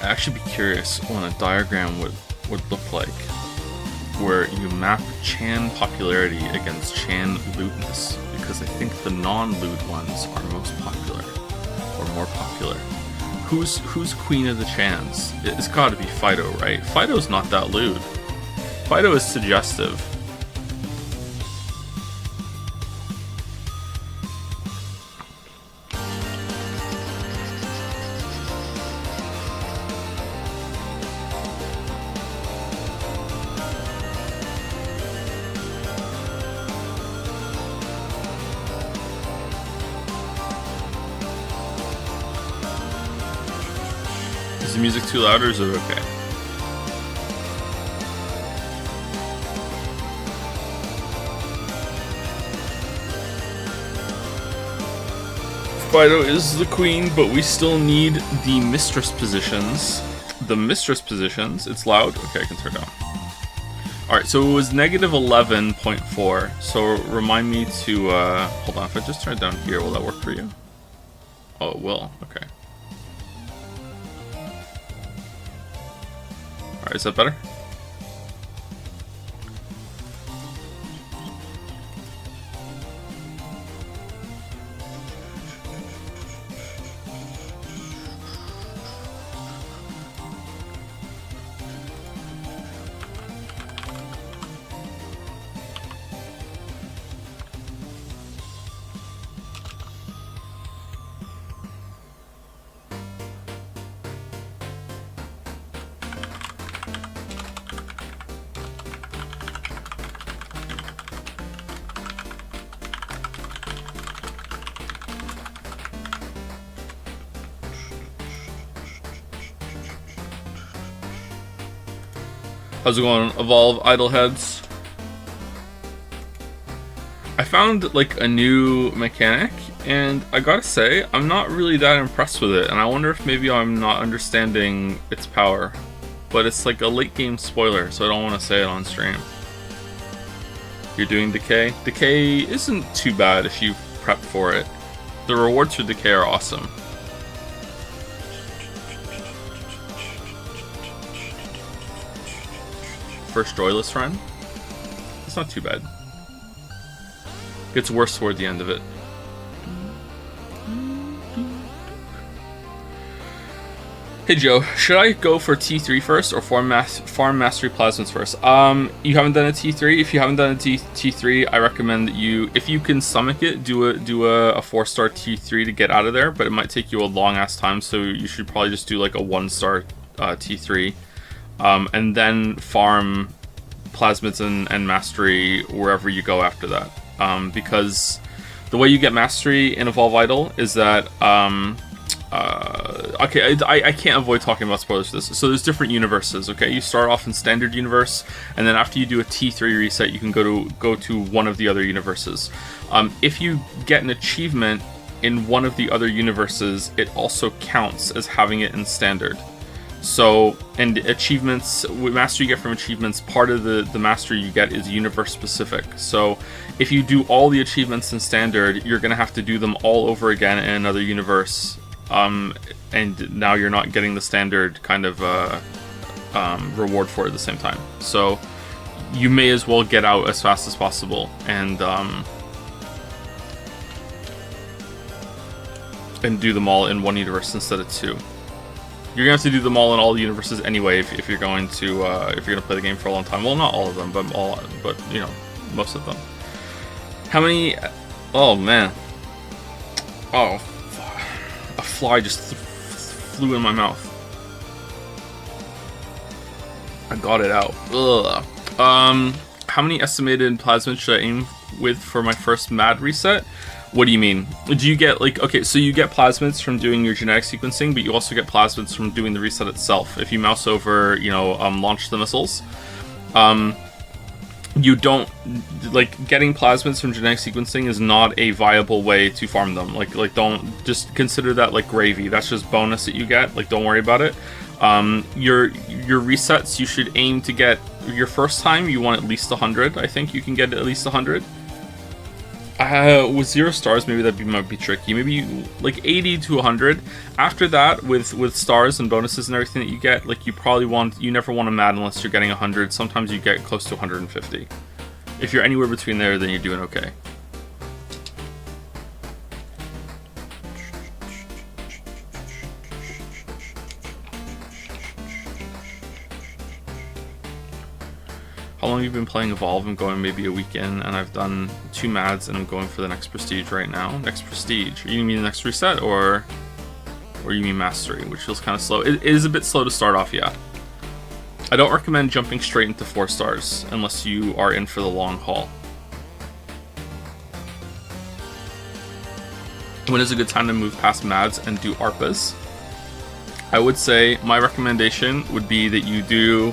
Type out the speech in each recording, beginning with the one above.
I'd actually be curious what a diagram would look like, where you map Chan popularity against Chan lootness, because I think the non-loot ones are most popular, or more popular. Who's queen of the Chans? It's got to be Fido, right? Fido's not that lewd. Fido is suggestive. Is the music too loud or is it okay? Fido is the queen, but we still need the mistress positions. The mistress positions, it's loud? Okay, I can turn it down. Alright, so it was negative 11.4, so remind me to, hold on, if I just turn it down here, will that work for you? Oh, it will, okay. Alright, is that better? How's it going, Evolve Idleheads? I found like a new mechanic, and I gotta say, I'm not really that impressed with it, and I wonder if maybe I'm not understanding its power. But it's like a late game spoiler, so I don't want to say it on stream. You're doing Decay? Decay isn't too bad if you prep for it. The rewards for Decay are awesome. First joyless run, it's not too bad. Gets worse toward the end of it. Hey Joe, should I go for T3 first or farm mastery plasmids first? You haven't done a T3. If you haven't done a T3, I recommend that you, if you can stomach it, do a 4-star T3 to get out of there. But it might take you a long ass time, so you should probably just do like a 1-star T3. And then farm plasmids and mastery wherever you go after that. Because the way you get mastery in Evolve Idle is that, okay, I can't avoid talking about spoilers for this. So there's different universes, okay? You start off in standard universe, and then after you do a T3 reset, you can go to one of the other universes. If you get an achievement in one of the other universes, it also counts as having it in standard. So, and achievements, mastery you get from achievements, part of the mastery you get is universe specific. So, if you do all the achievements in standard, you're going to have to do them all over again in another universe. And now you're not getting the standard kind of reward for it at the same time. So, you may as well get out as fast as possible and do them all in one universe instead of two. You're gonna have to do them all in all the universes anyway if you're going to play the game for a long time. Well, not all of them, but you know, most of them. How many? Oh man! Oh, a fly just flew in my mouth. I got it out. Ugh. How many estimated plasmids should I aim with for my first mad reset? What do you mean? Do you get, like, okay, so you get plasmids from doing your genetic sequencing, but you also get plasmids from doing the reset itself. If you mouse over, you know, launch the missiles, you don't, like, getting plasmids from genetic sequencing is not a viable way to farm them. Like, don't, just consider that like gravy. That's just bonus that you get. Like, don't worry about it. Your resets, you should aim to get, your first time, you want at least 100. I think you can get at least 100. With 0 stars, maybe might be tricky. Maybe like 80 to 100. After that, with stars and bonuses and everything that you get, like you never want to mad unless you're getting 100. Sometimes you get close to 150. If you're anywhere between there, then you're doing okay. How long have you been playing Evolve? I'm going maybe a weekend, and I've done 2 mads, and I'm going for the next prestige right now. Next prestige? You mean the next reset, or you mean mastery, which feels kind of slow? It is a bit slow to start off, yeah. I don't recommend jumping straight into 4 stars unless you are in for the long haul. When is a good time to move past mads and do ARPAs? I would say my recommendation would be that you do...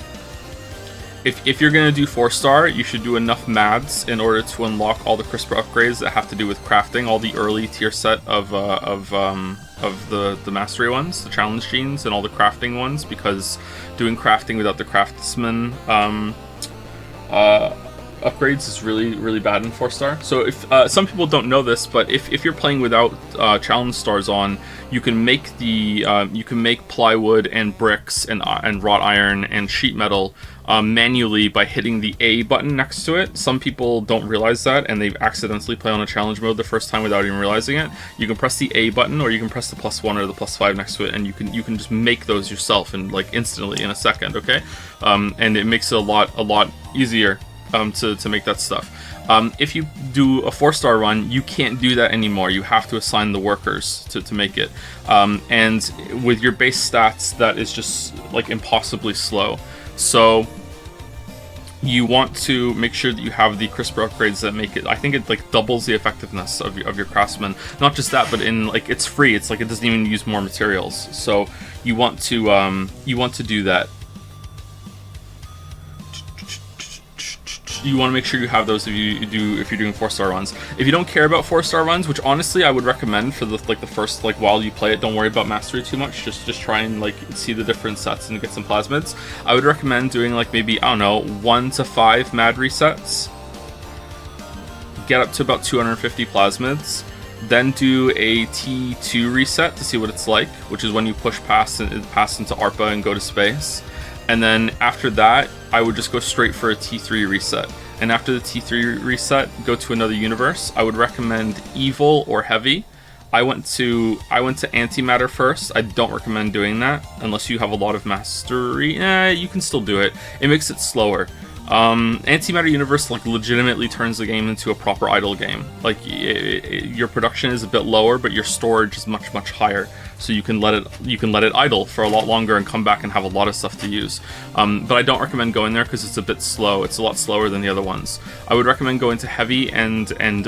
If you're going to do 4-star, you should do enough mads in order to unlock all the CRISPR upgrades that have to do with crafting, all the early tier set of the mastery ones, the challenge genes, and all the crafting ones, because doing crafting without the craftsman upgrades is really bad in 4-star. So if some people don't know this, but if you're playing without challenge stars on, you can make plywood and bricks and wrought iron and sheet metal manually by hitting the A button next to it. Some people don't realize that, and they accidentally play on a challenge mode the first time without even realizing it. You can press the A button, or you can press the +1 or the +5 next to it, and you can just make those yourself and like instantly in a second. Okay, and it makes it a lot easier to make that stuff. If you do a 4-star run, you can't do that anymore. You have to assign the workers to make it. And with your base stats, that is just like impossibly slow. So you want to make sure that you have the CRISPR upgrades that make it, I think it like doubles the effectiveness of your craftsman. Not just that, but in like it's free. It's like it doesn't even use more materials. So you want to do that. You want to make sure you have those if you're doing 4-star runs. If you don't care about 4-star runs, which honestly I would recommend for the first while you play it, don't worry about mastery too much. Just try and like see the different sets and get some plasmids. I would recommend doing like maybe, I don't know, 1 to 5 mad resets. Get up to about 250 plasmids. Then do a T2 reset to see what it's like, which is when you pass into ARPA and go to space. And then after that, I would just go straight for a T3 reset. And after the T3 reset, go to another universe. I would recommend Evil or Heavy. I went to Antimatter first. I don't recommend doing that unless you have a lot of mastery. You can still do it. It makes it slower. Antimatter Universe like legitimately turns the game into a proper idle game. Like your production is a bit lower, but your storage is much higher. So you can let it idle for a lot longer and come back and have a lot of stuff to use. But I don't recommend going there because it's a bit slow. It's a lot slower than the other ones. I would recommend going to Heavy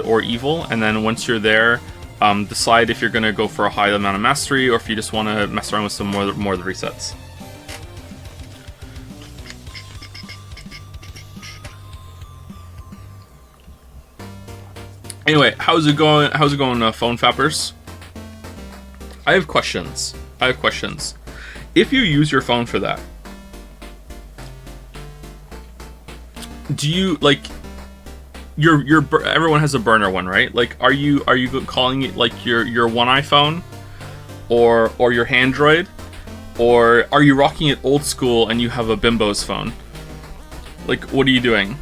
or Evil, and then once you're there, decide if you're going to go for a high amount of mastery or if you just want to mess around with some more of the resets. Anyway, how's it going, phone fappers? I have questions. If you use your phone for that, do you like everyone has a burner one, right? Like, are you calling it like your one iPhone, or your Handroid, or are you rocking it old school and you have a Bimbo's phone? Like, what are you doing?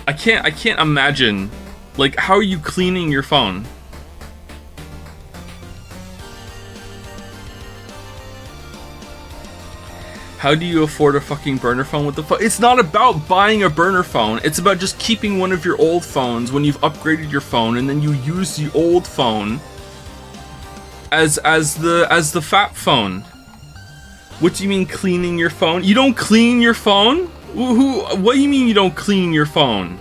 I can't imagine. Like, how are you cleaning your phone? How do you afford a fucking burner phone with the phone? It's not about buying a burner phone. It's about just keeping one of your old phones when you've upgraded your phone, and then you use the old phone as the fat phone. What do you mean cleaning your phone? You don't clean your phone? What do you mean you don't clean your phone?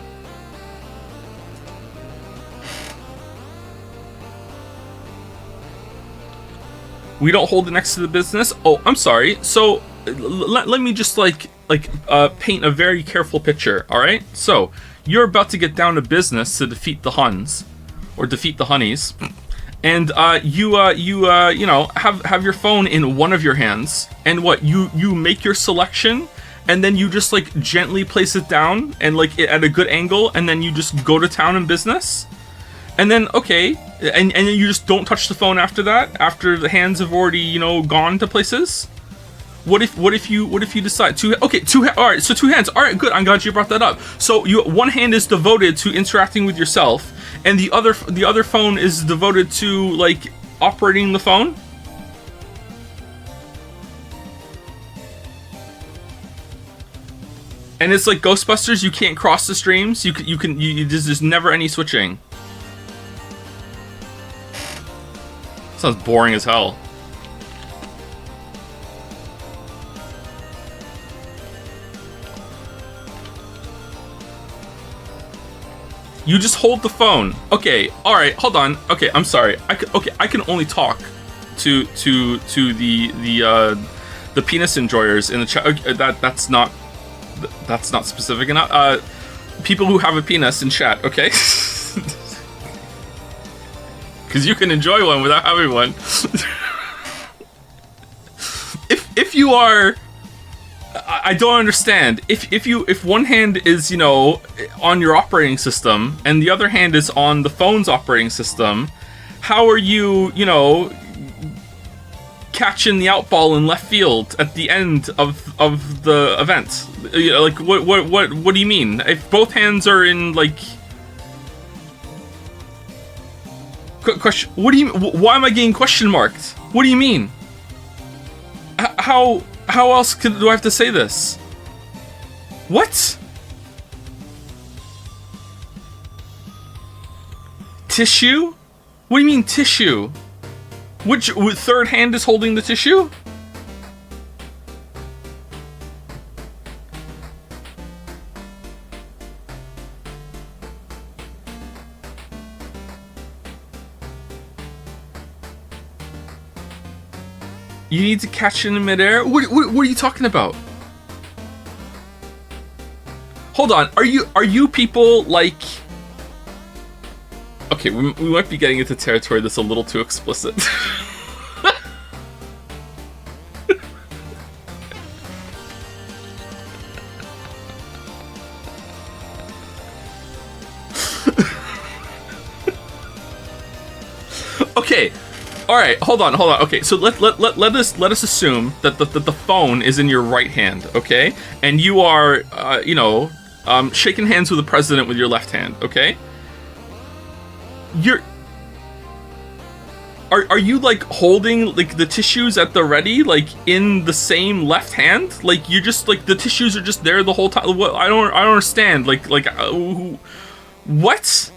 We don't hold it next to the business? Oh, I'm sorry. So let me just paint a very careful picture, all right? So you're about to get down to business to defeat the Huns, or defeat the Honeys, and you know, have your phone in one of your hands, and what you make your selection, and then you just like gently place it down and like at a good angle, and then you just go to town in business. And then okay, and then you just don't touch the phone after that, after the hands have already, you know, gone to places. What if you decide all right, so two hands. All right, good. I'm glad you brought that up. So one hand is devoted to interacting with yourself, and the other phone is devoted to like operating the phone. And it's like Ghostbusters. You can't cross the streams. There's never any switching. Sounds boring as hell. You just hold the phone. Okay, all right, hold on. Okay, I'm sorry. I can only talk to the penis enjoyers in the chat. That's not specific enough. People who have a penis in chat, okay? Because you can enjoy one without having one. if you are, I don't understand. If one hand is, you know, on your operating system and the other hand is on the phone's operating system, how are you, you know, catching the outball in left field at the end of the event? You know, like what do you mean? If both hands are in like. Question. What do you? Why am I getting question marked? What do you mean? How else do I have to say this? What? Tissue? What do you mean tissue? Which third hand is holding the tissue? You need to catch it in midair? What are you talking about? Hold on, are you people like... Okay, we might be getting into territory that's a little too explicit. Okay. All right, hold on. Okay, so let us assume that the phone is in your right hand, okay, and you are, shaking hands with the president with your left hand, okay. Are you like holding like the tissues at the ready, like in the same left hand? Like you're just like the tissues are just there the whole time. What? I don't understand. What?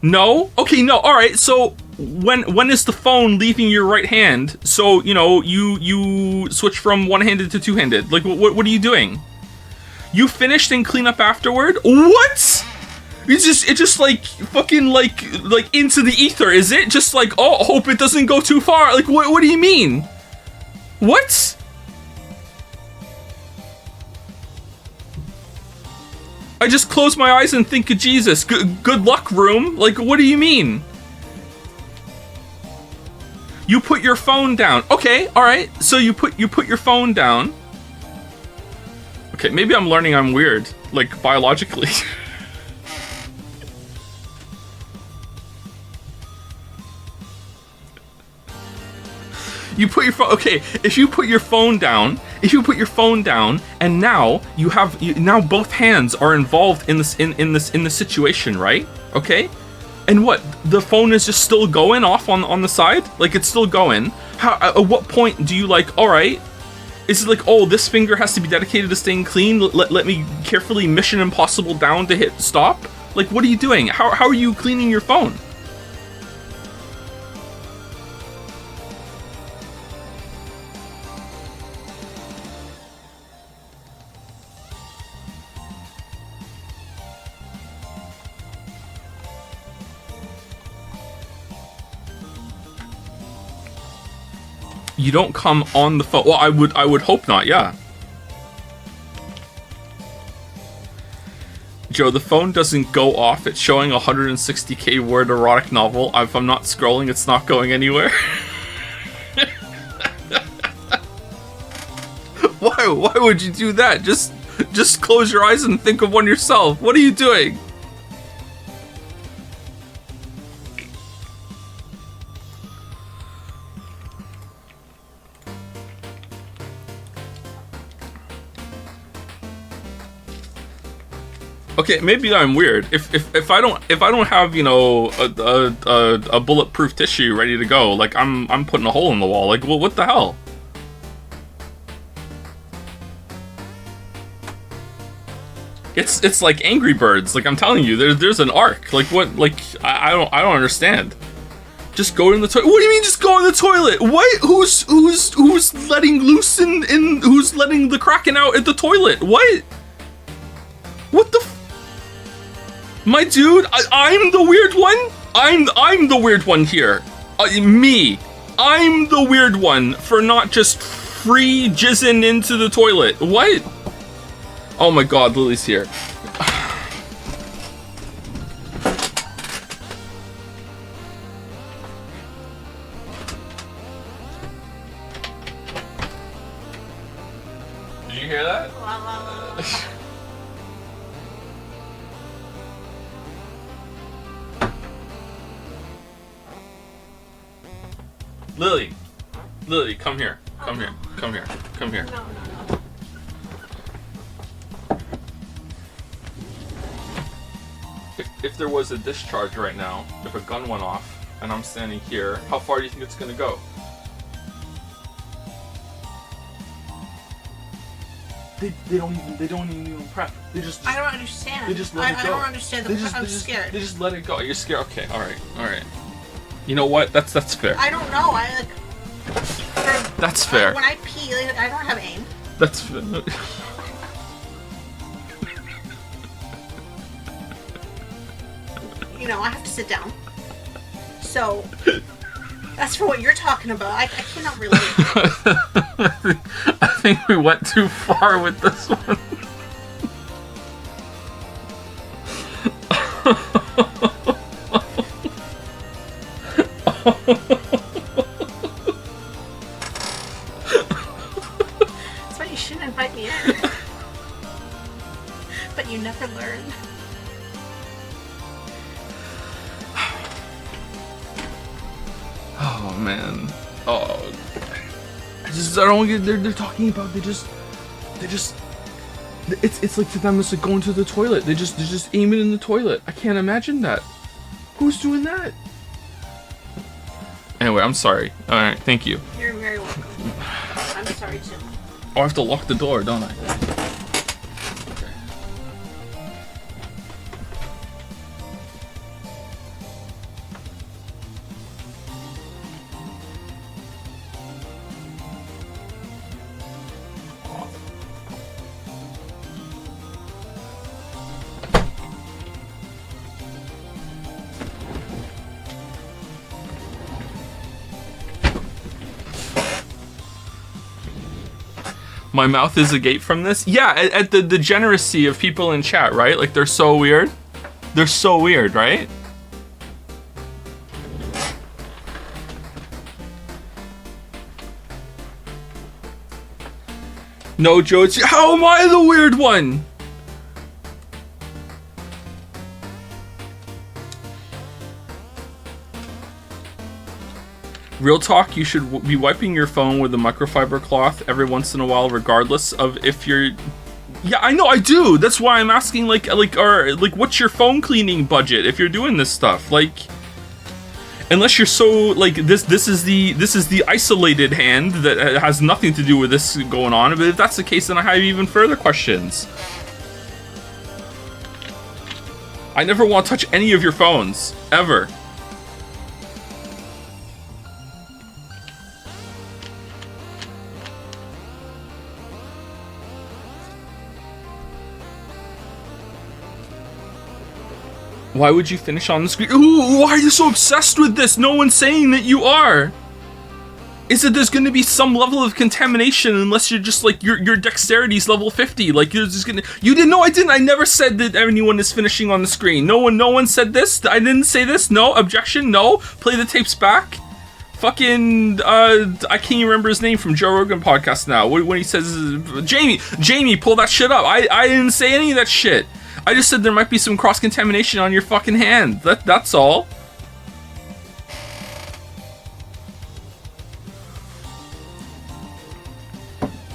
No. Okay. No. All right. So. When is the phone leaving your right hand? So, you know, you switch from one-handed to two-handed. Like, what are you doing? You finished and clean up afterward? What? It just like fucking like into the ether, is it? Just like, oh, hope it doesn't go too far. Like, what do you mean? What? I just close my eyes and think of Jesus. Good luck, room. Like, what do you mean? You put your phone down. Okay, all right. So you put your phone down. Okay, maybe I'm learning I'm weird, like biologically. You put your phone. Okay, if you put your phone down, and now now both hands are involved in this situation, right? Okay. And what? The phone is just still going off on the side? Like it's still going? How? At what point do you like? All right, is it like, oh, this finger has to be dedicated to staying clean? Let me carefully Mission Impossible down to hit stop? Like, what are you doing? How are you cleaning your phone? You don't come on the phone. Well, I would hope not, yeah. Joe, the phone doesn't go off. It's showing a 160k word erotic novel. If I'm not scrolling, it's not going anywhere. Why Why would you do that? Just close your eyes and think of one yourself. What are you doing? Okay, maybe I'm weird. If I don't have, you know, a bulletproof tissue ready to go, like I'm putting a hole in the wall. Like, well, what the hell? It's like Angry Birds. Like, I'm telling you, there's an arc. Like, what? Like, I don't understand. Just go in the toilet. What do you mean, just go in the toilet? What? Who's letting loose in who's letting the Kraken out at the toilet? What? What the? My dude, I'm the weird one. I'm the weird one here. Me. I'm the weird one for not just free jizzing into the toilet. What? Oh my God, Lily's here. Did you hear that? Lily, come here. Come here. Come here. Come here. No. If there was a discharge right now, if a gun went off and I'm standing here, how far do you think it's gonna go? They don't even prep. They just I don't understand. They just let it go. I don't understand I'm scared. They just let it go. You're scared. Okay, alright. You know what? That's fair. I don't know. That's fair. When I pee, like, I don't have aim. That's fair. You know, I have to sit down. So, that's for what you're talking about. I cannot relate. I think we went too far with this one. That's why you shouldn't invite me in. But you never learn. Oh man. Oh. I don't get. They're talking about. They just. It's like to them. It's like going to the toilet. They just aim it in the toilet. I can't imagine that. Who's doing that? Anyway, I'm sorry. All right, thank you. You're very welcome. I'm sorry too. Oh, I have to lock the door, don't I? Okay. My mouth is agape from this? Yeah, at the degeneracy of people in chat, right? Like, they're so weird. They're so weird, right? No, Joe, how am I the weird one? Real talk, you should be wiping your phone with a microfiber cloth every once in a while, regardless of if you're... Yeah, I know, I do! That's why I'm asking, like, what's your phone cleaning budget if you're doing this stuff? Like, unless you're so, like, this is the isolated hand that has nothing to do with this going on, but if that's the case, then I have even further questions. I never want to touch any of your phones, ever. Why would you finish on the screen? Ooh, why are you so obsessed with this? No one's saying that you are. Is that there's going to be some level of contamination unless you're just like your dexterity's level 50. Like you're just gonna. You didn't know I didn't. I never said that anyone is finishing on the screen. No one said this. I didn't say this. No objection. No. Play the tapes back. fucking I can't even remember his name from Joe Rogan podcast now. When he says Jamie, pull that shit up. I didn't say any of that shit. I just said there might be some cross contamination on your fucking hand. That's all.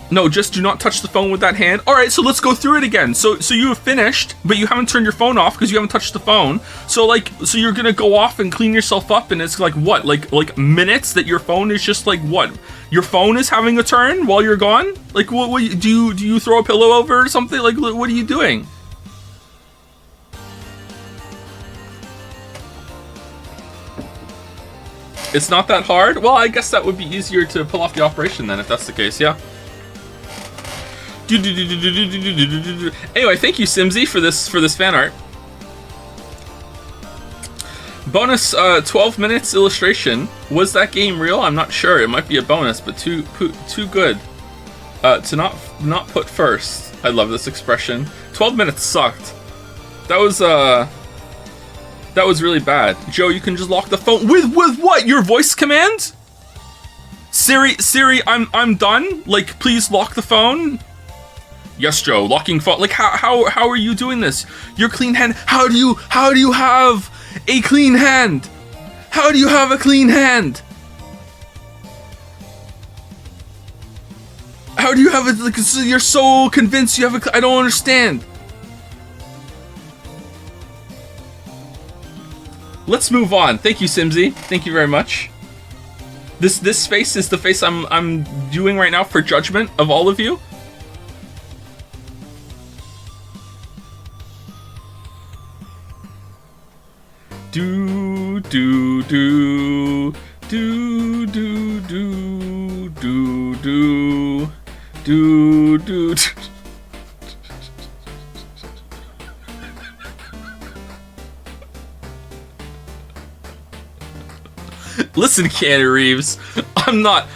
No, just do not touch the phone with that hand. All right, so let's go through it again. So you have finished, but you haven't turned your phone off because you haven't touched the phone. So you're gonna go off and clean yourself up, and it's like what, like minutes that your phone is just like what? Your phone is having a turn while you're gone. Like what do you throw a pillow over or something? Like what are you doing? It's not that hard. Well, I guess that would be easier to pull off the operation then, if that's the case. Yeah. Anyway, thank you, Simsy, for this fan art. Bonus 12 minutes illustration. Was that game real? I'm not sure. It might be a bonus, but too good to not put first. I love this expression. 12 minutes sucked. That was really bad. Joe, you can just lock the phone with what? Your voice command? Siri, I'm done. Like, please lock the phone. Yes, Joe, locking phone. Like, how are you doing this? Your clean hand. How do you have a clean hand? How do you have a clean hand? How do you have it? Like, you're so convinced you have a. I don't understand. Let's move on. Thank you, Simsy. Thank you very much. This face is the face I'm doing right now for judgment of all of you. Do do do do do do do do do do. Listen, Keanu Reeves, I'm not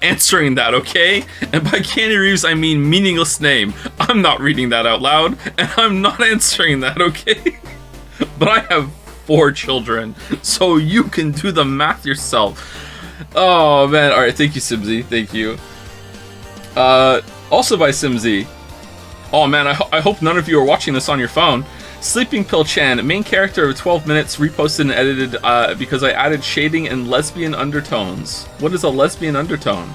answering that, okay? And by Keanu Reeves, I mean meaningless name. I'm not reading that out loud, and I'm not answering that, okay? But I have 4 children, so you can do the math yourself. Oh man, alright, thank you, Simsy, thank you. Also by Simsy. Oh man, I hope none of you are watching this on your phone. Sleeping Pill Chan, main character of 12 minutes, reposted and edited because I added shading and lesbian undertones. What is a lesbian undertone?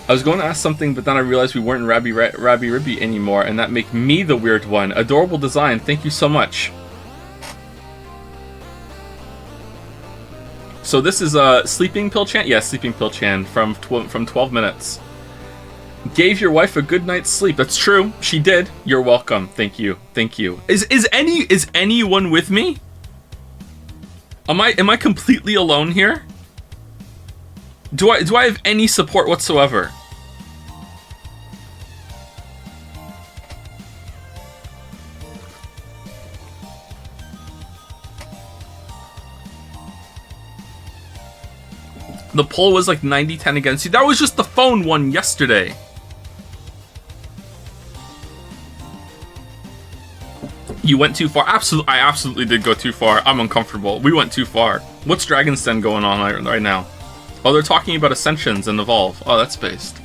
I was going to ask something, but then I realized we weren't Rabby Ribby anymore, and that make me the weird one. Adorable design, thank you so much. So this is Sleeping Pill Chan? Yeah, Sleeping Pill Chan from 12 minutes. Gave your wife a good night's sleep. That's true. She did. You're welcome. Thank you. Thank you. Is anyone with me? Am I completely alone here? Do I have any support whatsoever? The poll was like 90-10 against you. That was just the phone one yesterday. You went too far. I absolutely did go too far. I'm uncomfortable. We went too far. What's Dragon's Den going on right now? Oh, they're talking about Ascensions and Evolve. Oh, that's based.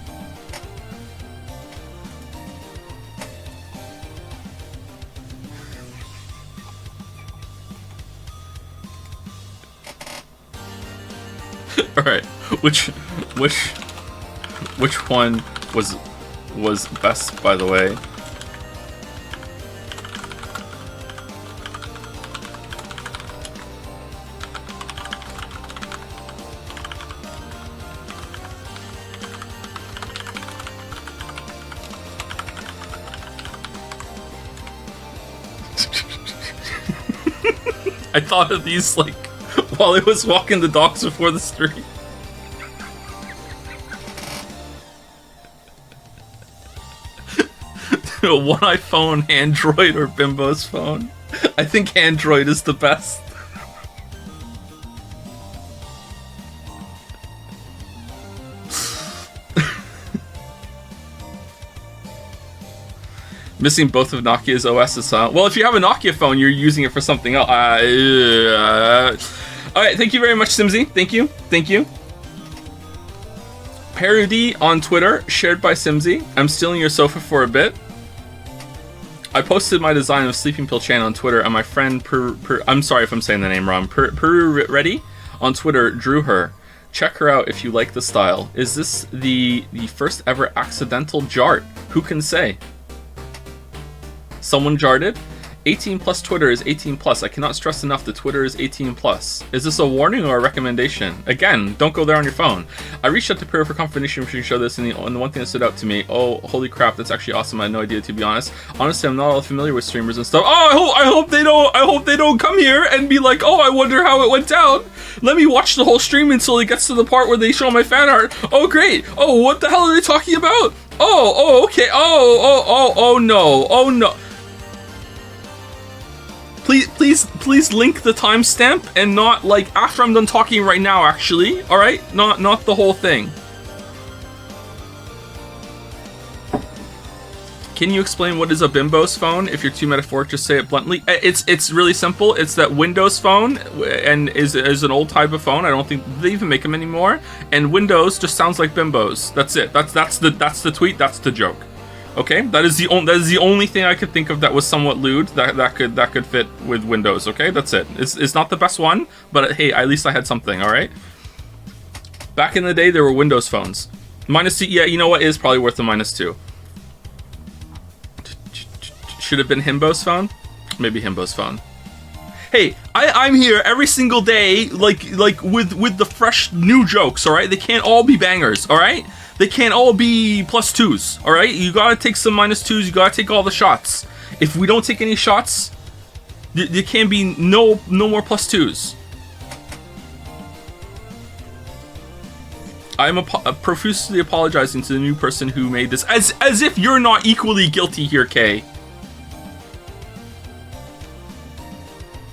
All right. Which one was best, by the way? I thought of these like while I was walking the dogs before the stream. One iPhone, Android, or Bimbo's phone. I think Android is the best. Missing both of Nokia's OSs, huh? Well, if you have a Nokia phone, you're using it for something else. Alright, thank you very much, Simsy. Thank you. Thank you. Parody on Twitter, shared by Simsy. I'm stealing your sofa for a bit. I posted my design of Sleeping Pill Chan on Twitter, and my friend I'm sorry if I'm saying the name wrong. Peru Ready on Twitter drew her. Check her out if you like the style. Is this the first ever accidental jart? Who can say? Someone jarted? 18 plus Twitter is 18 plus. I cannot stress enough that Twitter is 18 plus. Is this a warning or a recommendation? Again, don't go there on your phone. I reached out to Peru for confirmation if you show this, and the one thing that stood out to me, oh, holy crap, that's actually awesome. I had no idea, to be honest. Honestly, I'm not all familiar with streamers and stuff. Oh, I hope they don't come here and be like, oh, I wonder how it went down. Let me watch the whole stream until it gets to the part where they show my fan art. Oh, great. Oh, what the hell are they talking about? Oh, okay. Oh, no. Please link the timestamp and not like after I'm done talking right now, actually. All right, not the whole thing. Can you explain what is a Bimbo's phone? If you're too metaphoric, just say it bluntly. It's really simple. It's that Windows phone and is an old type of phone. I don't think they even make them anymore. And Windows just sounds like Bimbo's. That's it. That's the tweet. That's the joke. Okay, that is the only thing I could think of that was somewhat lewd that could fit with Windows. Okay, that's it. It's not the best one, but hey, at least I had something. All right. Back in the day, there were Windows phones. -2, yeah, you know what, is probably worth the -2. Should have been Himbo's phone, maybe Himbo's phone. Hey, I'm here every single day, like with the fresh new jokes. All right, they can't all be bangers. All right. They can't all be +2s, all right? You gotta take some -2s. You gotta take all the shots. If we don't take any shots, there can be no more +2s. I'm profusely apologizing to the new person who made this, as if you're not equally guilty here, Kay.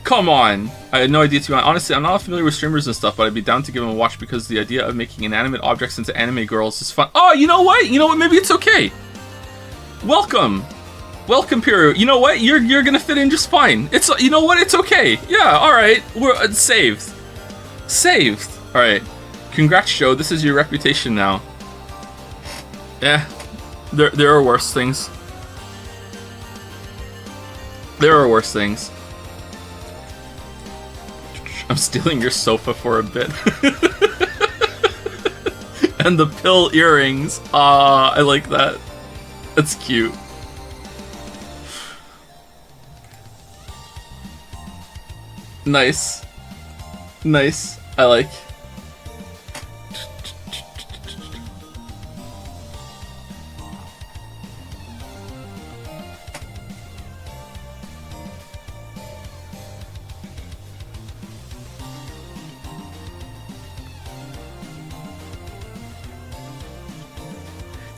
Come on. I had no idea, to be honest. Honestly, I'm not familiar with streamers and stuff, but I'd be down to give them a watch because the idea of making inanimate objects into anime girls is fun. Oh, you know what? Maybe it's okay. Welcome, Piru. You know what? You're gonna fit in just fine. You know what? It's okay. Yeah. All right. We're saved. All right. Congrats, Joe. This is your reputation now. Yeah. There are worse things. I'm stealing your sofa for a bit. And the pill earrings. Ah, I like that. That's cute. Nice. I like.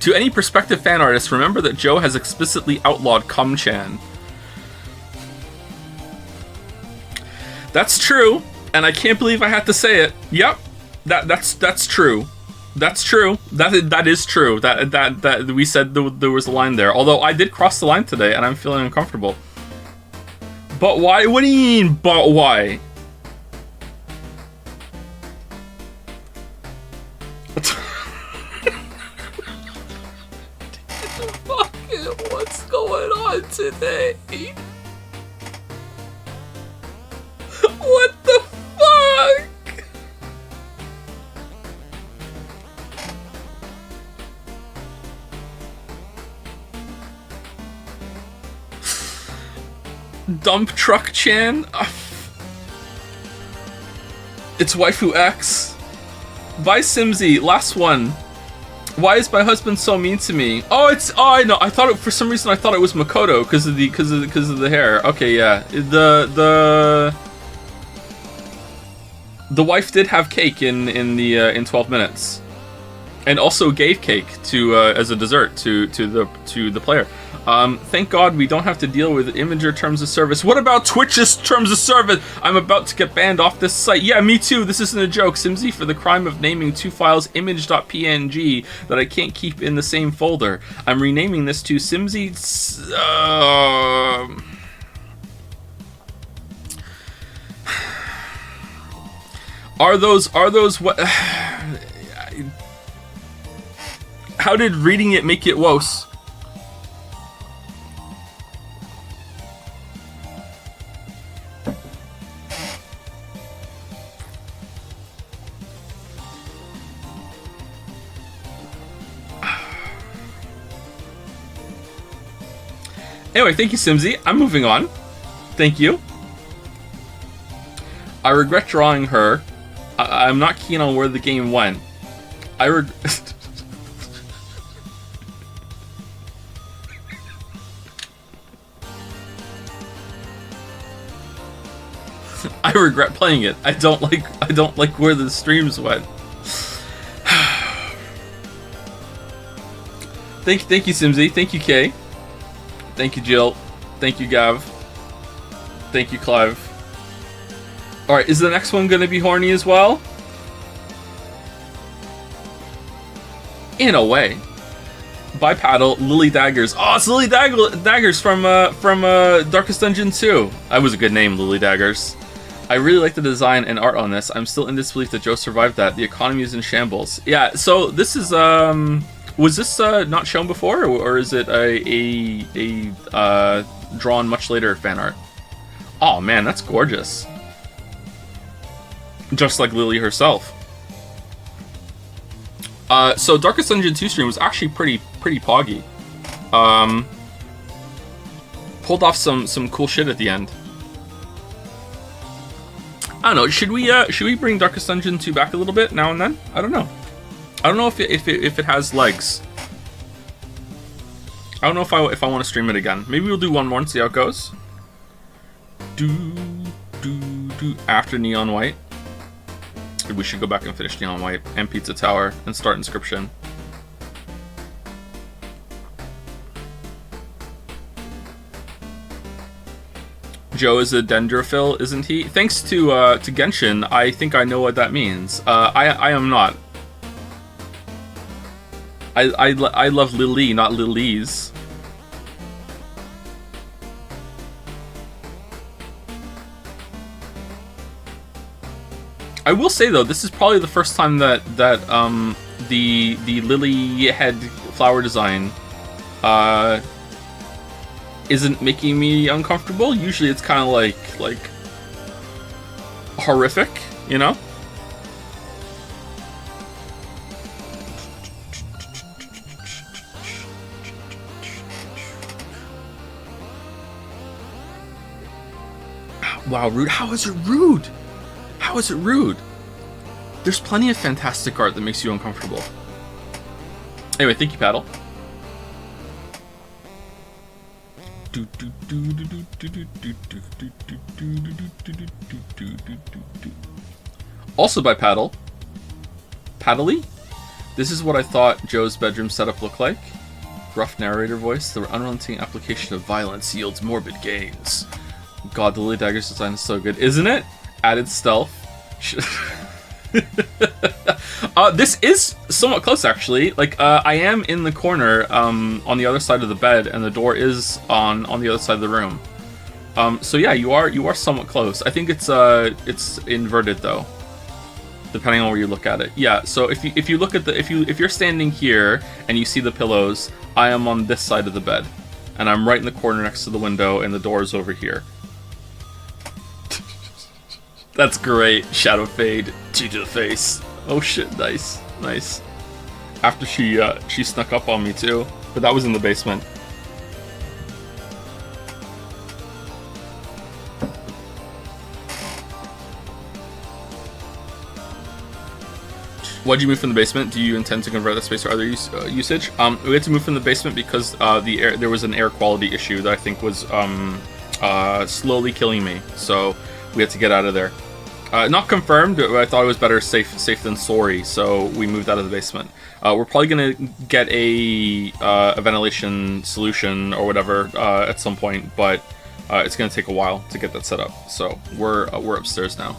To any prospective fan artists, remember that Joe has explicitly outlawed cum-chan. That's true, and I can't believe I had to say it. Yep, that's true. That's true. That is true. That we said there was a line there. Although I did cross the line today, and I'm feeling uncomfortable. But why? What do you mean? But why? What's going on today? What the fuck? Dump Truck Chan? It's Waifu X. Bye Simsy, last one. Why is my husband so mean to me? Oh, I know. I thought it, for some reason I thought it was Makoto because of the hair. Okay, yeah. The wife did have cake in 12 minutes, and also gave cake to as a dessert to the player. Thank God we don't have to deal with Imager terms of service. What about Twitch's terms of service? I'm about to get banned off this site. Yeah, me too. This isn't a joke. Simsy for the crime of naming two files image.png that I can't keep in the same folder. I'm renaming this to Simsy. Are those what? How did reading it make it worse? Anyway, thank you, Simsy. I'm moving on. Thank you. I regret drawing her. I'm not keen on where the game went. I regret playing it. I don't like where the streams went. Thank you, Simsy. Thank you, Kay. Thank you, Jill. Thank you, Gav. Thank you, Clive. Alright, is the next one gonna be horny as well? In a way. By Paddle, Lily Daggers. Oh, it's Lily Daggers from Darkest Dungeon 2. That was a good name, Lily Daggers. I really like the design and art on this. I'm still in disbelief that Joe survived that. The economy is in shambles. Yeah, so this is, was this not shown before, or is it a drawn much later fan art? Oh man, that's gorgeous. Just like Lily herself. So Darkest Dungeon 2 stream was actually pretty poggy. Pulled off some cool shit at the end. I don't know. Should we bring Darkest Dungeon 2 back a little bit now and then? I don't know. I don't know if it has legs. I don't know if I want to stream it again. Maybe we'll do one more and see how it goes. After Neon White. We should go back and finish Neon White and Pizza Tower and start Inscription. Joe is a dendrophil, isn't he? Thanks to Genshin, I think I know what that means. I am not. I love Lily, not Lilies. I will say though, this is probably the first time that the lily head flower design isn't making me uncomfortable. Usually it's kind of like horrific, you know? Wow, rude. How is it rude? How is it rude? There's plenty of fantastic art that makes you uncomfortable. Anyway, thank you, Paddle. Also by Paddle. Paddly? This is what I thought Joe's bedroom setup looked like. Rough narrator voice. The unrelenting application of violence yields morbid gains. God, the Lily Dagger's design is so good, isn't it? Added stealth. This is somewhat close, actually. Like, I am in the corner, on the other side of the bed, and the door is on the other side of the room. So yeah, you are somewhat close. I think it's inverted though, depending on where you look at it. Yeah. So if you look at if you're standing here and you see the pillows, I am on this side of the bed, and I'm right in the corner next to the window, and the door is over here. That's great. Shadow fade to the face. Oh shit, nice. Nice. After she snuck up on me too, but that was in the basement. Why'd you move from the basement? Do you intend to convert that space for other usage? We had to move from the basement because there was an air quality issue that I think was slowly killing me. So we had to get out of there. Not confirmed, but I thought it was better safe than sorry, so we moved out of the basement. We're probably gonna get a ventilation solution or whatever at some point, but it's gonna take a while to get that set up. So we're upstairs now.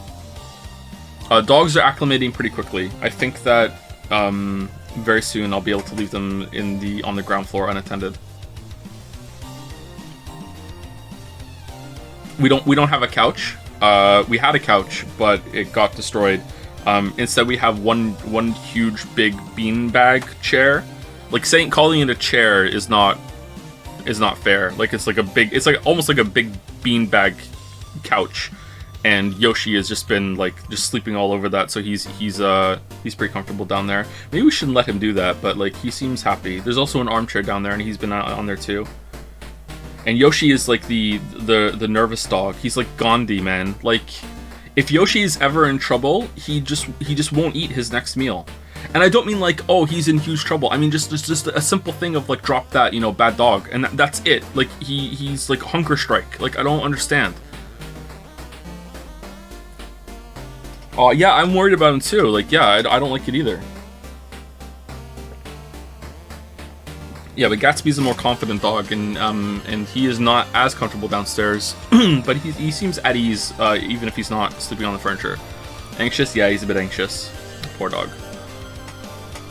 Dogs are acclimating pretty quickly. I think that very soon I'll be able to leave them on the ground floor unattended. We don't have a couch. We had a couch, but it got destroyed Instead, we have one huge big beanbag chair. Like calling it a chair is not fair. Like it's like almost like a big beanbag couch, and Yoshi has just been just sleeping all over that. So he's pretty comfortable down there. Maybe we shouldn't let him do that, but like he seems happy. There's also an armchair down there, and he's been on there too. And Yoshi is like the nervous dog. He's like Gandhi, man. Like if Yoshi is ever in trouble, he just won't eat his next meal. And I don't mean like, oh, he's in huge trouble. I mean just a simple thing of like drop that, bad dog, and that's it. Like he's like hunger strike. Like I don't understand. Oh yeah, I'm worried about him too. Like yeah, I don't like it either. Yeah, but Gatsby's a more confident dog, and he is not as comfortable downstairs, but he seems at ease even if he's not sleeping on the furniture. Anxious? Yeah, he's a bit anxious. Poor dog.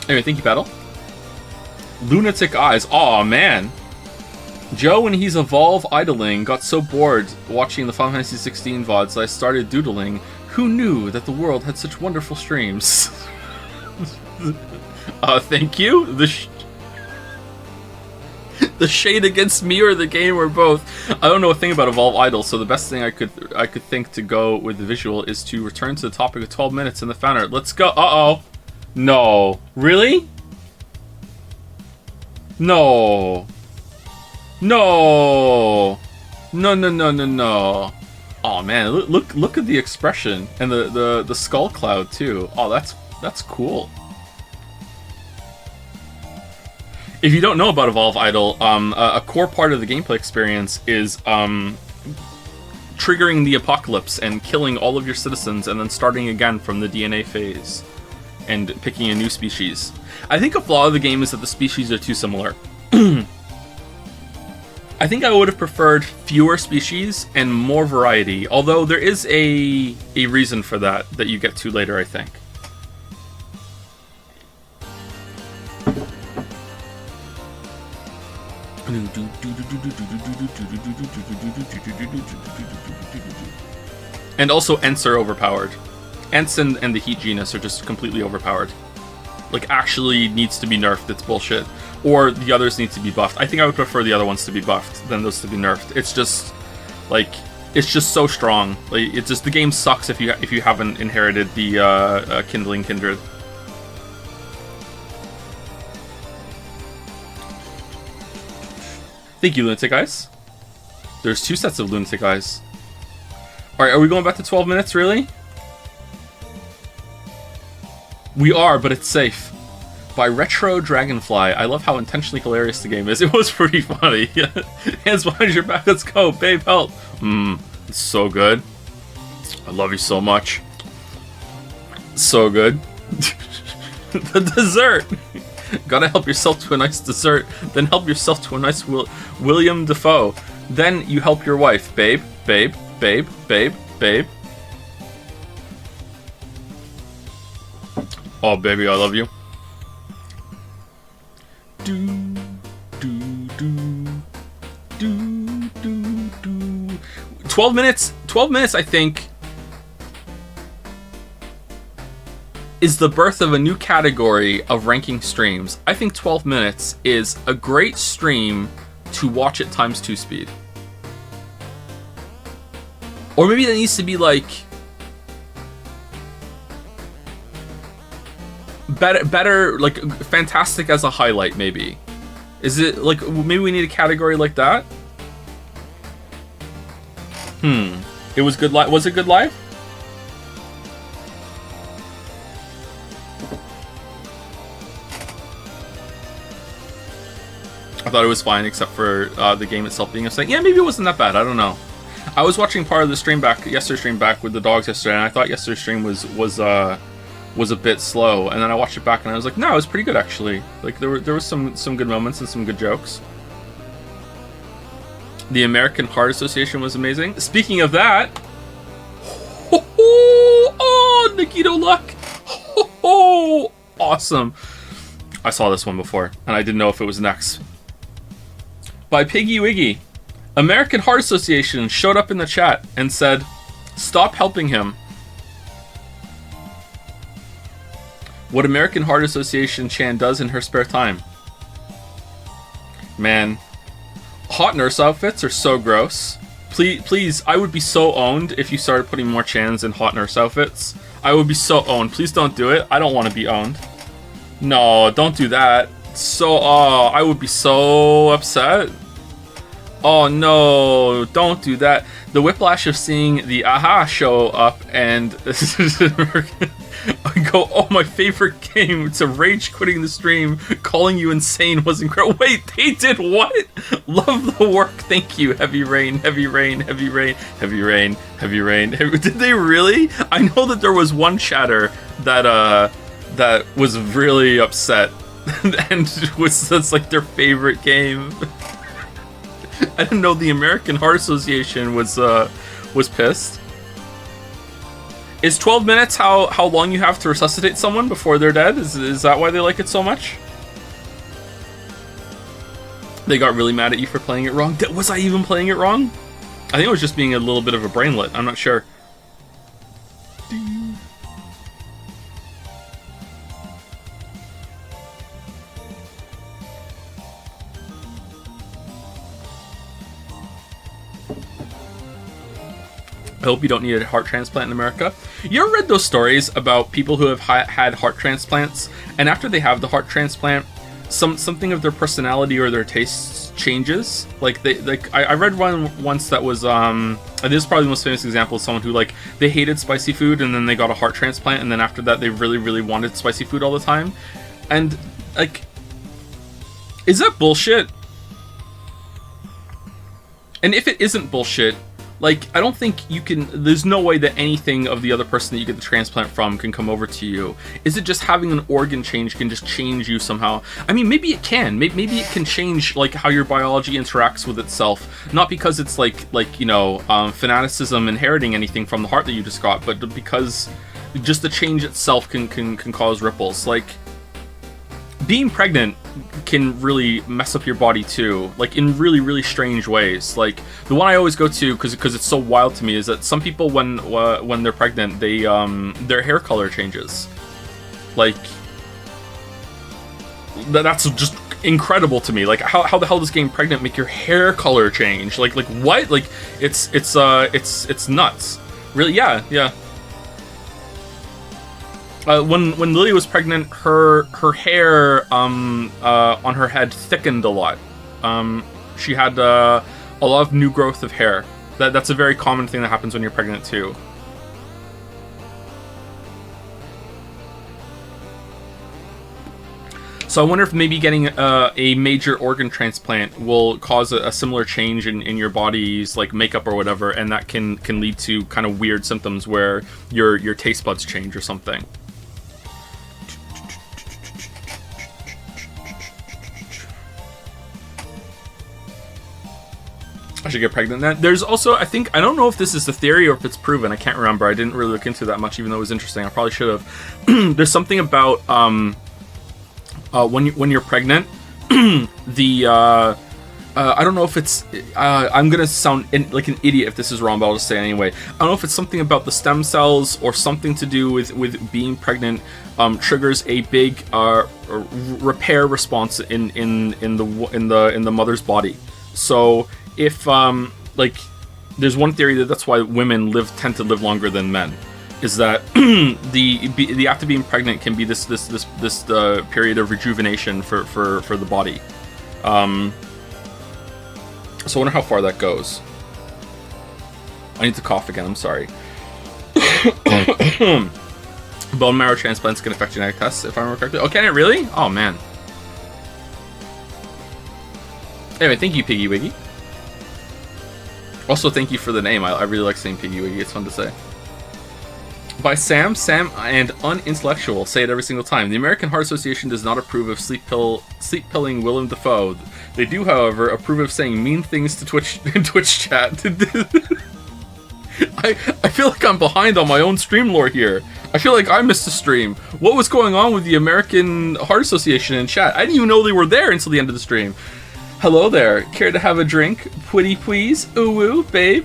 Anyway, thank you, Battle. Lunatic eyes. Aw, man. Joe, when he's evolve idling, got so bored watching the Final Fantasy 16 VODs that I started doodling. Who knew that the world had such wonderful streams? Thank you. The shade against me or the game or both. I don't know a thing about Evolve Idol, so the best thing I could think to go with the visual is to return to the topic of 12 minutes in the fan art. Let's go. Uh-oh. No. Really? No. No. No. Oh man, look at the expression and the skull cloud too. Oh, that's cool. If you don't know about Evolve Idol, a core part of the gameplay experience is triggering the apocalypse and killing all of your citizens and then starting again from the DNA phase and picking a new species. I think a flaw of the game is that the species are too similar. I think I would have preferred fewer species and more variety, although there is a reason for that you get to later, I think. And also Ents are overpowered. Ents and the Heat genus are just completely overpowered. Like, actually needs to be nerfed, it's bullshit. Or the others need to be buffed. I think I would prefer the other ones to be buffed than those to be nerfed. It's just, like, it's just so strong. Like, it's just, the game sucks if you haven't inherited the Kindling Kindred. Thank you, Lunatic Eyes. There's 2 sets of Lunatic Eyes. Alright, are we going back to 12 minutes, really? We are, but it's safe. By Retro Dragonfly. I love how intentionally hilarious the game is. It was pretty funny. Hands behind your back, let's go. Babe, help. It's so good. I love you so much. So good. The dessert. Gotta help yourself to a nice dessert, then help yourself to a nice William Dafoe. Then you help your wife. Babe, babe, babe, babe, babe. Oh, baby, I love you. 12 minutes, I think, is the birth of a new category of ranking streams. I think 12 minutes is a great stream to watch at ×2 speed. Or maybe that needs to be like better, like fantastic as a highlight, maybe. Is it like, maybe we need a category like that? It was good live. Was it good live? I thought it was fine, except for the game itself being upsetting. Yeah, maybe it wasn't that bad. I don't know. I was watching part of the yesterday's stream back with the dogs yesterday, and I thought yesterday's stream was a bit slow. And then I watched it back, and I was like, no, it was pretty good actually. Like there was some good moments and some good jokes. The American Heart Association was amazing. Speaking of that, oh, Nikito Luck, awesome. I saw this one before, and I didn't know if it was next. By Piggy Wiggy, American Heart Association showed up in the chat and said, "Stop helping him." What American Heart Association Chan does in her spare time. Man, hot nurse outfits are so gross. Please, I would be so owned if you started putting more Chans in hot nurse outfits. I would be so owned. Please don't do it. I don't want to be owned. No, don't do that. So, I would be so upset. Oh no, don't do that. The whiplash of seeing the AHA show up and I go, oh, my favorite game. It's a rage quitting the stream. Calling you insane was incredible. Wait, they did what? Love the work. Thank you. Heavy rain, heavy rain, heavy rain, heavy rain, heavy rain. Did they really? I know that there was one chatter that was really upset and that's like their favorite game. I didn't know the American Heart Association was pissed. Is 12 minutes how long you have to resuscitate someone before they're dead? Is that why they like it so much? They got really mad at you for playing it wrong. Was I even playing it wrong? I think it was just being a little bit of a brainlet. I'm not sure. I hope you don't need a heart transplant in America. You ever read those stories about people who have had heart transplants, and after they have the heart transplant, something of their personality or their tastes changes? I read one once that was this is probably the most famous example of someone who they hated spicy food and then they got a heart transplant, and then after that they really, really wanted spicy food all the time. And is that bullshit? And if it isn't bullshit, I don't think you can... There's no way that anything of the other person that you get the transplant from can come over to you. Is it just having an organ change can just change you somehow? I mean, maybe it can. Maybe it can change, how your biology interacts with itself. Not because it's, fanaticism inheriting anything from the heart that you just got, but because just the change itself can cause ripples. Being pregnant can really mess up your body too, in really, really strange ways. The one I always go to, because it's so wild to me, is that some people when they're pregnant, they their hair color changes. That's just incredible to me. How the hell does getting pregnant make your hair color change? What? It's nuts. Really? Yeah. When Lily was pregnant, her hair on her head thickened a lot. She had a lot of new growth of hair. That's a very common thing that happens when you're pregnant too. So I wonder if maybe getting a major organ transplant will cause a similar change in your body's makeup or whatever, and that can lead to kind of weird symptoms where your taste buds change or something. I should get pregnant then. There's also, I don't know if this is the theory or if it's proven. I can't remember. I didn't really look into that much, even though it was interesting. I probably should have. There's something about when you're pregnant, I don't know if it's. I'm gonna sound like an idiot if this is wrong, but I'll just say it anyway. I don't know if it's something about the stem cells or something to do with being pregnant. Triggers a big repair response in the mother's body. So if there's one theory that's why women tend to live longer than men, is that the act of being pregnant can be this period of rejuvenation for the body. So I wonder how far that goes. I need to cough again. I'm sorry. Bone marrow transplants can affect genetic tests, if I remember correctly. Oh, can it really? Oh man. Anyway, thank you, Piggy Wiggy. Also, thank you for the name. I really like saying Piggy Wiggy. It's fun to say. By Sam, and unintellectual. Say it every single time. The American Heart Association does not approve of sleep pilling Willem Dafoe. They do, however, approve of saying mean things to Twitch chat. I feel like I'm behind on my own stream lore here. I feel like I missed a stream. What was going on with the American Heart Association in chat? I didn't even know they were there until the end of the stream. Hello there. Care to have a drink? Pwitty please? Ooh woo, babe.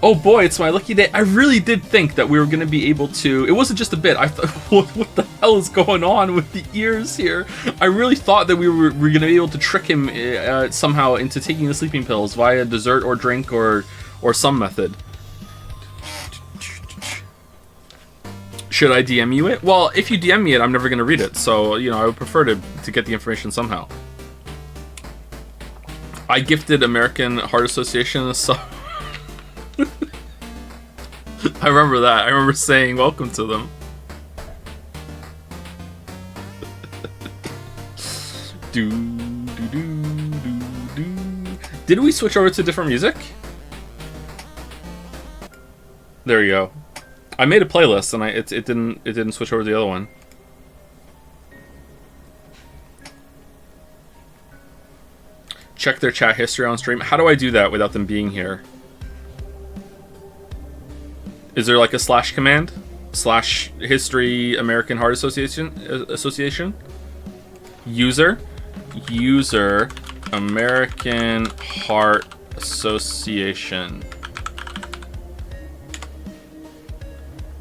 Oh boy, it's my lucky day. I really did think that we were going to be able to... It wasn't just a bit. I thought, what the hell is going on with the ears here? I really thought that we were going to be able to trick him somehow into taking the sleeping pills via dessert or drink or some method. Should I DM you it? Well, if you DM me it, I'm never going to read it. So, you know, I would prefer to get the information somehow. I gifted American Heart Association a song. I remember that. I remember saying welcome to them. Did we switch over to different music? There you go. I made a playlist and it didn't switch over to the other one. Check their chat history on stream. How do I do that without them being here? Is there like a slash command? Slash history American Heart Association? User American Heart Association.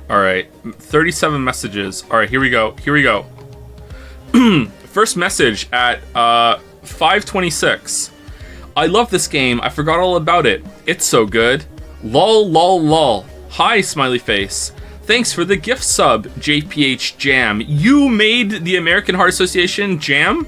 Alright, 37 messages. Alright, here we go. First message at 5:26. I love this game. I forgot all about it. It's so good. Lol lol lol. Hi, smiley face. Thanks for the gift sub, JPH Jam. You made the American Heart Association Jam?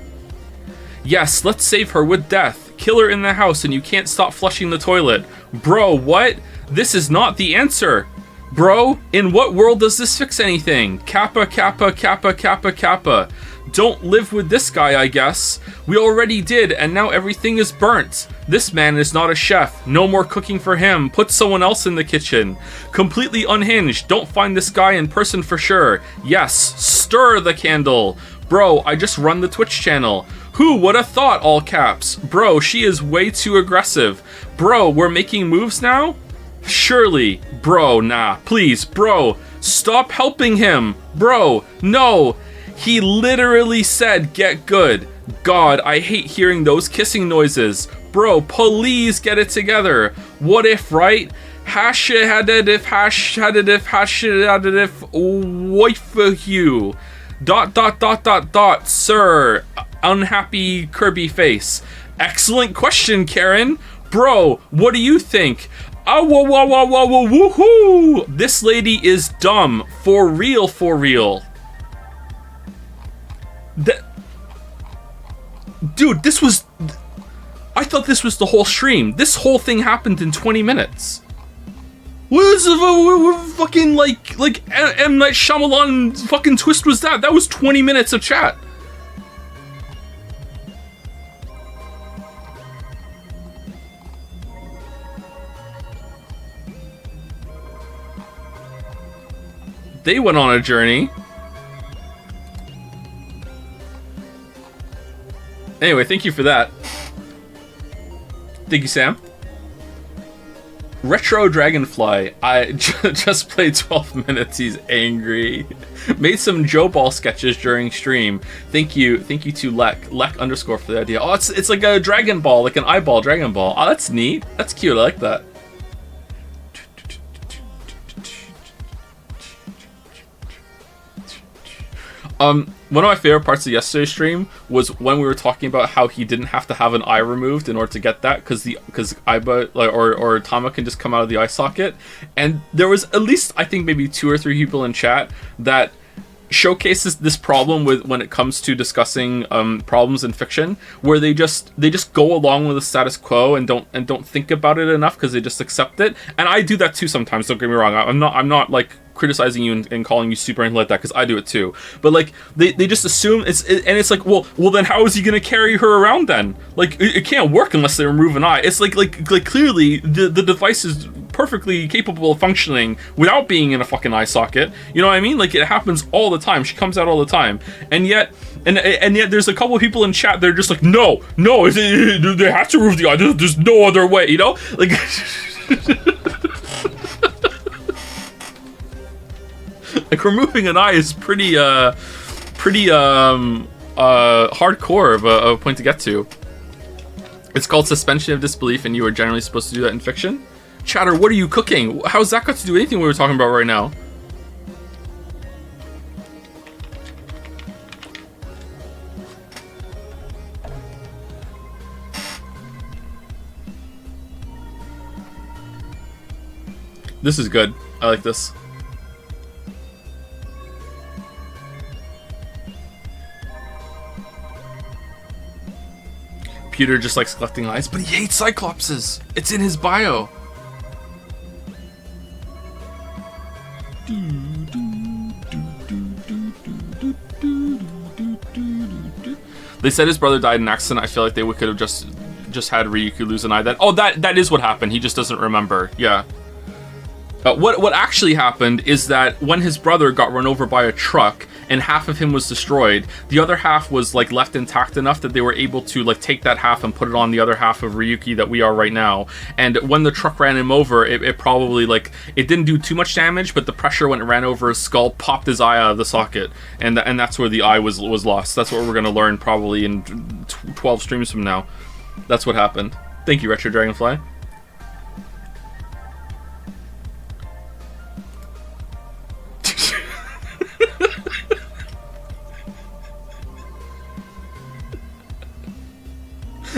Yes, let's save her with death. Kill her in the house and you can't stop flushing the toilet. Bro, what? This is not the answer. Bro, in what world does this fix anything? Kappa, kappa, kappa, kappa, kappa. Don't live with this guy, I guess. We already did, and now everything is burnt. This man is not a chef. No more cooking for him. Put someone else in the kitchen. Completely unhinged. Don't find this guy in person for sure. Yes, stir the candle. Bro, I just run the Twitch channel. Who would have thought, all caps? Bro, she is way too aggressive. Bro, we're making moves now? Surely. Bro, nah. Please, bro. Stop helping him. Bro, no. He literally said, get good. God, I hate hearing those kissing noises. Bro, please get it together. What if, right? Hash had it if wife you. ... Sir. Unhappy Kirby face. Excellent question, Karen. Bro, what do you think? Woohoo! This lady is dumb. For real, for real. Dude, this was... I thought this was the whole stream. This whole thing happened in 20 minutes. What is fucking like M. Night Shyamalan fucking twist was that? That was 20 minutes of chat. They went on a journey. Anyway, thank you for that. Thank you, Sam. Retro Dragonfly. I just played 12 minutes. He's angry. Made some Joe Ball sketches during stream. Thank you to Lek _ for the idea. Oh, it's like a Dragon Ball, like an eyeball Dragon Ball. Oh, that's neat. That's cute. I like that. One of my favorite parts of yesterday's stream was when we were talking about how he didn't have to have an eye removed in order to get that, because Aiba or Tama can just come out of the eye socket. And there was at least, I think, maybe 2 or 3 people in chat that showcases this problem with when it comes to discussing problems in fiction, where they just go along with the status quo and don't think about it enough because they just accept it. And I do that too sometimes. Don't get me wrong. I'm not like criticizing you and calling you super anything like that, because I do it too. But like they just assume it's like, well then how is he gonna carry her around then? Like it can't work unless they remove an eye. It's like clearly the device is perfectly capable of functioning without being in a fucking eye socket. You know what I mean? Like it happens all the time. She comes out all the time, and yet there's a couple of people in chat. They're just like, no, they have to remove the eye. There's no other way. You know, like. Like removing an eye is pretty hardcore of a point to get to. It's called suspension of disbelief, and you are generally supposed to do that in fiction. Chatter, what are you cooking? How's that got to do with anything we were talking about right now? This is good. I like this. Peter just likes collecting eyes, but he hates Cyclopses. It's in his bio. They said his brother died in an accident. I feel like they could have just had Ryuki lose an eye. That is what happened. He just doesn't remember. Yeah. What actually happened is that when his brother got run over by a truck and half of him was destroyed, the other half was like left intact enough that they were able to like take that half and put it on the other half of Ryuki that we are right now. And when the truck ran him over, it probably like it didn't do too much damage, but the pressure when it ran over his skull popped his eye out of the socket, and that's where the eye was lost. That's what we're gonna learn probably in 12 streams from now. That's what happened. Thank you, Retro Dragonfly.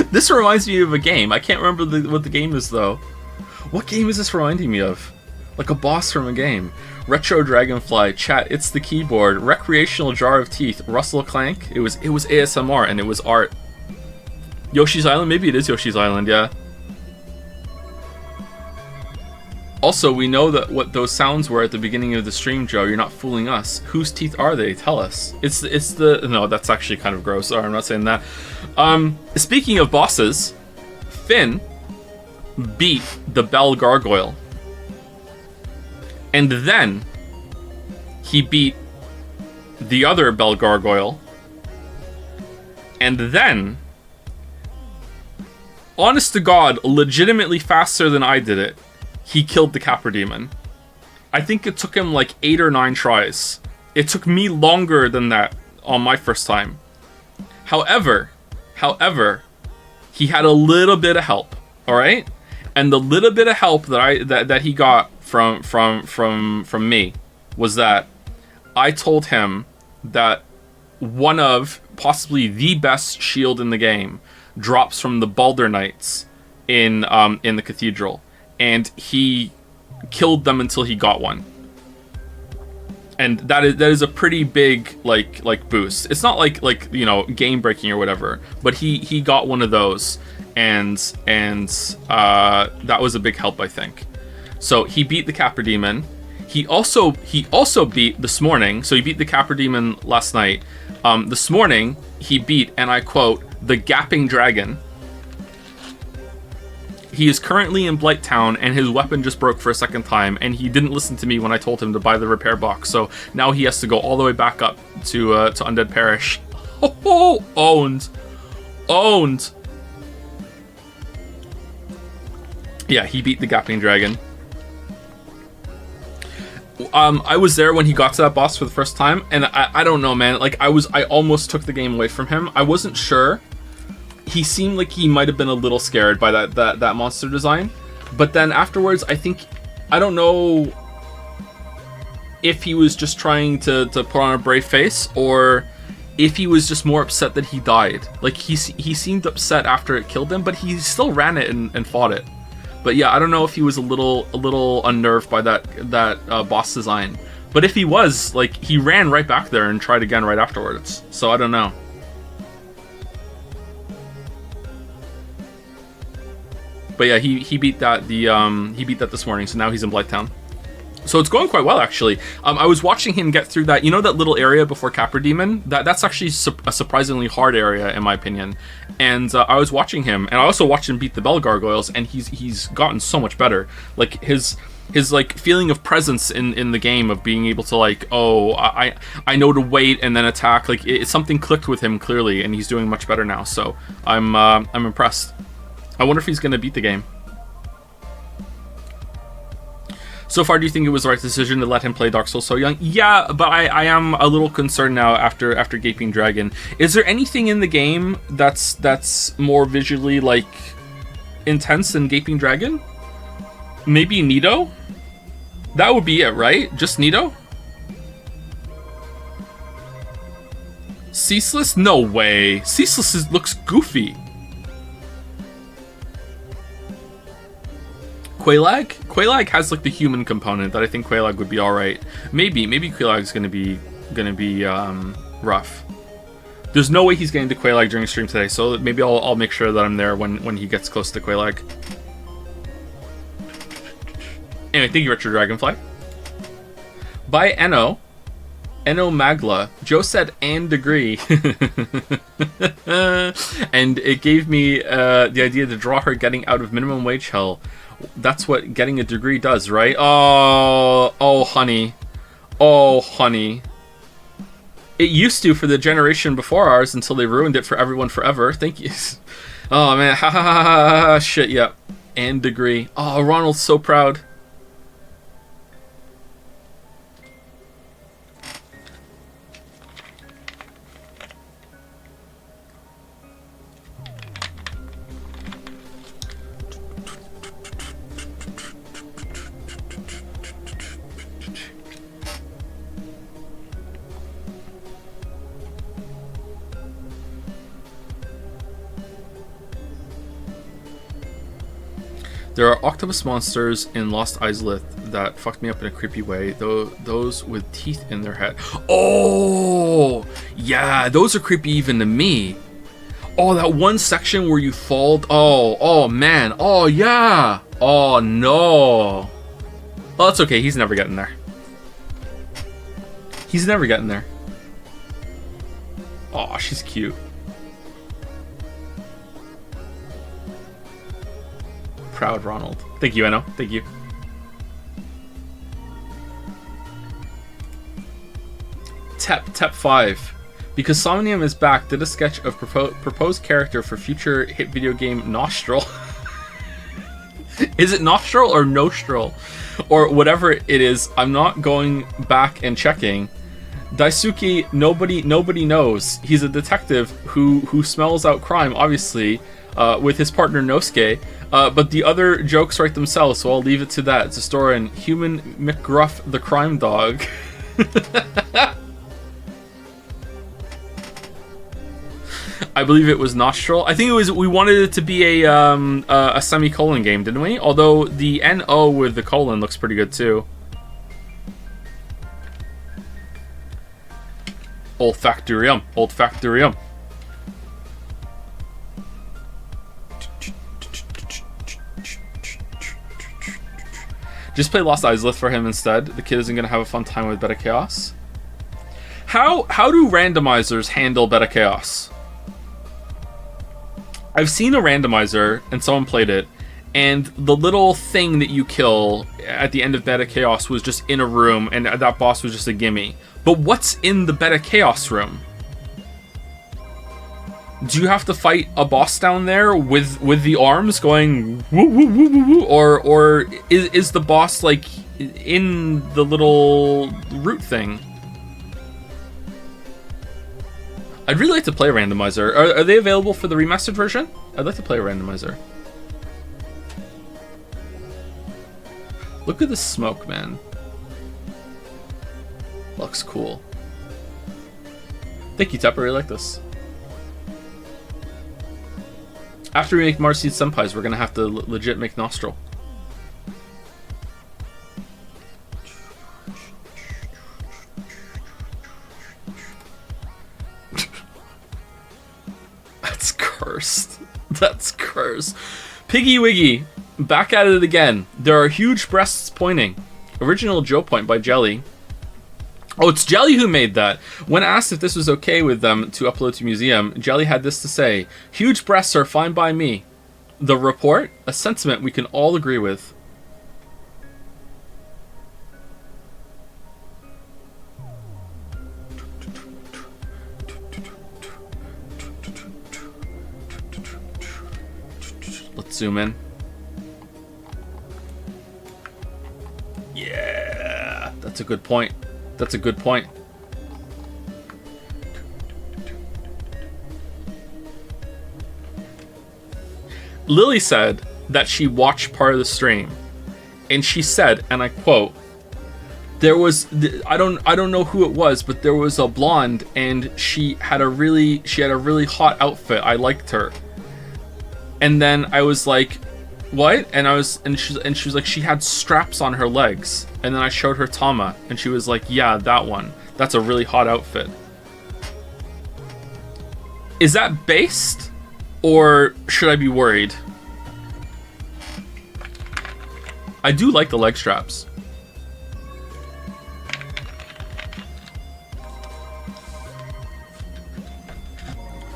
This reminds me of a game. I can't remember what the game is, though. What game is this reminding me of? Like a boss from a game. Retro Dragonfly, chat, it's the keyboard. Recreational jar of teeth. Russell Clank. It was ASMR, and it was art. Yoshi's Island? Maybe it is Yoshi's Island, yeah. Also, we know that what those sounds were at the beginning of the stream, Joe. You're not fooling us. Whose teeth are they? Tell us. It's the... No, that's actually kind of gross. Sorry, I'm not saying that. Speaking of bosses, Finn beat the Bell Gargoyle. And then he beat the other Bell Gargoyle. And then, honest to God, legitimately faster than I did it, he killed the Capra Demon. I think it took him like 8 or 9 tries. It took me longer than that on my first time. However, he had a little bit of help, all right? And the little bit of help that he got from me was that I told him that one of possibly the best shield in the game drops from the Baldur Knights in the cathedral. And he killed them until he got one, and that is a pretty big like boost. It's not like you know, game breaking or whatever, but he got one of those, and that was a big help, I think. So he beat the Capra Demon. He also beat this morning. So he beat the Capra Demon last night. This morning he beat, and I quote, the Gapping Dragon. He is currently in Blighttown, and his weapon just broke for a second time, and he didn't listen to me when I told him to buy the repair box, so now he has to go all the way back up to Undead Parish. Oh, owned. Yeah, he beat the Gapping Dragon. I was there when he got to that boss for the first time, and I don't know, man. Like, I almost took the game away from him. I wasn't sure. He seemed like he might have been a little scared by that monster design, but then afterwards, I don't know if he was just trying to put on a brave face, or if he was just more upset that he died. Like, he seemed upset after it killed him, but he still ran it and fought it. But yeah, I don't know if he was a little unnerved by that boss design. But if he was, like, he ran right back there and tried again right afterwards. So I don't know. But yeah, he beat that he beat that this morning, so now he's in Blighttown. So it's going quite well, actually. I was watching him get through that, you know, that little area before Capra Demon? That's actually a surprisingly hard area, in my opinion. And I was watching him, and I also watched him beat the Bell Gargoyles, and he's gotten so much better. Like, his like feeling of presence in the game, of being able to, like, oh, I know to wait and then attack. Like, something clicked with him clearly, and he's doing much better now. So I'm impressed. I wonder if he's going to beat the game. So far, do you think it was the right decision to let him play Dark Souls so young? Yeah, but I am a little concerned now after Gaping Dragon. Is there anything in the game that's more visually, like, intense than Gaping Dragon? Maybe Nito? That would be it, right? Just Nito? Ceaseless? No way. Ceaseless looks goofy. Quelaag? Quelaag has like the human component that I think Quelaag would be alright. Maybe Quelaag's gonna be rough. There's no way he's getting to Quelaag during stream today, so maybe I'll make sure that I'm there when he gets close to Quelaag. Anyway, thank you, Richard Dragonfly. By Eno Magla. Joe said and degree. And it gave me the idea to draw her getting out of minimum wage hell. That's what getting a degree does, right? Oh, honey. Oh, honey. It used to for the generation before ours until they ruined it for everyone forever. Thank you. Oh, man. Ha ha ha ha. Shit, yeah. And degree. Oh, Ronald's so proud. There are octopus monsters in Lost Islith that fucked me up in a creepy way, though those with teeth in their head. Oh, yeah, those are creepy even to me. Oh, that one section where you fall. Oh, man. Oh, yeah. Oh, no. Well, that's okay. He's never getting there. He's never getting there. Oh, she's cute. Proud Ronald. Thank you, Eno. Thank you. Tep 5. Because Somnium is back, did a sketch of proposed character for future hit video game Nostril. Is it Nostril or Nostril? Or whatever it is, I'm not going back and checking. Daisuke, nobody knows. He's a detective who smells out crime, obviously, with his partner Nosuke. But the other jokes write themselves, so I'll leave it to that. It's a story in Human McGruff the Crime Dog. I believe it was Nostril. I think it was. We wanted it to be a semicolon game, didn't we? Although the NO with the colon looks pretty good too. Olfactorium. Olfactorium. Just play Lost Islith for him instead. The kid isn't going to have a fun time with Beta Chaos. How do randomizers handle Beta Chaos? I've seen a randomizer, and someone played it, and the little thing that you kill at the end of Beta Chaos was just in a room, and that boss was just a gimme. But what's in the Beta Chaos room? Do you have to fight a boss down there with the arms going woo woo woo woo woo, or is the boss like in the little root thing? I'd really like to play a randomizer. Are they available for the remastered version? I'd like to play a randomizer. Look at the smoke, man. Looks cool. Thank you, Tep. I really like this. After we make Marcy's Senpais, we're gonna have to legit make Nostril. That's cursed. That's cursed. Piggy Wiggy, back at it again. There are huge breasts pointing. Original Joe point by Jelly. Oh, it's Jelly who made that. When asked if this was okay with them to upload to museum, Jelly had this to say: huge breasts are fine by me. The report? A sentiment we can all agree with. Let's zoom in. Yeah, that's a good point. That's a good point. Lily said that she watched part of the stream, And she said, and I quote, there was, I don't know who it was, but there was a blonde, and she had a really hot outfit. I liked her. And then I was like, what? And she was like, she had straps on her legs. And then I showed her Tama, and she was like, yeah, that one. That's a really hot outfit. Is that based? Or should I be worried? I do like the leg straps.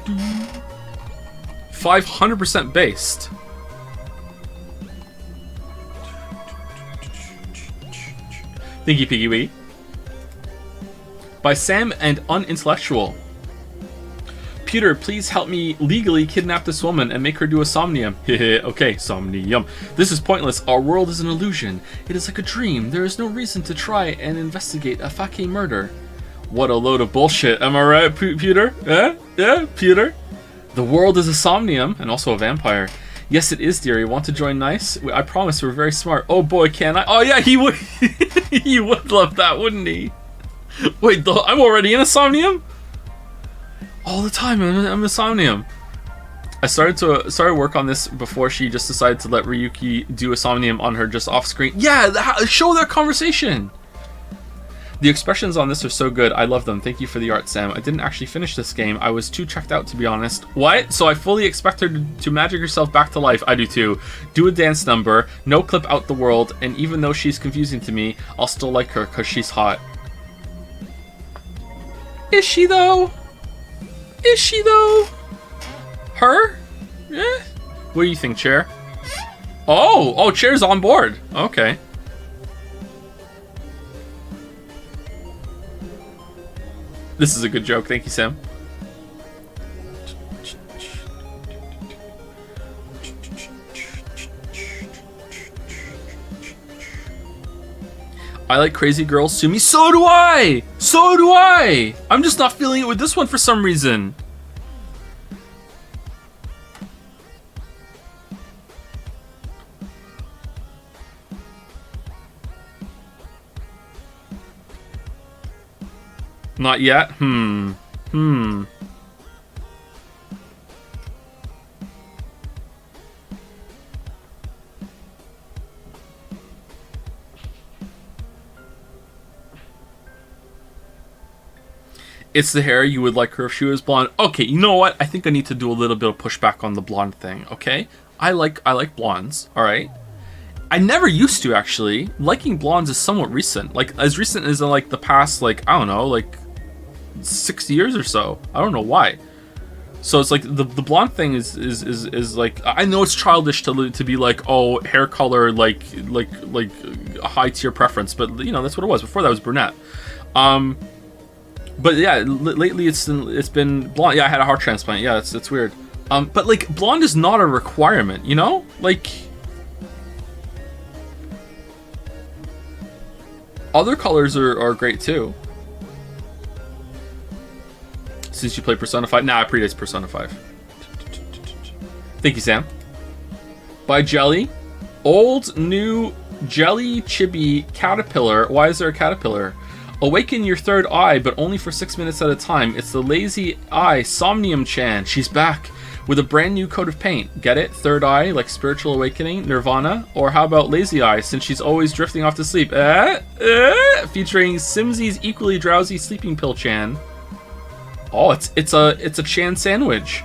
Mm. 500% based. Thank you, Piggy Wee. By Sam and Unintellectual. Peter, please help me legally kidnap this woman and make her do a Somnium. Okay, Somnium. This is pointless. Our world is an illusion. It is like a dream. There is no reason to try and investigate a Fake murder. What a load of bullshit. Am I right, Peter? Yeah, Peter? The world is a Somnium and also a vampire. Yes, it is, dear. You want to join Nice? I promise we're very smart. Oh boy, can I? Oh yeah, he would. He would love that, wouldn't he? Wait, I'm already in a Somnium? All the time, I'm a Somnium. I started work on this before she just decided to let Ryuki do a Somnium on her just off screen. Yeah, show that conversation. The expressions on this are so good. I love them. Thank you for the art, Sam. I didn't actually finish this game. I was too checked out, to be honest. What? So I fully expect her to magic herself back to life. I do too. Do a dance number. No clip out the world. And even though she's confusing to me, I'll still like her because she's hot. Is she though? Is she though? Her? Eh? What do you think, Chair? Oh, Chair's on board. Okay. This is a good joke. Thank you, Sam. I like crazy girls, Sumi. So do I! So do I! I'm just not feeling it with this one for some reason. Not yet? It's the hair. You would like her if she was blonde. Okay, you know what? I think I need to do a little bit of pushback on the blonde thing, okay? I like blondes, alright? I never used to, actually. Liking blondes is somewhat recent. Like, as recent as in, like, the past, like, I don't know, like, 6 years or so. I don't know why. So it's like, the blonde thing is like, I know it's childish to be like, oh, hair color, like a high tier preference, but, you know, that's what it was. Before that was brunette. But yeah, lately it's been blonde. Yeah, I had a heart transplant. Yeah, it's weird. But like, blonde is not a requirement, you know? Like, other colors are great too. Since you play Persona 5. Nah, it predates Persona 5. Thank you, Sam. By Jelly. Old, new, Jelly Chibi Caterpillar. Why is there a caterpillar? Awaken your third eye, but only for 6 minutes at a time. It's the lazy eye, Somnium-chan. She's back with a brand new coat of paint. Get it? Third eye, like spiritual awakening, nirvanA? Or how about lazy eye, since she's always drifting off to sleep? Featuring Simsy's equally drowsy sleeping pill Chan. Oh, it's a Chan sandwich.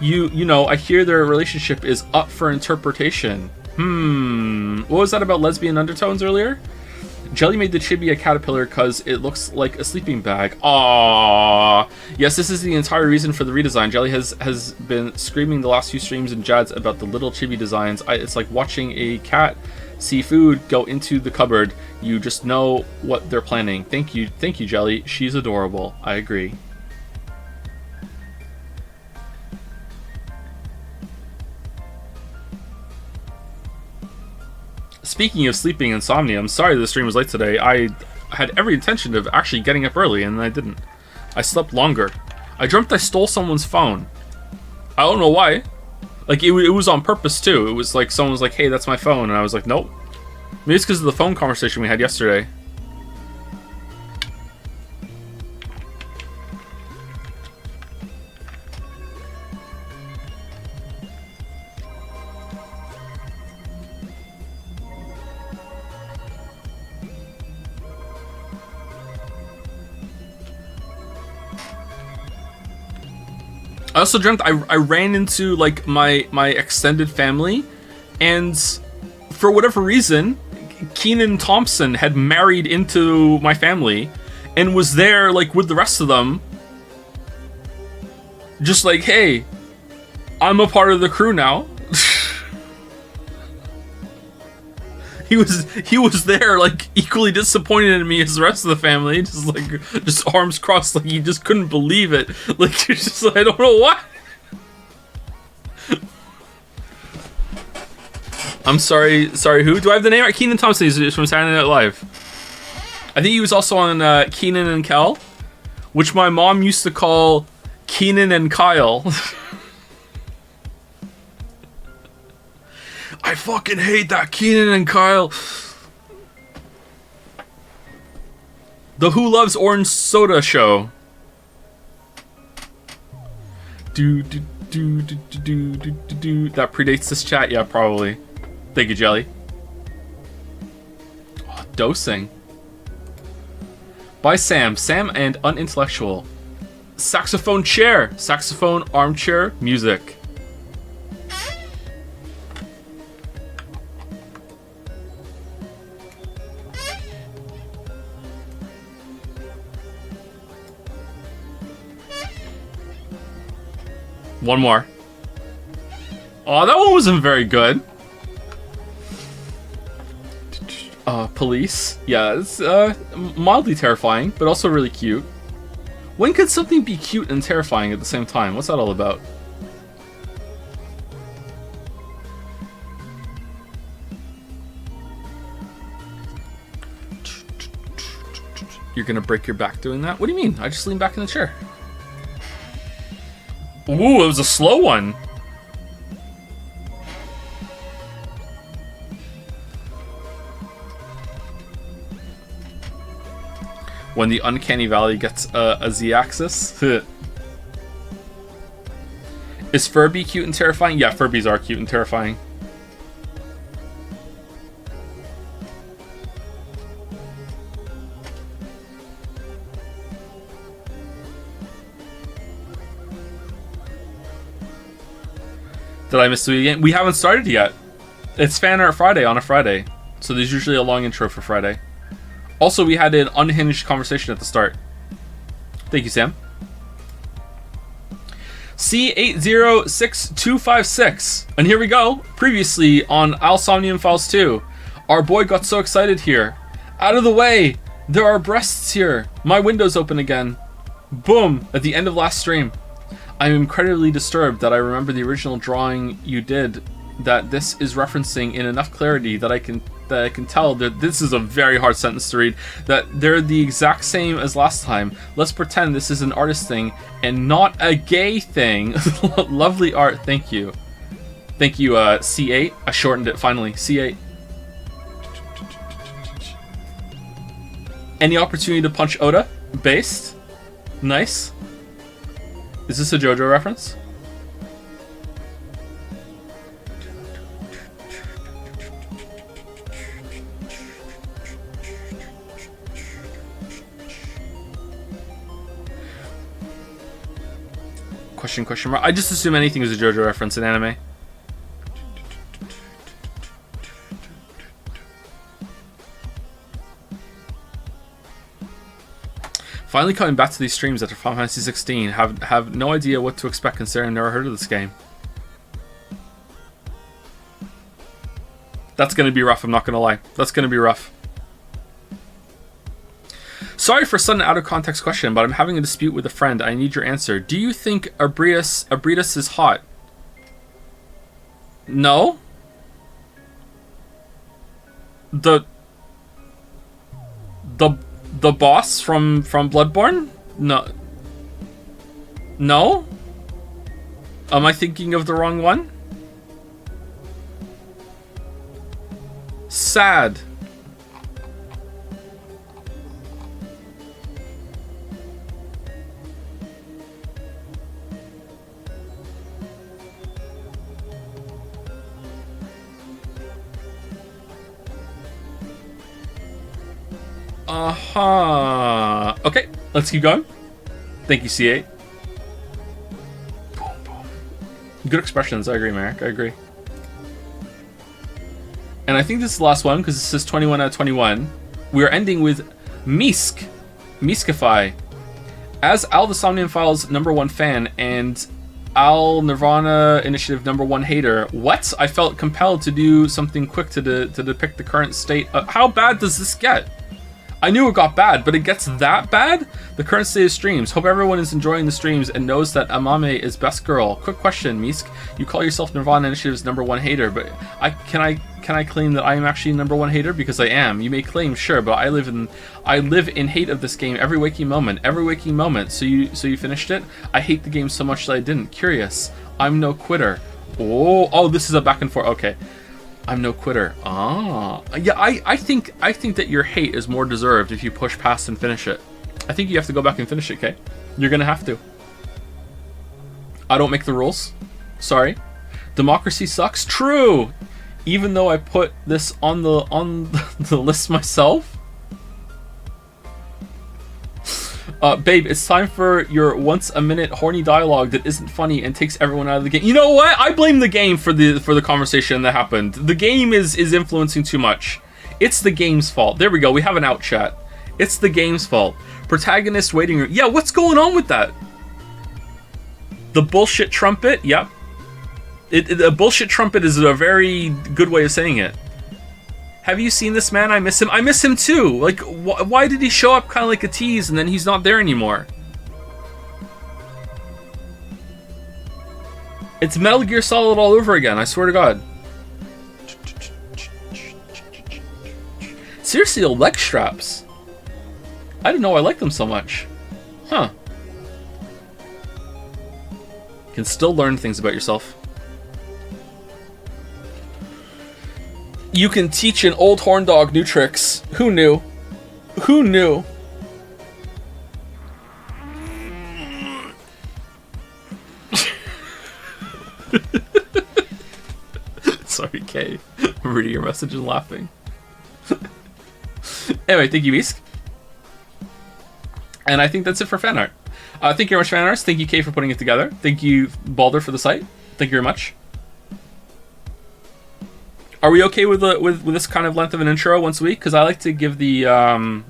You know, I hear their relationship is up for interpretation. What was that about lesbian undertones earlier? Jelly made the chibi a caterpillar because it looks like a sleeping bag. Aww. Yes, this is the entire reason for the redesign. Jelly has been screaming the last few streams and Jads about the little chibi designs. It's like watching a cat see food go into the cupboard. You just know what they're planning. Thank you, Jelly. She's adorable. I agree. Speaking of sleeping insomnia, I'm sorry the stream was late today. I had every intention of actually getting up early, and I didn't. I slept longer. I dreamt I stole someone's phone. I don't know why. Like, it was on purpose, too. It was like, someone was like, hey, that's my phone. And I was like, nope. Maybe it's because of the phone conversation we had yesterday. I also dreamt I ran into like my extended family, and for whatever reason, Kenan Thompson had married into my family and was there like with the rest of them, just like, hey, I'm a part of the crew now. He was there like equally disappointed in me as the rest of the family, just arms crossed, like he just couldn't believe it. Like, you're just like, I don't know why. I'm sorry, who? Do I have the name right? Kenan Thompson. He's from Saturday Night Live. I think he was also on Kenan and Kel, which my mom used to call Kenan and Kyle. I fucking hate that Kenan and Kyle. The Who Loves Orange Soda show. That predates this chat, yeah, probably. Thank you, Jelly. Oh, dosing. By Sam. Sam and Unintellectual. Saxophone chair. Saxophone armchair music. One more. Oh, that one wasn't very good. Police. Yeah, it's mildly terrifying, but also really cute. When could something be cute and terrifying at the same time? What's that all about? You're gonna break your back doing that? What do you mean? I just leaned back in the chair. Ooh, it was a slow one. When the uncanny valley gets a z-axis. Is Furby cute and terrifying? Yeah, Furbies are cute and terrifying. Did I miss the game? We haven't started yet. It's Fan Art Friday on a Friday. So there's usually a long intro for Friday. Also, we had an unhinged conversation at the start. Thank you, Sam. C806256. And here we go. Previously on Somium Files 2. Our boy got so excited here. Out of the way! There are breasts here. My window's open again. Boom! At the end of last stream. I am incredibly disturbed that I remember the original drawing you did, that this is referencing in enough clarity that I can tell that this is a very hard sentence to read, that they're the exact same as last time. Let's pretend this is an artist thing and not a gay thing. Lovely art, thank you. Thank you, C8. I shortened it finally. C8. Any opportunity to punch Oda? Based. Nice. Is this a JoJo reference? Question mark. I just assume anything is a JoJo reference in anime. Finally coming back to these streams after Final Fantasy 16. Have no idea what to expect considering I've never heard of this game. That's gonna be rough, I'm not gonna lie. That's gonna be rough. Sorry for a sudden out of context question, but I'm having a dispute with a friend. I need your answer. Do you think Abritus is hot? No. The boss from Bloodborne? No. No? Am I thinking of the wrong one? Sad. Okay, let's keep going. Thank you, C8. Boom, boom. Good expressions. I agree, Merrick. I agree. And I think this is the last one because it says 21 out of 21. We are ending with Miskify. As Al the Somnium Files #1 fan and Al nirvanA Initiative #1 hater, what? I felt compelled to do something quick to depict the current state. How bad does this get? I knew it got bad, but it gets that bad? The current state of streams. Hope everyone is enjoying the streams and knows that Amame is best girl. Quick question, Misk. You call yourself nirvanA Initiative's #1 hater, but can I claim that I am actually #1 hater? Because I am. You may claim, sure, but I live in hate of this game every waking moment. Every waking moment. So you finished it? I hate the game so much that I didn't. Curious. I'm no quitter. Oh, this is a back and forth. Okay. I'm no quitter. Yeah, I think that your hate is more deserved if you push past and finish it. I think you have to go back and finish it, Kay. You're gonna have to. I don't make the rules. Sorry. Democracy sucks. True. Even though I put this on the list myself. Babe, it's time for your once-a-minute horny dialogue that isn't funny and takes everyone out of the game. You know what? I blame the game for the conversation that happened. The game is influencing too much. It's the game's fault. There we go. We have an out chat. It's the game's fault. Protagonist waiting room. Yeah, what's going on with that? The bullshit trumpet. Yep. A bullshit trumpet is a very good way of saying it. Have you seen this man? I miss him. I miss him too. Like, why did he show up kind of like a tease and then he's not there anymore? It's Metal Gear Solid all over again, I swear to God. Seriously, the leg straps. I didn't know I liked them so much. Huh. Can still learn things about yourself. You can teach an old horn dog new tricks. Who knew? Who knew? Sorry, Kay. I'm reading your message and laughing. Anyway, thank you, Misk. And I think that's it for fan art. Thank you very much, fan artists. Thank you, Kay, for putting it together. Thank you, Baldur, for the site. Thank you very much. Are we okay with this kind of length of an intro once a week? Because I like to give the fan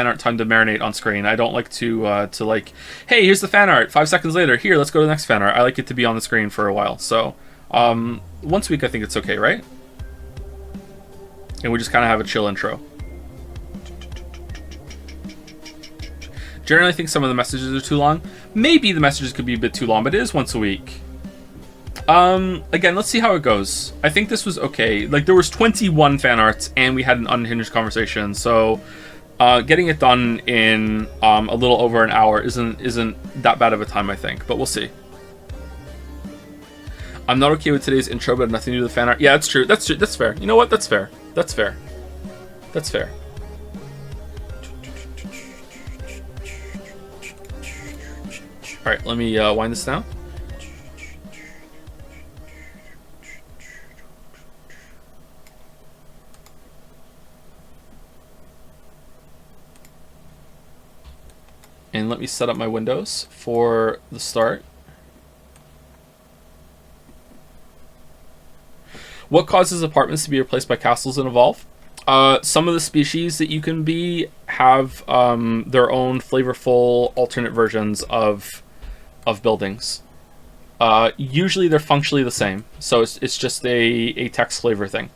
art time to marinate on screen. I don't like to like, hey, here's the fan art. 5 seconds later, here, let's go to the next fan art. I like it to be on the screen for a while. So once a week, I think it's okay, right? And we just kind of have a chill intro. Generally, I think some of the messages are too long. Maybe the messages could be a bit too long, but it is once a week. Again, let's see how it goes. I think this was okay. Like, there was 21 fan arts, and we had an unhinged conversation, so getting it done in a little over an hour isn't that bad of a time, I think, but we'll see. I'm not okay with today's intro, but nothing to do with the fan art. Yeah, that's true. That's true. That's fair. You know what? That's fair. That's fair. That's fair. All right, let me wind this down. And let me set up my windows for the start. What causes apartments to be replaced by castles and evolve? Some of the species that you can be have their own flavorful alternate versions of buildings. Usually they're functionally the same, so it's just a text flavor thing.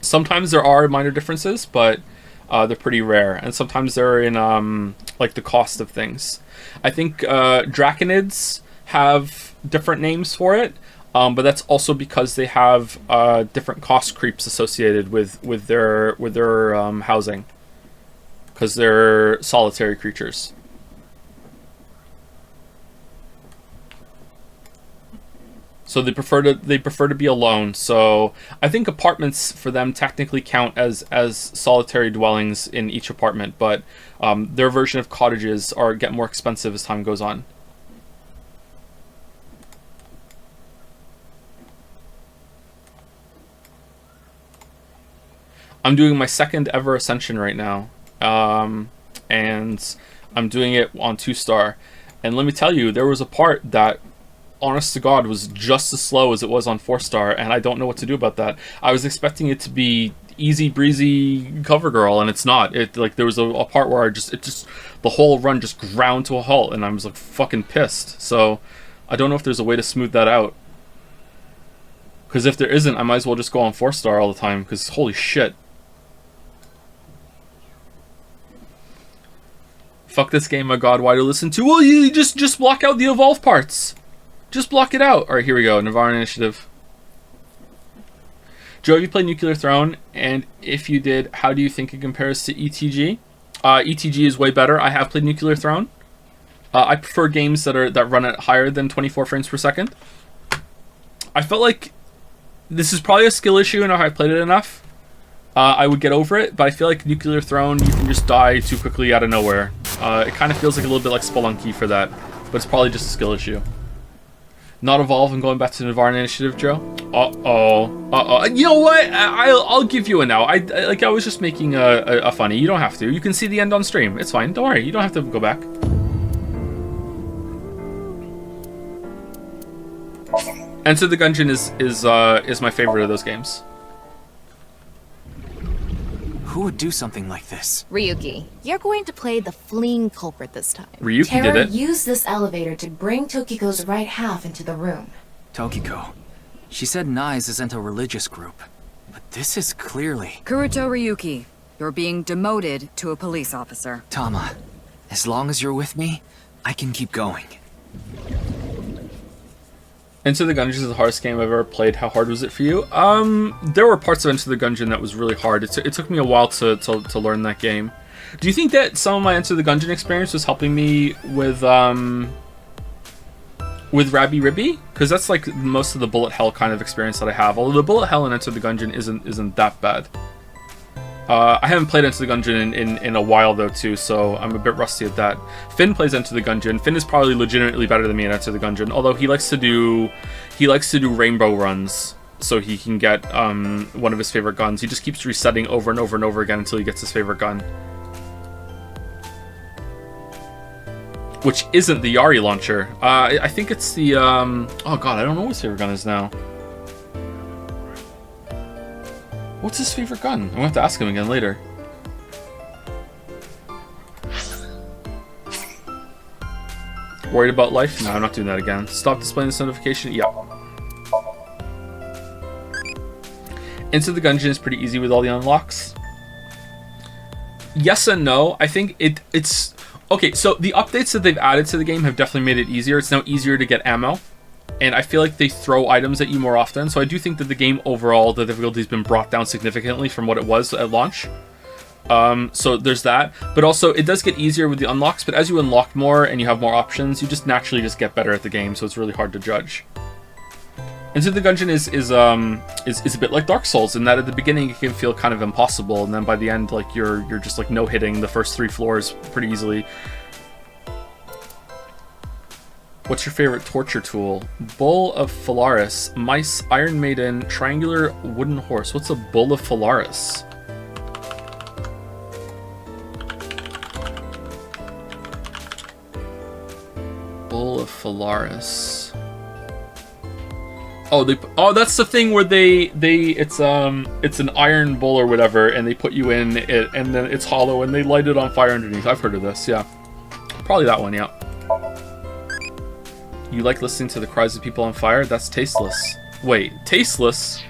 Sometimes there are minor differences, but they're pretty rare, and sometimes they're in like the cost of things. I think Draconids have different names for it, but that's also because they have different cost creeps associated with their housing, because they're solitary creatures. So they prefer to be alone. So I think apartments for them technically count as solitary dwellings in each apartment, but their version of cottages get more expensive as time goes on. I'm doing my second ever ascension right now. and I'm doing it on 2-star. And let me tell you, there was a part that, honest to God, was just as slow as it was on 4-star, and I don't know what to do about that. I was expecting it to be easy breezy cover girl, and it's not. It like there was a part where the whole run just ground to a halt, and I was like fucking pissed. So I don't know if there's a way to smooth that out. Because if there isn't, I might as well just go on 4-star all the time, because holy shit. Fuck this game, my god, why do you listen to? Well, you just block out the evolve parts. Just block it out. Alright, here we go, nirvanA initiative. Joe, have you played Nuclear Throne? And if you did, how do you think it compares to ETG? ETG is way better. I have played Nuclear Throne. I prefer games that run at higher than 24 frames per second. I felt like this is probably a skill issue, and if I played it enough, I would get over it. But I feel like Nuclear Throne, you can just die too quickly out of nowhere. It kind of feels like a little bit like Spelunky for that, but it's probably just a skill issue. Not evolve and going back to nirvanA initiative, Joe. You know what? I'll give you a no. I was just making a funny. You don't have to. You can see the end on stream. It's fine. Don't worry. You don't have to go back. Enter the Gungeon is my favorite of those games. Who would do something like this? Ryuki, you're going to play the fleeing culprit this time. Ryuki Terra did it. used this elevator to bring Tokiko's right half into the room. Tokiko. She said Nai's isn't a religious group. But this is clearly... Kuruto Ryuki, you're being demoted to a police officer. Tama, as long as you're with me, I can keep going. Enter the Gungeon is the hardest game I've ever played. How hard was it for you? There were parts of Enter the Gungeon that was really hard. It took me a while to learn that game. Do you think that some of my Enter the Gungeon experience was helping me with Rabby Ribby? Because that's like most of the bullet hell kind of experience that I have. Although the bullet hell in Enter the Gungeon isn't that bad. I haven't played Enter the Gungeon in a while though too, so I'm a bit rusty at that. Finn plays Enter the Gungeon. Finn is probably legitimately better than me at Enter the Gungeon, although he likes to do rainbow runs so he can get one of his favorite guns. He just keeps resetting over and over and over again until he gets his favorite gun. Which isn't the Yari launcher. I think it's the oh god, I don't know what his favorite gun is now. What's his favorite gun? I'm gonna have to ask him again later. Worried about life? No, I'm not doing that again. Stop displaying this notification? Yeah. Enter the Gungeon is pretty easy with all the unlocks. Yes and no. I think it's... Okay, so the updates that they've added to the game have definitely made it easier. It's now easier to get ammo. And I feel like they throw items at you more often. So I do think that the game overall, the difficulty has been brought down significantly from what it was at launch. So there's that. But also, it does get easier with the unlocks. But as you unlock more and you have more options, you just naturally just get better at the game. So it's really hard to judge. Enter the Gungeon is a bit like Dark Souls in that at the beginning it can feel kind of impossible. And then by the end, like you're just like no-hitting the first 3 floors pretty easily. What's your favorite torture tool? Bull of Phalaris, Mice, Iron Maiden, Triangular Wooden Horse. What's a Bull of Phalaris? Bull of Phalaris. Oh, that's the thing where it's an iron bull or whatever, and they put you in it, and then it's hollow, and they light it on fire underneath. I've heard of this, yeah. Probably that one, yeah. You like listening to the cries of people on fire? That's tasteless. Wait, tasteless?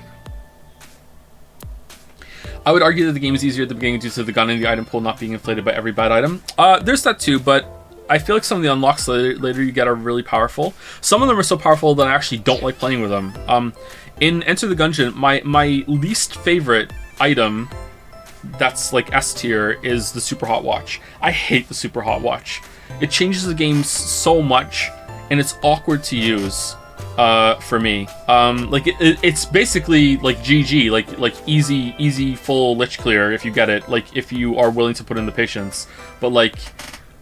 I would argue that the game is easier at the beginning due to the gun and the item pool not being inflated by every bad item. There's that too, but I feel like some of the unlocks later you get are really powerful. Some of them are so powerful that I actually don't like playing with them. In Enter the Gungeon, my least favorite item that's like S tier is the Super Hot Watch. I hate the Super Hot Watch. It changes the game so much, and it's awkward to use for me. Like it's basically like GG, like easy full lich clear if you get it, like if you are willing to put in the patience. But like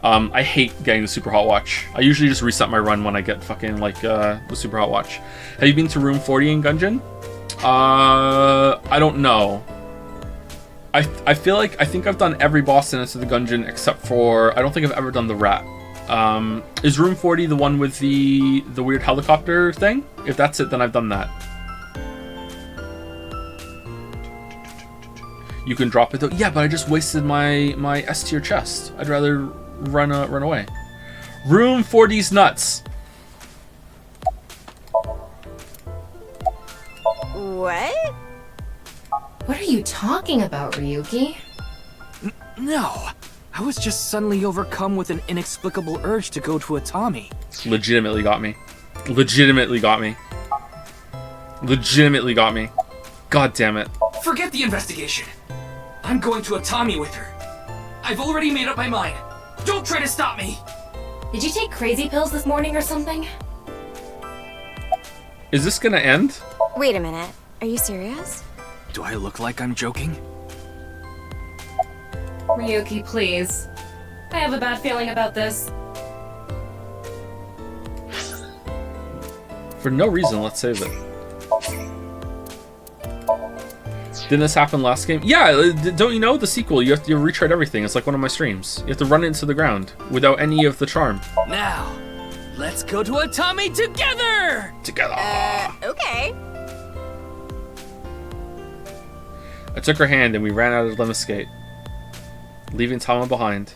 I hate getting the Super Hot Watch. I usually just reset my run when I get fucking like the Super Hot Watch. Have you been to room 40 in Gungeon? I don't know. I feel like I think I've done every boss in Enter the Gungeon except for I don't think I've ever done the rat. Is room 40 the one with the weird helicopter thing? If that's it, then I've done that. You can drop it though. Yeah, but I just wasted my S tier chest. I'd rather run away. Room 40's nuts. What? What are you talking about, Ryuki? No, I was just suddenly overcome with an inexplicable urge to go to Atami. Legitimately got me. Legitimately got me. Legitimately got me. God damn it. Forget the investigation. I'm going to Atami with her. I've already made up my mind. Don't try to stop me. Did you take crazy pills this morning or something? Is this gonna end? Wait a minute. Are you serious? Do I look like I'm joking? Ryuki, please. I have a bad feeling about this. For no reason, let's save it. Didn't this happen last game? Yeah, don't you know the sequel? You have to retread everything. It's like one of my streams. You have to run it into the ground without any of the charm. Now, let's go to Atami together! Together! Okay. I took her hand and we ran out of Lemniscate, leaving Tama behind.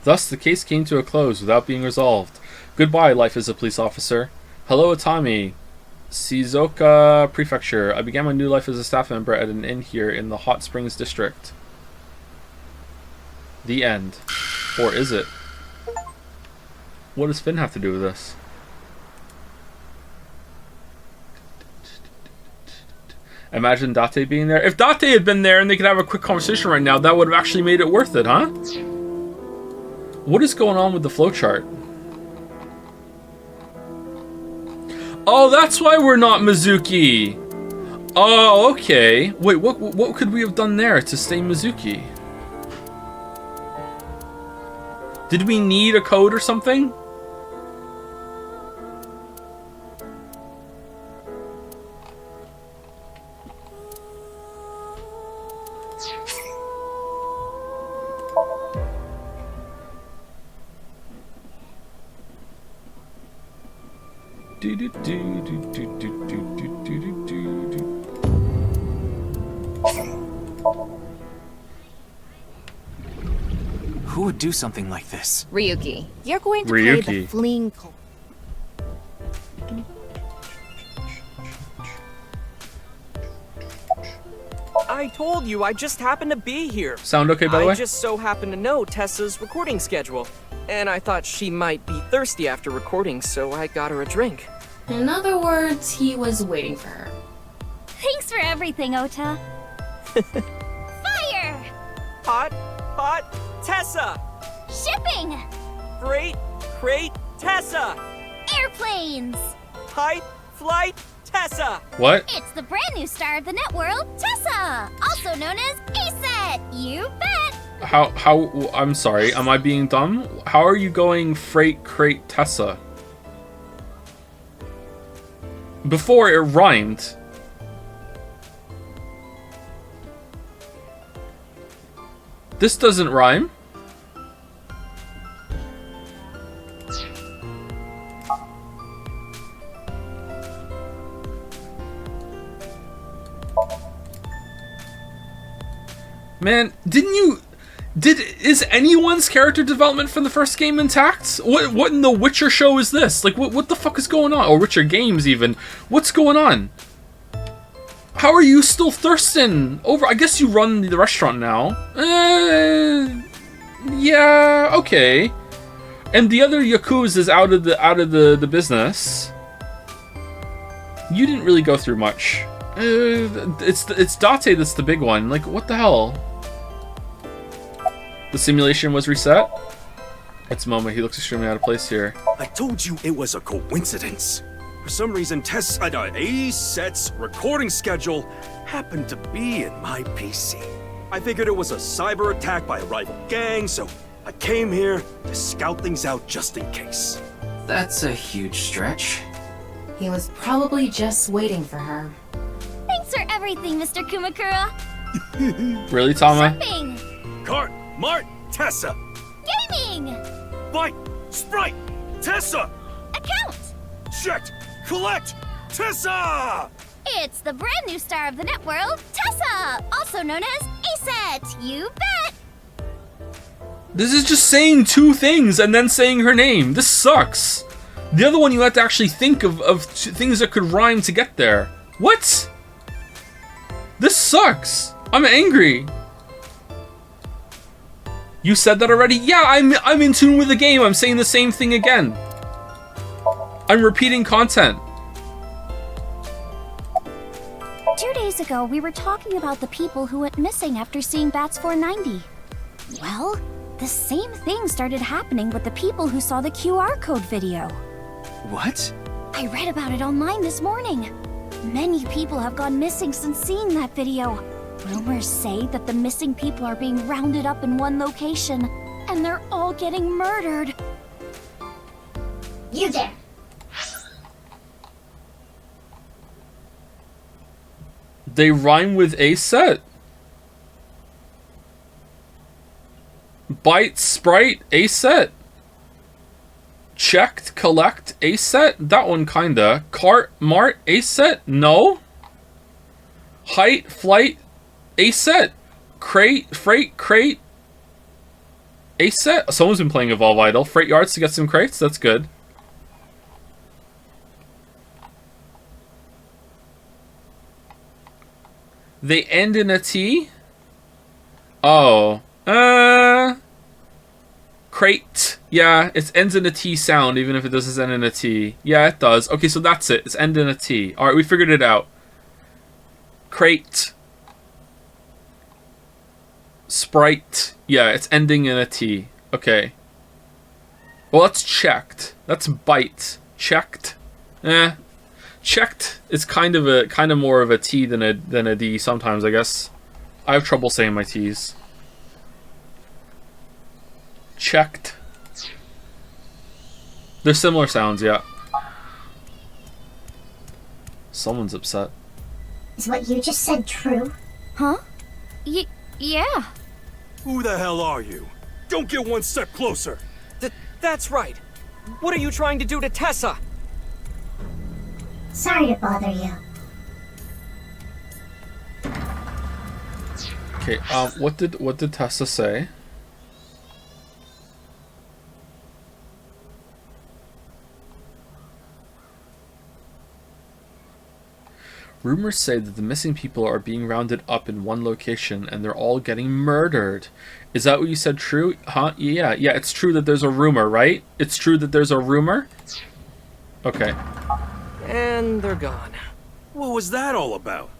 Thus, the case came to a close without being resolved. Goodbye, life as a police officer. Hello, Atami. Shizuoka Prefecture. I began my new life as a staff member at an inn here in the Hot Springs District. The end. Or is it? What does Finn have to do with this? Imagine Date being there. If Date had been there and they could have a quick conversation right now, that would have actually made it worth it, huh? What is going on with the flowchart? Oh, that's why we're not Mizuki. Oh, okay. Wait, what could we have done there to stay Mizuki? Did we need a code or something? Who would do something like this? Ryuki. You're going to play the Ryuki. fleeing culprit. I told you, I just happened to be here. Sound okay, by the way? I just so happened to know Tessa's recording schedule. And I thought she might be thirsty after recording, so I got her a drink. In other words, he was waiting for her. Thanks for everything, Ota. Fire! Hot, Tessa! Shipping! Crate, Tessa! Airplanes! Hype, flight, Tessa! What? It's the brand new star of the net world, Tessa! Also known as ASET! You bet! How, I'm sorry, am I being dumb? How are you going freight crate Tessa? Before it rhymed. This doesn't rhyme. Man, is anyone's character development from the first game intact? What in the Witcher show is this? Like, what the fuck is going on? Or Witcher games, even. What's going on? How are you still thirsting? Over, I guess you run the restaurant now. Yeah, okay. And the other Yakuza is out of the business. You didn't really go through much. It's Date that's the big one. Like, what the hell? The simulation was reset. It's Momo. He looks extremely out of place here. I told you it was a coincidence. For some reason, ASET's recording schedule happened to be in my PC. I figured it was a cyber attack by a rival gang, so I came here to scout things out just in case. That's a huge stretch. He was probably just waiting for her. Thanks for everything, Mr. Kumakura. Really, Tama? Shopping, Cart, Mart, Tessa! gaming, Bite, Sprite, Tessa! account. Checked! Collect! Tessa! It's the brand new star of the net world, Tessa, also known as Aset. You bet. This is just saying two things and then saying her name. This sucks. The other one you had to actually think of things that could rhyme to get there. What? This sucks. I'm angry. You said that already? Yeah, I'm in tune with the game. I'm saying the same thing again. I'm repeating content. 2 days ago, we were talking about the people who went missing after seeing Bats 490. Well, the same thing started happening with the people who saw the QR code video. What? I read about it online this morning. Many people have gone missing since seeing that video. Rumors say that the missing people are being rounded up in one location, and they're all getting murdered. You dare. They rhyme with Aset. Bite, Sprite, Aset. Checked, collect, Aset. That one kinda. Cart, Mart, Aset. No. Height, flight, Aset. Crate, freight, crate. Aset. Someone's been playing Evolve Idol. Freight yards to get some crates. That's good. They end in a T? Oh. Crate. Yeah, it ends in a T sound, even if it doesn't end in a T. Yeah, it does. Okay, so that's it. It's end in a T. Alright, we figured it out. Crate. Sprite. Yeah, it's ending in a T. Okay. Well, that's checked. That's bite. Checked. Checked is kind of more of a T than a D sometimes, I guess. I have trouble saying my T's. Checked. They're similar sounds, yeah. Someone's upset. Is what you just said true? Huh? Yeah. Who the hell are you? Don't get one step closer! That's right. What are you trying to do to Tessa? Sorry to bother you. Okay, what did Tessa say? Rumors say that the missing people are being rounded up in one location and they're all getting murdered. Is that what you said true? Huh? Yeah, it's true that there's a rumor, right? It's true that there's a rumor? Okay. And they're gone. What was that all about?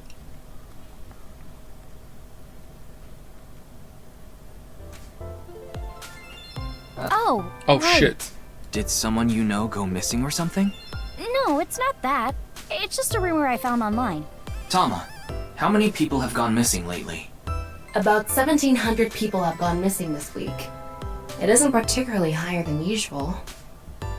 Oh, Oh, right. shit. Did someone you know go missing or something? No, it's not that. It's just a rumor I found online. Tama, how many people have gone missing lately? About 1,700 people have gone missing this week. It isn't particularly higher than usual.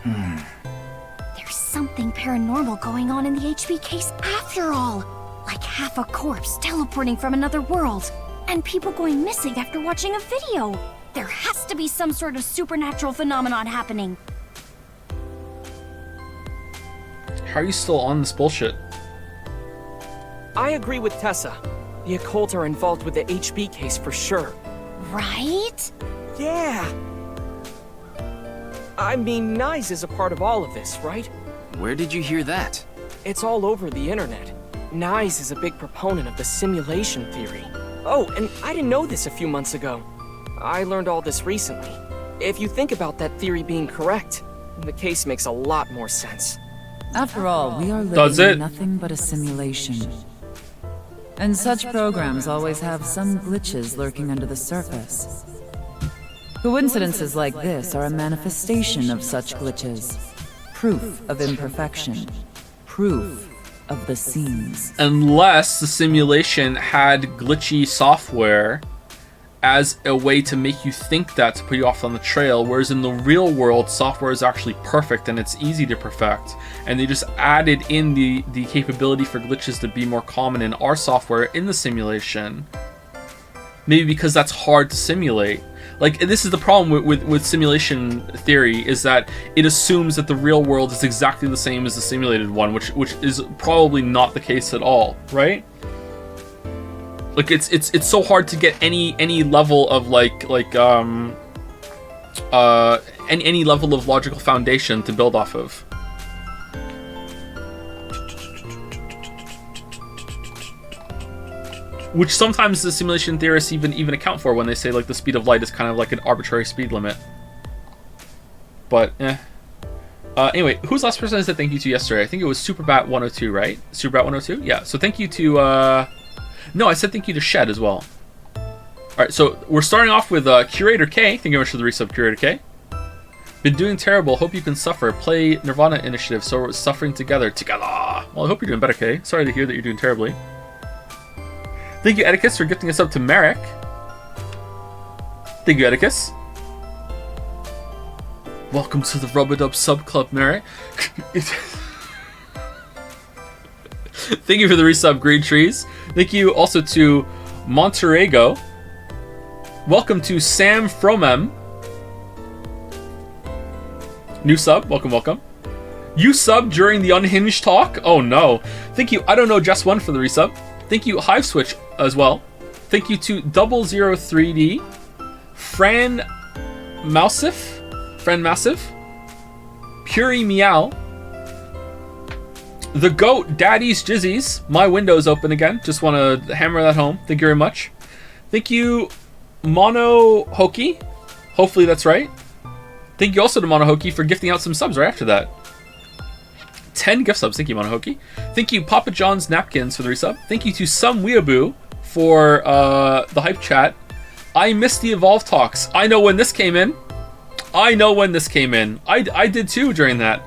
There's something paranormal going on in the HB case after all. Like half a corpse teleporting from another world. And people going missing after watching a video. There has to be some sort of supernatural phenomenon happening. How are you still on this bullshit? I agree with Tessa. The occult are involved with the HB case for sure. Right? Yeah. I mean, Nyes is a part of all of this, right? Where did you hear that? It's all over the internet. Nyes is a big proponent of the simulation theory. Oh, and I didn't know this a few months ago. I learned all this recently. If you think about that theory being correct, the case makes a lot more sense. After all, we are Does living it? in nothing but a simulation. And such programs always have some glitches lurking under the surface. Coincidences like this are a manifestation of such glitches. Proof of imperfection. Proof of the seams. Unless the simulation had glitchy software as a way to make you think that, to put you off on the trail, whereas in the real world, software is actually perfect and it's easy to perfect, and they just added in the capability for glitches to be more common in our software in the simulation. Maybe because that's hard to simulate. Like, this is the problem with simulation theory, is that it assumes that the real world is exactly the same as the simulated one, which is probably not the case at all, right? Like, it's so hard to get any level of any level of logical foundation to build off of. Which sometimes the simulation theorists even account for when they say, like, the speed of light is kind of like an arbitrary speed limit. But, anyway, who's the last person I said thank you to yesterday? I think it was Superbat102, right? Superbat102? Yeah, so thank you to, no, I said thank you to Shed as well. Alright, so we're starting off with Curator K. Thank you very much for the resub, Curator K. Been doing terrible. Hope you can suffer. Play nirvanA initiative, so we're suffering together. Together! Well, I hope you're doing better, K. Sorry to hear that you're doing terribly. Thank you, Edicus, for gifting us up to Merrick. Thank you, Edicus. Welcome to the Rub-a-Dub Sub Club, Merrick. Thank you for the resub, Green Trees. Thank you also to Monterrego. Welcome to Sam Fromem. New sub, welcome, welcome. You subbed during the Unhinged talk? Oh no. Thank you, I don't know, Just One for the resub. Thank you, Hive Switch as well. Thank you to 003D, Fran Massive, Puri Meow, The Goat, Daddy's Jizzies. My window's open again. Just want to hammer that home. Thank you very much. Thank you, Mono Hoki. Hopefully that's right. Thank you also to Mono Hoki for gifting out some subs right after that. 10 gift subs. Thank you, Mono Hoki. Thank you, Papa John's Napkins for the resub. Thank you to Some Weeaboo for the hype chat. I missed the Evolve talks. I know when this came in. I did too during that.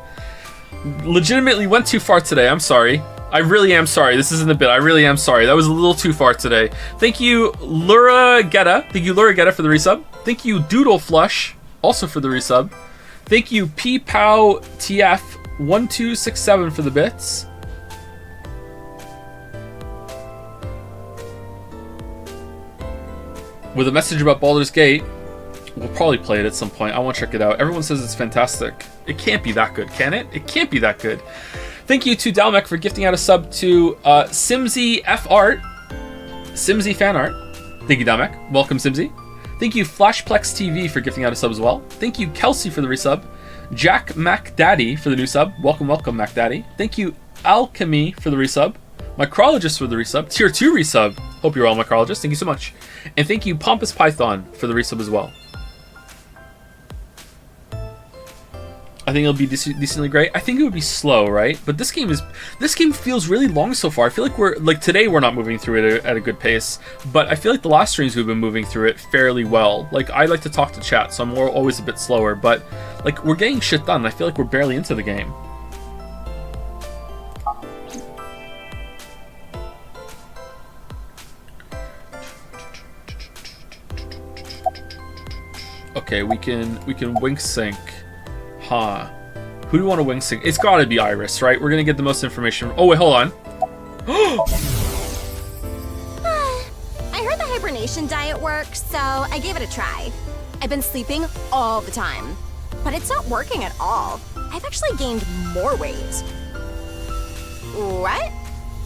Legitimately went too far today. I'm sorry. I really am sorry. This isn't a bit. I really am sorry. That was a little too far today. Thank you, Lura Getta. Thank you, Lura Getta, for the resub. Thank you, Doodle Flush, also for the resub. Thank you, PPOW TF 1267 for the bits. With a message about Baldur's Gate. We'll probably play it at some point. I want to check it out. Everyone says it's fantastic. It can't be that good, can it? It can't be that good. Thank you to Dalmec for gifting out a sub to Simsy F Art. Simsy Fan Art. Thank you, Dalmec. Welcome, Simsy. Thank you, Flashplex TV, for gifting out a sub as well. Thank you, Kelsey, for the resub. Jack MacDaddy for the new sub. Welcome, welcome, MacDaddy. Thank you, Alchemy, for the resub. Micrologist for the resub. Tier 2 resub. Hope you're well, Micrologist. Thank you so much. And thank you, Pompous Python, for the resub as well. I think it'll be decently great. I think it would be slow, right? But this game feels really long so far. I feel like today we're not moving through it at a good pace, but I feel like the last streams we've been moving through it fairly well. Like, I like to talk to chat, so I'm always a bit slower, but like, we're getting shit done. I feel like we're barely into the game. Okay, we can wink sync. Huh. Who do we want to wing sync? It's gotta be Iris, right? We're gonna get the most information. Oh, wait, hold on. I heard the hibernation diet works, so I gave it a try. I've been sleeping all the time, but it's not working at all. I've actually gained more weight. What?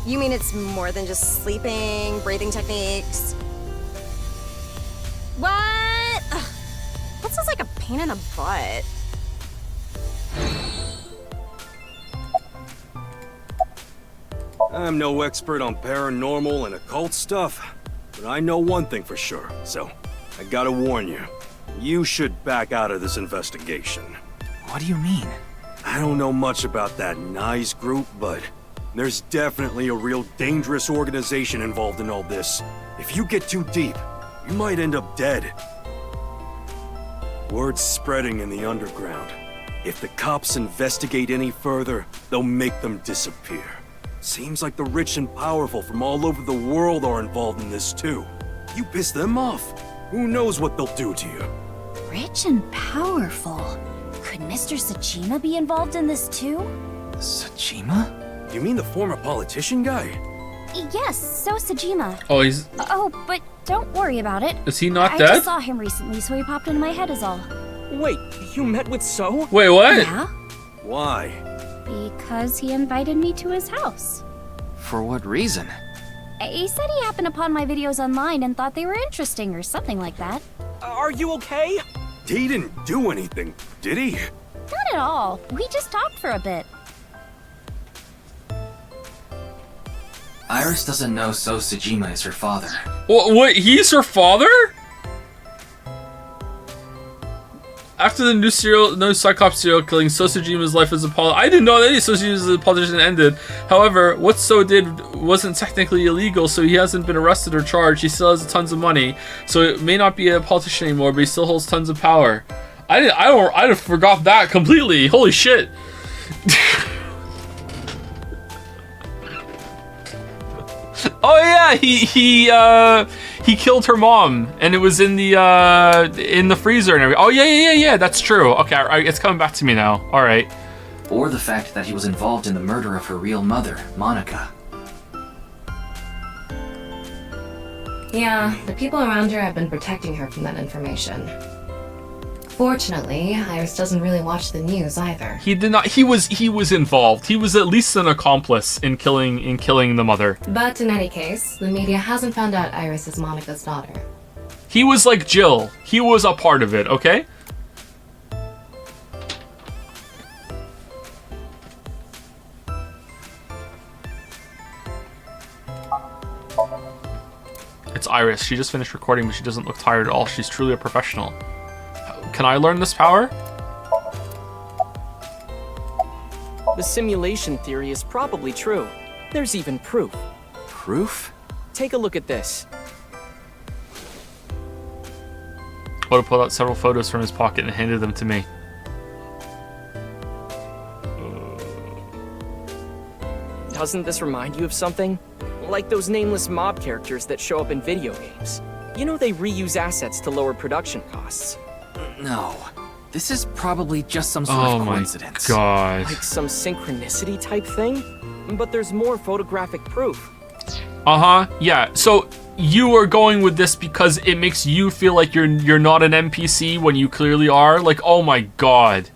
You mean it's more than just sleeping, breathing techniques? What? Ugh. That sounds like a pain in the butt. I'm no expert on paranormal and occult stuff, but I know one thing for sure, so I gotta warn you. You should back out of this investigation. What do you mean? I don't know much about that NICE group, but there's definitely a real dangerous organization involved in all this. If you get too deep, you might end up dead. Word's spreading in the underground. If the cops investigate any further, they'll make them disappear. Seems like the rich and powerful from all over the world are involved in this too. You piss them off, Who knows what they'll do to you? Rich and powerful. Could Mr. Sajima be involved in this too? Sajima? You mean the former politician guy? Yes, so Sajima. Oh, he's... Oh, but don't worry about it. Is he not I dead? just saw him recently, so he popped into my head is all. Wait, you met with So? Wait, what? Yeah, Why? because he invited me to his house. For what reason? He said he happened upon my videos online and thought they were interesting or something like that. Are you okay? He didn't do anything, did he? Not at all. We just talked for a bit. Iris doesn't know So Sajima is her father. What? He's her father? After the new Cyclops serial killing, So Sajima's life as a politician. I didn't know that So Sajima's politician ended. However, what So did wasn't technically illegal, so he hasn't been arrested or charged. He still has tons of money, so it may not be a politician anymore, but he still holds tons of power. I forgot that completely. Holy shit. Oh yeah, he killed her mom, and it was in the freezer and everything. Oh yeah, that's true. Okay, it's coming back to me now. All right. Or the fact that he was involved in the murder of her real mother, Monica. Yeah, the people around her have been protecting her from that information. Fortunately, Iris doesn't really watch the news either. He did not. He was involved. He was at least an accomplice in killing the mother. But in any case, the media hasn't found out Iris is Monica's daughter. He was like Jill. He was a part of it. Okay. It's Iris. She just finished recording, but she doesn't look tired at all. She's truly a professional. Can I learn this power? The simulation theory is probably true. There's even proof. Proof? Take a look at this. Oda pulled out several photos from his pocket and handed them to me. Doesn't this remind you of something? Like those nameless mob characters that show up in video games. You know they reuse assets to lower production costs. No. This is probably just some sort of coincidence. Oh my god. Like some synchronicity type thing? But there's more photographic proof. Uh-huh. Yeah. So you are going with this because it makes you feel like you're not an NPC when you clearly are? Like, oh my god.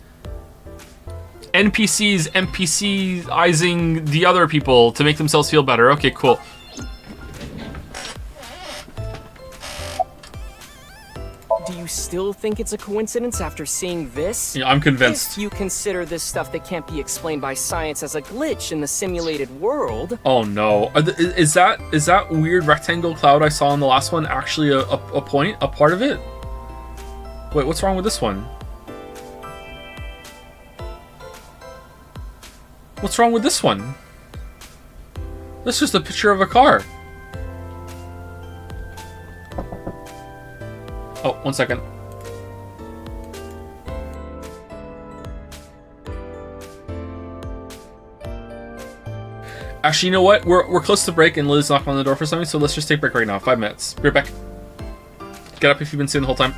NPCs NPC-izing the other people to make themselves feel better. Okay, cool. Do you still think it's a coincidence after seeing this? Yeah, I'm convinced. If you consider this stuff that can't be explained by science as a glitch in the simulated world. Oh no. Is that weird rectangle cloud I saw in the last one actually a part of it? Wait, what's wrong with this one? What's wrong with this one? That's just a picture of a car. Oh, 1 second. Actually, you know what? We're close to break and Lily's knocking on the door for something, so let's just take a break right now. 5 minutes. Be right back. Get up if you've been sitting the whole time.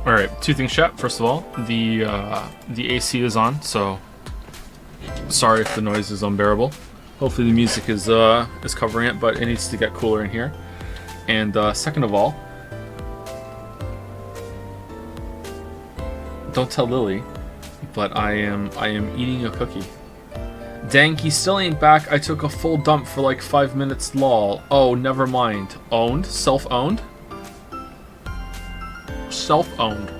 All right, two things, chat. First of all, the AC is on, so sorry if the noise is unbearable. Hopefully the music is covering it, but it needs to get cooler in here. And second of all, don't tell Lily, but I am eating a cookie. Dang, he still ain't back. I took a full dump for like 5 minutes, lol. Oh, never mind. Owned? Self-owned? Self-owned.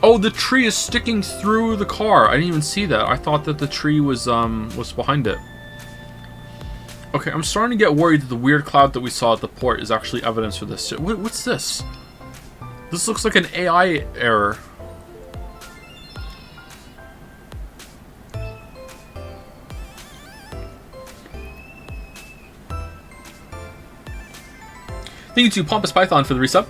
Oh, the tree is sticking through the car. I didn't even see that. I thought that the tree was behind it. Okay, I'm starting to get worried that the weird cloud that we saw at the port is actually evidence for this. What's this? This looks like an AI error. Thank you to Pompous Python for the resub.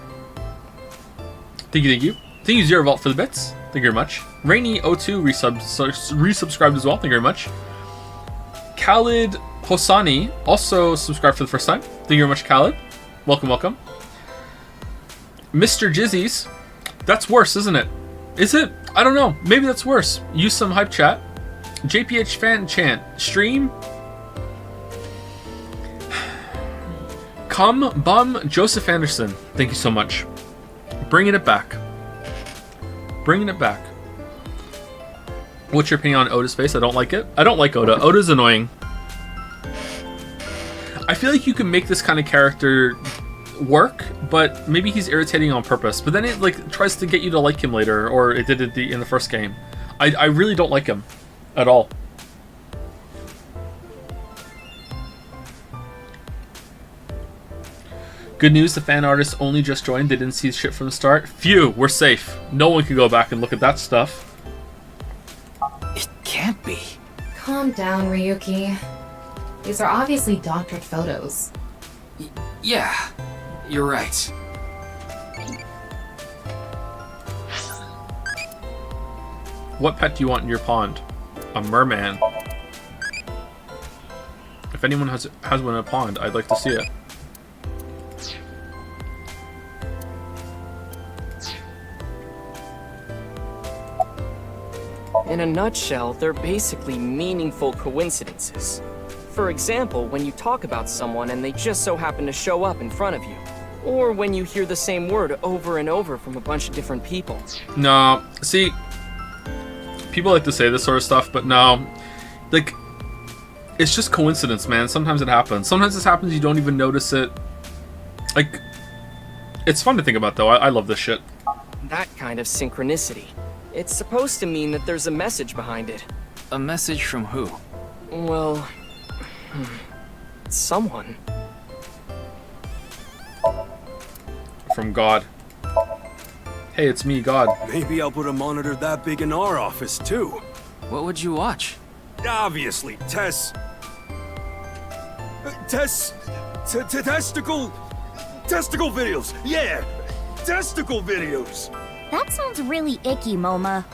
Thank you, thank you. Thank you, Zero Vault, for the bits. Thank you very much. Rainy02 resubscribed as well. Thank you very much. Khalid Hosani also subscribed for the first time. Thank you very much, Khalid. Welcome, welcome. Mr. Jizzies. That's worse, isn't it? Is it? I don't know. Maybe that's worse. Use some hype chat. JPH fan chant. Stream. Come bum Joseph Anderson. Thank you so much. Bringing it back. Bringing it back. What's your opinion on Oda's face? I don't like it. I don't like Oda. Oda's annoying. I feel like you can make this kind of character work, but maybe he's irritating on purpose. But then it like tries to get you to like him later, or it did it in the first game. I really don't like him at all. Good news, the fan artists only just joined. They didn't see shit from the start. Phew, we're safe. No one can go back and look at that stuff. It can't be. Calm down, Ryuki. These are obviously doctored photos. Yeah, you're right. What pet do you want in your pond? A merman. If anyone has one in a pond, I'd like to see it. In a nutshell, they're basically meaningful coincidences. For example, when you talk about someone and they just so happen to show up in front of you. Or when you hear the same word over and over from a bunch of different people. No, see, people like to say this sort of stuff, but no. Like, it's just coincidence, man. Sometimes it happens. Sometimes this happens, you don't even notice it. Like, it's fun to think about, though. I love this shit. That kind of synchronicity. It's supposed to mean that there's a message behind it. A message from who? Well, someone. From God. Hey, it's me, God. Maybe I'll put a monitor that big in our office, too. What would you watch? Obviously, testicle videos. Yeah, testicle videos. That sounds really icky, Moma.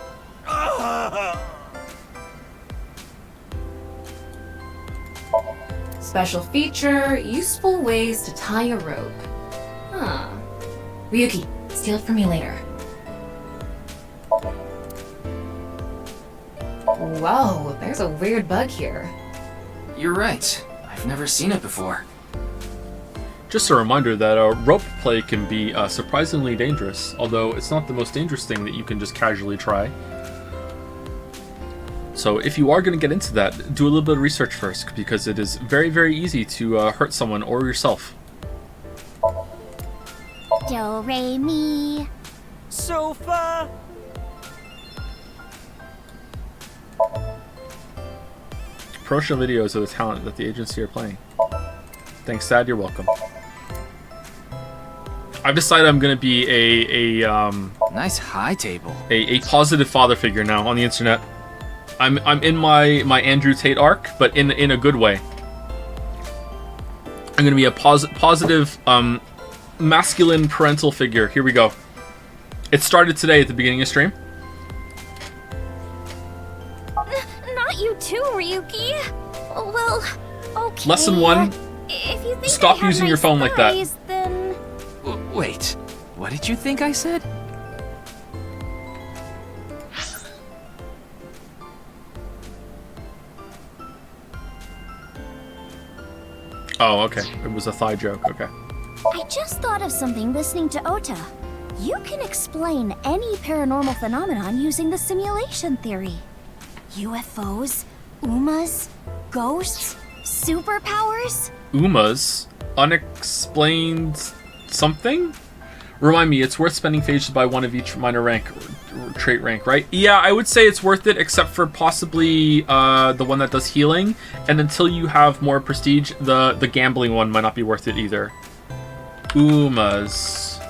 Special feature, useful ways to tie a rope. Huh. Ryuki, steal it for me later. Whoa, there's a weird bug here. You're right. I've never seen it before. Just a reminder that rope play can be surprisingly dangerous, although it's not the most dangerous thing that you can just casually try. So if you are going to get into that, do a little bit of research first, because it is very, very easy to hurt someone or yourself. Do, re, mi. Sofa. Promotional videos of the talent that the agency are playing. Thanks, Dad. You're welcome. I've decided I'm going to be a nice high table. A positive father figure now on the internet. I'm in my Andrew Tate arc, but in a good way. I'm going to be a positive masculine parental figure. Here we go. It started today at the beginning of stream. Not you too, Ryuki. Well, okay. Lesson 1. If you think Stop using your phone like that. Then... Wait, What did you think I said? Oh, okay. It was a thigh joke. Okay. I just thought of something listening to Ota. You can explain any paranormal phenomenon using the simulation theory. UFOs, UMAs, ghosts, superpowers? UMAs? Unexplained something? Remind me, it's worth spending phases by one of each minor rank, or trait rank, right? Yeah, I would say it's worth it, except for possibly the one that does healing. And until you have more prestige, the gambling one might not be worth it either. UMAs.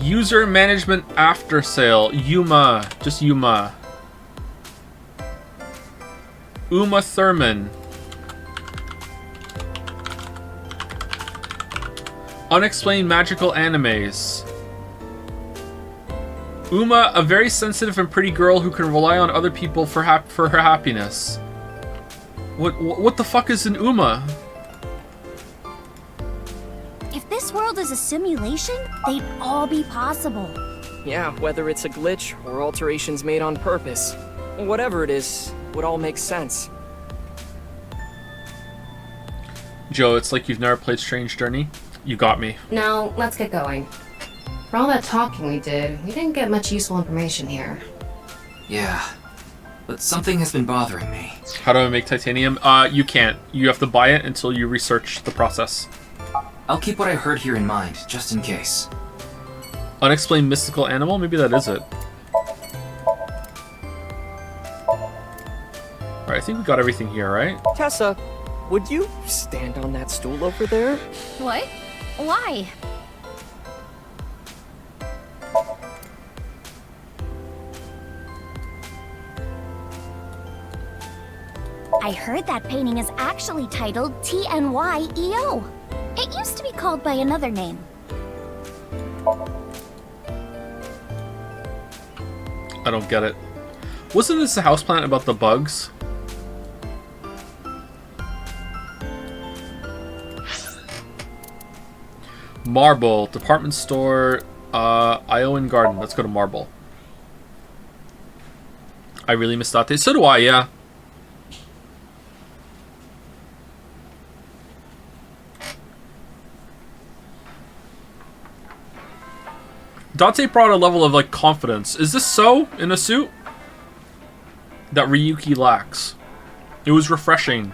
User management after sale. Yuma. Just Yuma. Uma Thurman. Unexplained magical animes. Uma, a very sensitive and pretty girl who can rely on other people for her happiness. What the fuck is an Uma? If this world is a simulation, they'd all be possible. Yeah, whether it's a glitch or alterations made on purpose. Whatever it is, would all make sense. Joe, it's like you've never played Strange Journey. You got me. Now, let's get going. For all that talking we did, we didn't get much useful information here. Yeah, but something has been bothering me. How do I make titanium? You can't. You have to buy it until you research the process. I'll keep what I heard here in mind, just in case. Unexplained mystical animal? Maybe that is it. Alright, I think we got everything here, right? Tessa, would you stand on that stool over there? What? Why? I heard that painting is actually titled TNYEO. It used to be called by another name. I don't get it. Wasn't this a houseplant about the bugs? Marble, department store, Iowan Garden. Let's go to Marble. I really missed that day. So do I, yeah. Dante brought a level of, like, confidence. Is this so in a suit? That Ryuki lacks. It was refreshing.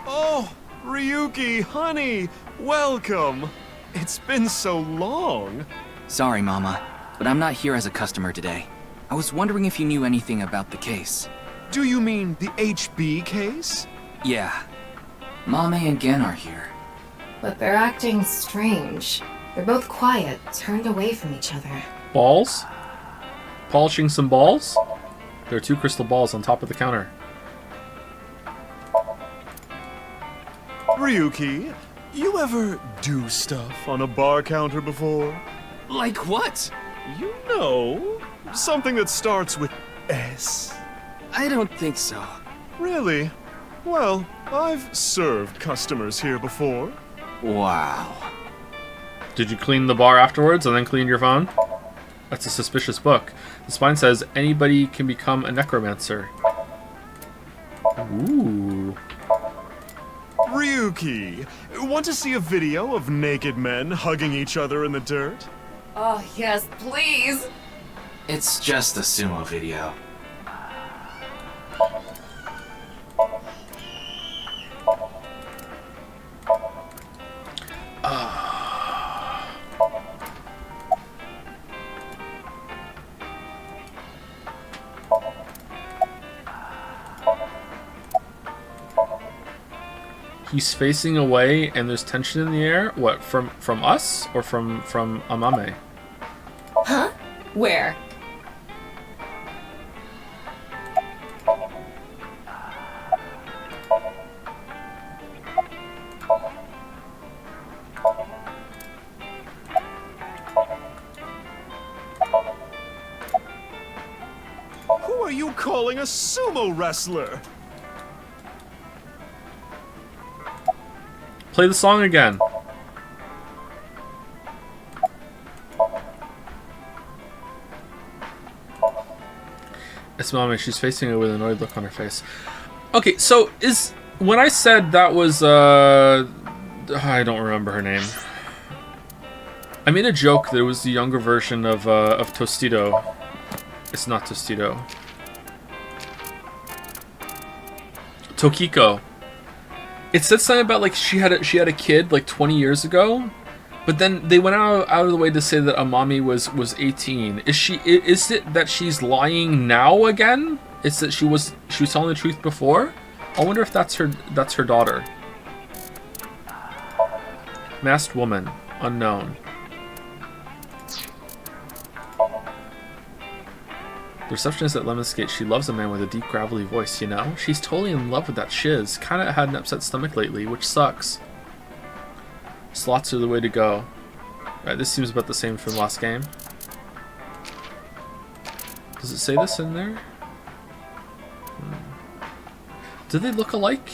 Oh, Ryuki, honey, welcome. It's been so long. Sorry, Mama, but I'm not here as a customer today. I was wondering if you knew anything about the case. Do you mean the HB case? Yeah. Mame and Gen are here. But they're acting strange. They're both quiet, turned away from each other. Balls? Polishing some balls? There are 2 crystal balls on top of the counter. Ryuki, you ever do stuff on a bar counter before? Like what? You know, something that starts with S. I don't think so. Really? Well, I've served customers here before. Wow. Did you clean the bar afterwards and then clean your phone? That's a suspicious book. The spine says anybody can become a necromancer. Ooh. Ryuki, want to see a video of naked men hugging each other in the dirt? Oh, yes, please! It's just a sumo video. He's facing away and there's tension in the air? What, from us? Or from Amame? Huh? Where? Who are you calling a sumo wrestler? Play the song again. It's mommy. She's facing it with an annoyed look on her face. Okay, so when I said that was I don't remember her name. I made a joke that it was the younger version of Tostito. It's not Tostito. Tokiko. It said something about like she had a kid like 20 years ago, but then they went out of the way to say that Amami was 18. Is it that she's lying now again? It's that she was telling the truth before? I wonder if that's her daughter. Masked woman, unknown. The receptionist at Lemonsgate, she loves a man with a deep gravelly voice, you know? She's totally in love with that shiz. Kinda had an upset stomach lately, which sucks. Slots are the way to go. Right, this seems about the same from last game. Does it say this in there? Do they look alike?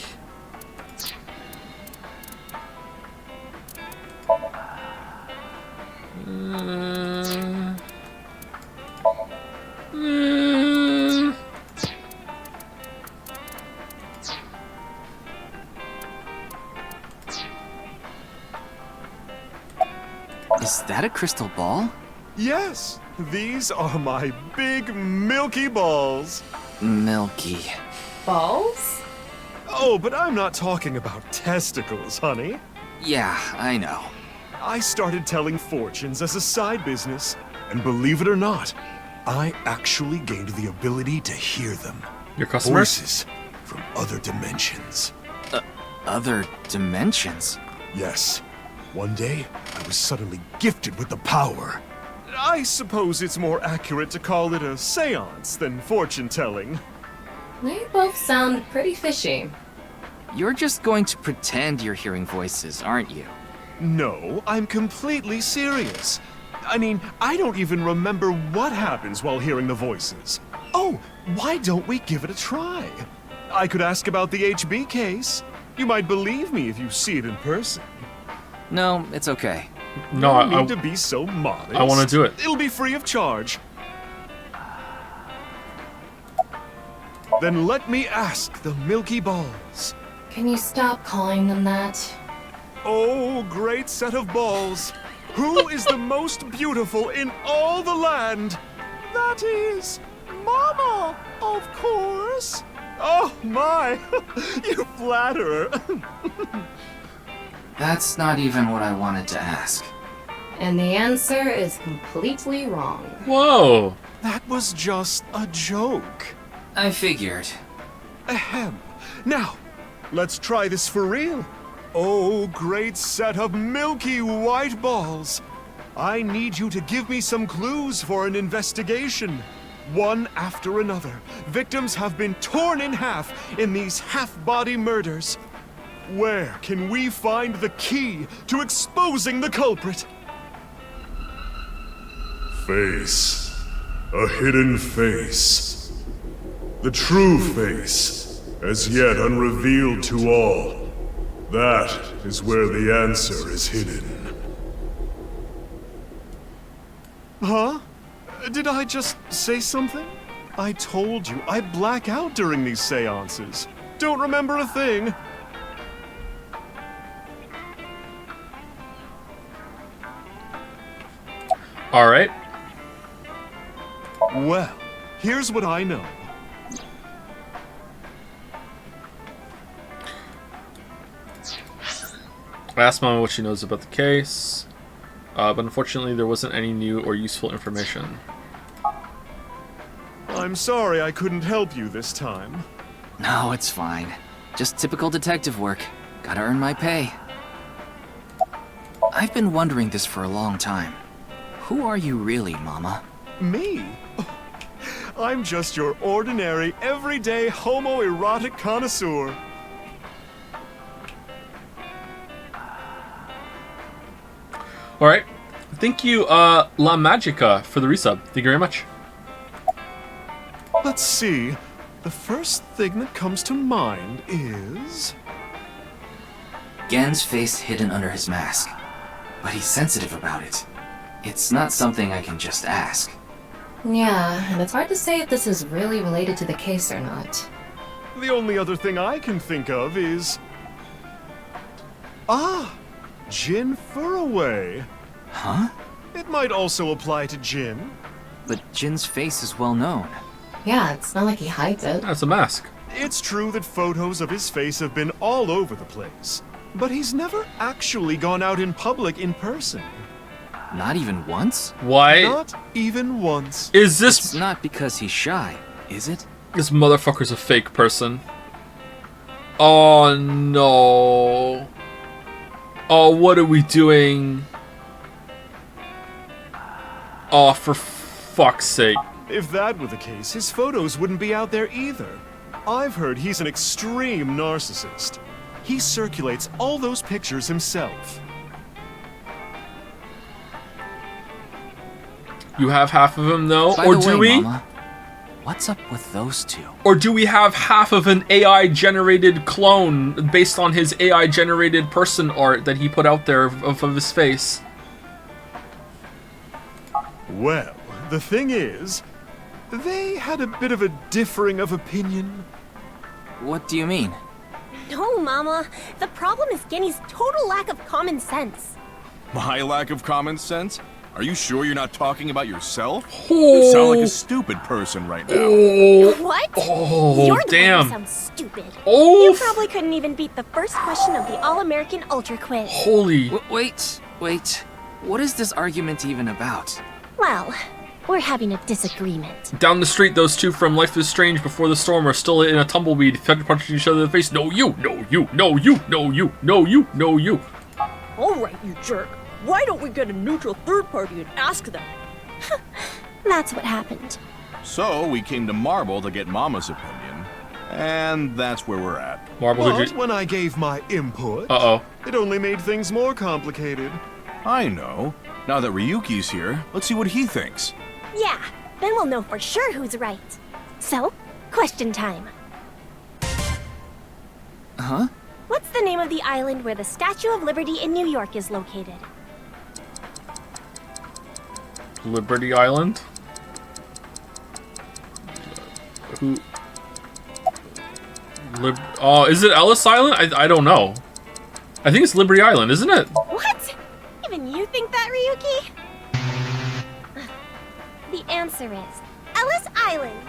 Is that a crystal ball? Yes, these are my big milky balls. Milky. Balls? Oh, but I'm not talking about testicles, honey. Yeah, I know. I started telling fortunes as a side business, and believe it or not, I actually gained the ability to hear them. Your customers? Voices from other dimensions. Other dimensions? Yes. One day, I was suddenly gifted with the power. I suppose it's more accurate to call it a seance than fortune-telling. They both sound pretty fishy. You're just going to pretend you're hearing voices, aren't you? No, I'm completely serious. I mean, I don't even remember what happens while hearing the voices. Oh, why don't we give it a try? I could ask about the HB case. You might believe me if you see it in person. No, it's okay. No, I need to be so modest. I want to do it. It'll be free of charge. Then let me ask the Milky Balls. Can you stop calling them that? Oh, great set of balls. Who is the most beautiful in all the land? That is Mama, of course. Oh my, you flatterer. That's not even what I wanted to ask. And the answer is completely wrong. Whoa! That was just a joke. I figured. Ahem. Now, let's try this for real. Oh, great set of milky white balls. I need you to give me some clues for an investigation. One after another, victims have been torn in half in these half-body murders. Where can we find the key to exposing the culprit? Face. A hidden face. The true face, as yet unrevealed to all. That is where the answer is hidden. Huh? Did I just say something? I told you, I black out during these seances. Don't remember a thing. All right. Well, here's what I know. I asked Mama what she knows about the case, but unfortunately there wasn't any new or useful information. I'm sorry I couldn't help you this time. No, it's fine. Just typical detective work. Gotta earn my pay. I've been wondering this for a long time. Who are you really, Mama? Me? I'm just your ordinary, everyday homoerotic connoisseur. Alright. Thank you, La Magica, for the resub. Thank you very much. Let's see. The first thing that comes to mind is... Gen's face hidden under his mask. But he's sensitive about it. It's not something I can just ask. Yeah, and it's hard to say if this is really related to the case or not. The only other thing I can think of is... Ah! Jin Furroway. Huh? It might also apply to Jin. But Jin's face is well known. Yeah, it's not like he hides it. That's a mask. It's true that photos of his face have been all over the place, but he's never actually gone out in public in person. Not even once? Why? Not even once. Is this... It's not because he's shy, is it? This motherfucker's a fake person. Oh no. Oh, what are we doing? Oh, for fuck's sake. If that were the case, his photos wouldn't be out there either. I've heard he's an extreme narcissist. He circulates all those pictures himself. You have half of him though? By Or the do way, we? Mama, what's up with those two? Or do we have half of an AI-generated clone based on his AI-generated person art that he put out there of his face? Well, the thing is, they had a bit of a differing of opinion. What do you mean? No, Mama. The problem is Genny's total lack of common sense. My lack of common sense? Are you sure you're not talking about yourself? Oh. You sound like a stupid person right now. What? Oh, You're the damn. one who sounds stupid. Oh. You probably couldn't even beat the first question of the All-American Ultra Quiz. Holy. Wait. What is this argument even about? Well, we're having a disagreement. Down the street, those two from Life is Strange Before the Storm are still in a tumbleweed, punching each other in the face. No you, no you, no you, no you, no you, no you. Alright, you jerk. Why don't we get a neutral third party and ask them? That's what happened. So, we came to Marble to get Mama's opinion, and that's where we're at. Marble, But when I gave my input, it only made things more complicated. I know. Now that Ryuki's here, let's see what he thinks. Yeah, then we'll know for sure who's right. So, question time. Huh? What's the name of the island where the Statue of Liberty in New York is located? Liberty Island? Who? Is it Ellis Island? I don't know. I think it's Liberty Island, isn't it? What? Even you think that, Ryuki? The answer is Ellis Island.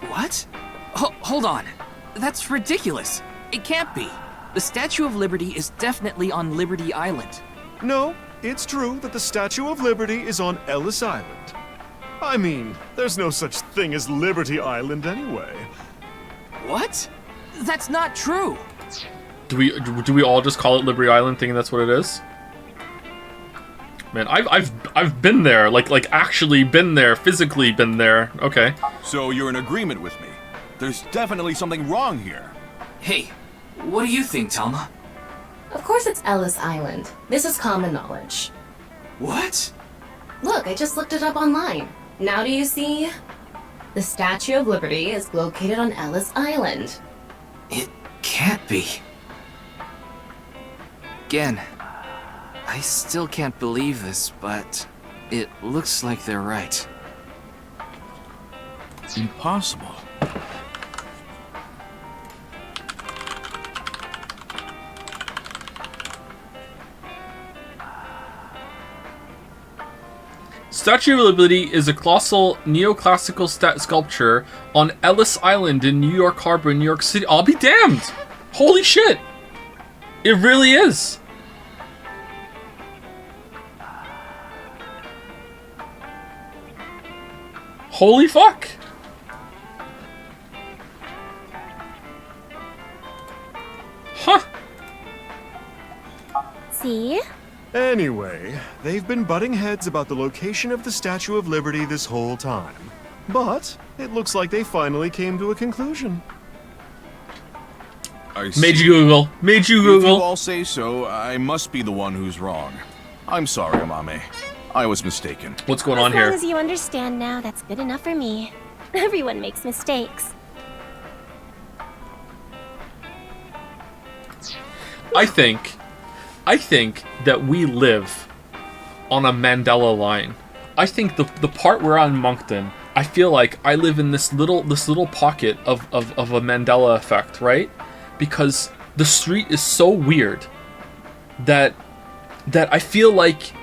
What? Hold on. That's ridiculous. It can't be. The Statue of Liberty is definitely on Liberty Island. No, it's true that the Statue of Liberty is on Ellis Island. I mean, there's no such thing as Liberty Island anyway. What? That's not true. Do we all just call it Liberty Island, thinking that's what it is? Man, I've been there, like actually been there, physically been there. Okay. So you're in agreement with me. There's definitely something wrong here. Hey, what do you think, Tama? Of course it's Ellis Island. This is common knowledge. What? Look, I just looked it up online. Now do you see? The Statue of Liberty is located on Ellis Island. It can't be. Again, I still can't believe this, but it looks like they're right. Impossible. Statue of Liberty is a colossal neoclassical sculpture on Ellis Island in New York Harbor, New York City. I'll be damned! Holy shit! It really is! Holy fuck! Huh. See? Anyway, they've been butting heads about the location of the Statue of Liberty this whole time. But it looks like they finally came to a conclusion. Made you Google. Made you Google. If you all say so, I must be the one who's wrong. I'm sorry, Amame. I was mistaken. What's going on As here? long as you understand now, that's good enough for me. Everyone makes mistakes. I think I think that we live on a Mandela line. I think the part where I'm Moncton, I feel like I live in this little pocket of a Mandela effect, right? Because the street is so weird that I feel like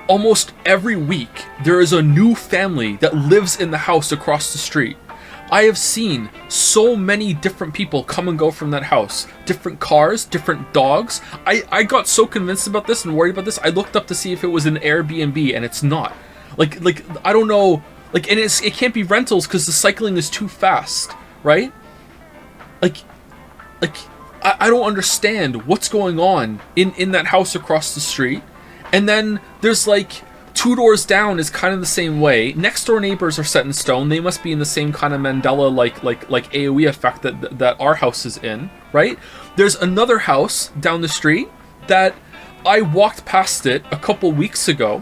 almost every week there is a new family that lives in the house across the street. I have seen so many different people come and go from that house. Different cars, different dogs. I got so convinced about this and worried about this, I looked up to see if it was an Airbnb, and it's not. Like I don't know. Like, and it can't be rentals because the cycling is too fast, right? Like I don't understand what's going on in that house across the street. And then there's like 2 doors down is kind of the same way. Next door neighbors are set in stone. They must be in the same kind of Mandela like AoE effect that our house is in, right? There's another house down the street that I walked past it a couple weeks ago,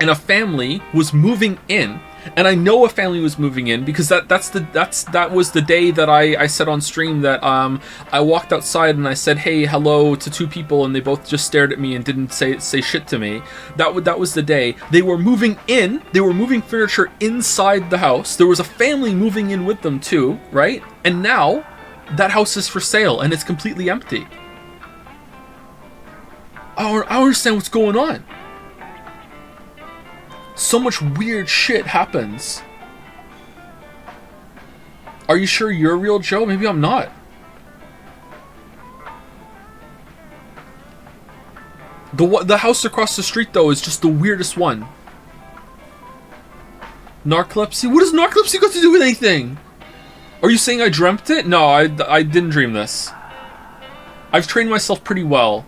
and a family was moving in. And I know a family was moving in because that was the day that I said on stream that I walked outside and I said, hey, hello to 2 people, and they both just stared at me and didn't say shit to me. That was the day. They were moving in. They were moving furniture inside the house. There was a family moving in with them too, right? And now that house is for sale and it's completely empty. I don't understand what's going on. So much weird shit happens. Are you sure you're real, Joe? Maybe I'm not. The house across the street, though, is just the weirdest one. Narcolepsy? What does narcolepsy got to do with anything? Are you saying I dreamt it? No, I didn't dream this. I've trained myself pretty well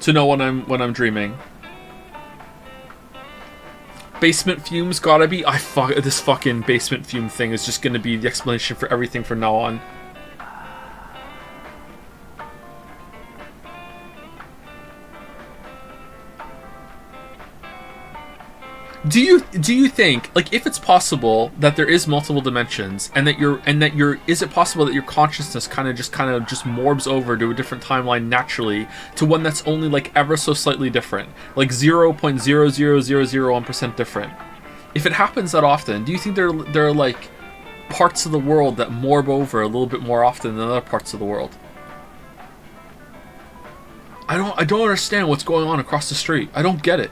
to know when I'm dreaming. Basement fumes gotta be. This fucking basement fume thing is just gonna be the explanation for everything from now on. Do you think, like, if it's possible that there is multiple dimensions and that is it possible that your consciousness kind of just morbs over to a different timeline naturally to one that's only like ever so slightly different, like 0.00001% different? If it happens that often, do you think there are like parts of the world that morb over a little bit more often than other parts of the world? I don't understand what's going on across the street. I don't get it.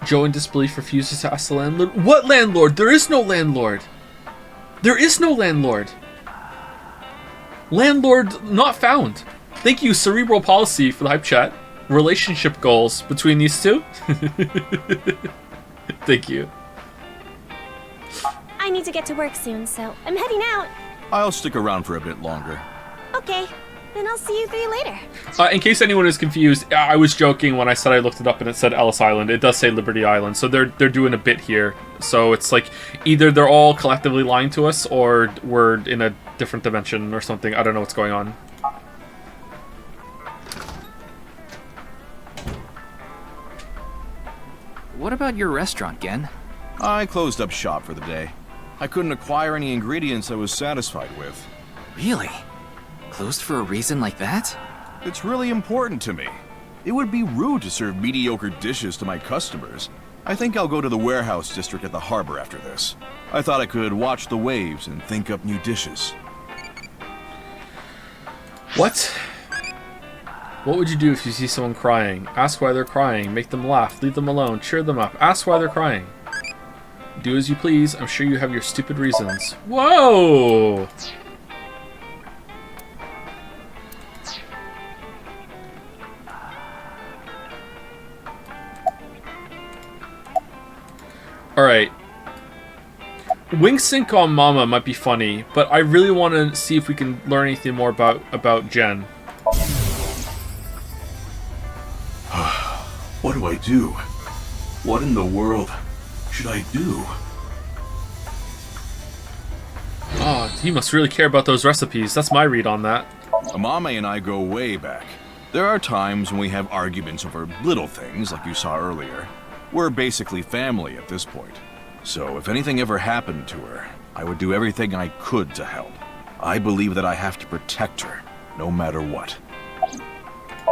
Joe in disbelief refuses to ask the landlord. What landlord? There is no landlord. There is no landlord. Landlord not found. Thank you, Cerebral Policy, for the hype chat. Relationship goals between these two. Thank you. I need to get to work soon, so I'm heading out. I'll stick around for a bit longer. Okay, then I'll see you 3 later. In case anyone is confused, I was joking when I said I looked it up and it said Ellis Island. It does say Liberty Island, so they're doing a bit here. So it's like either they're all collectively lying to us or we're in a different dimension or something. I don't know what's going on. What about your restaurant, Gen? I closed up shop for the day. I couldn't acquire any ingredients I was satisfied with. Really? Closed for a reason like that? It's really important to me. It would be rude to serve mediocre dishes to my customers. I think I'll go to the warehouse district at the harbor after this. I thought I could watch the waves and think up new dishes. What? What would you do if you see someone crying? Ask why they're crying, make them laugh, leave them alone, cheer them up, ask why they're crying. Do as you please, I'm sure you have your stupid reasons. Whoa! Alright. Wing Sync on Mama might be funny, but I really want to see if we can learn anything more about Jen. What do I do? What in the world should I do? Oh, he must really care about those recipes. That's my read on that. Amame and I go way back. There are times when we have arguments over little things, like you saw earlier. We're basically family at this point. So if anything ever happened to her, I would do everything I could to help. I believe that I have to protect her, no matter what.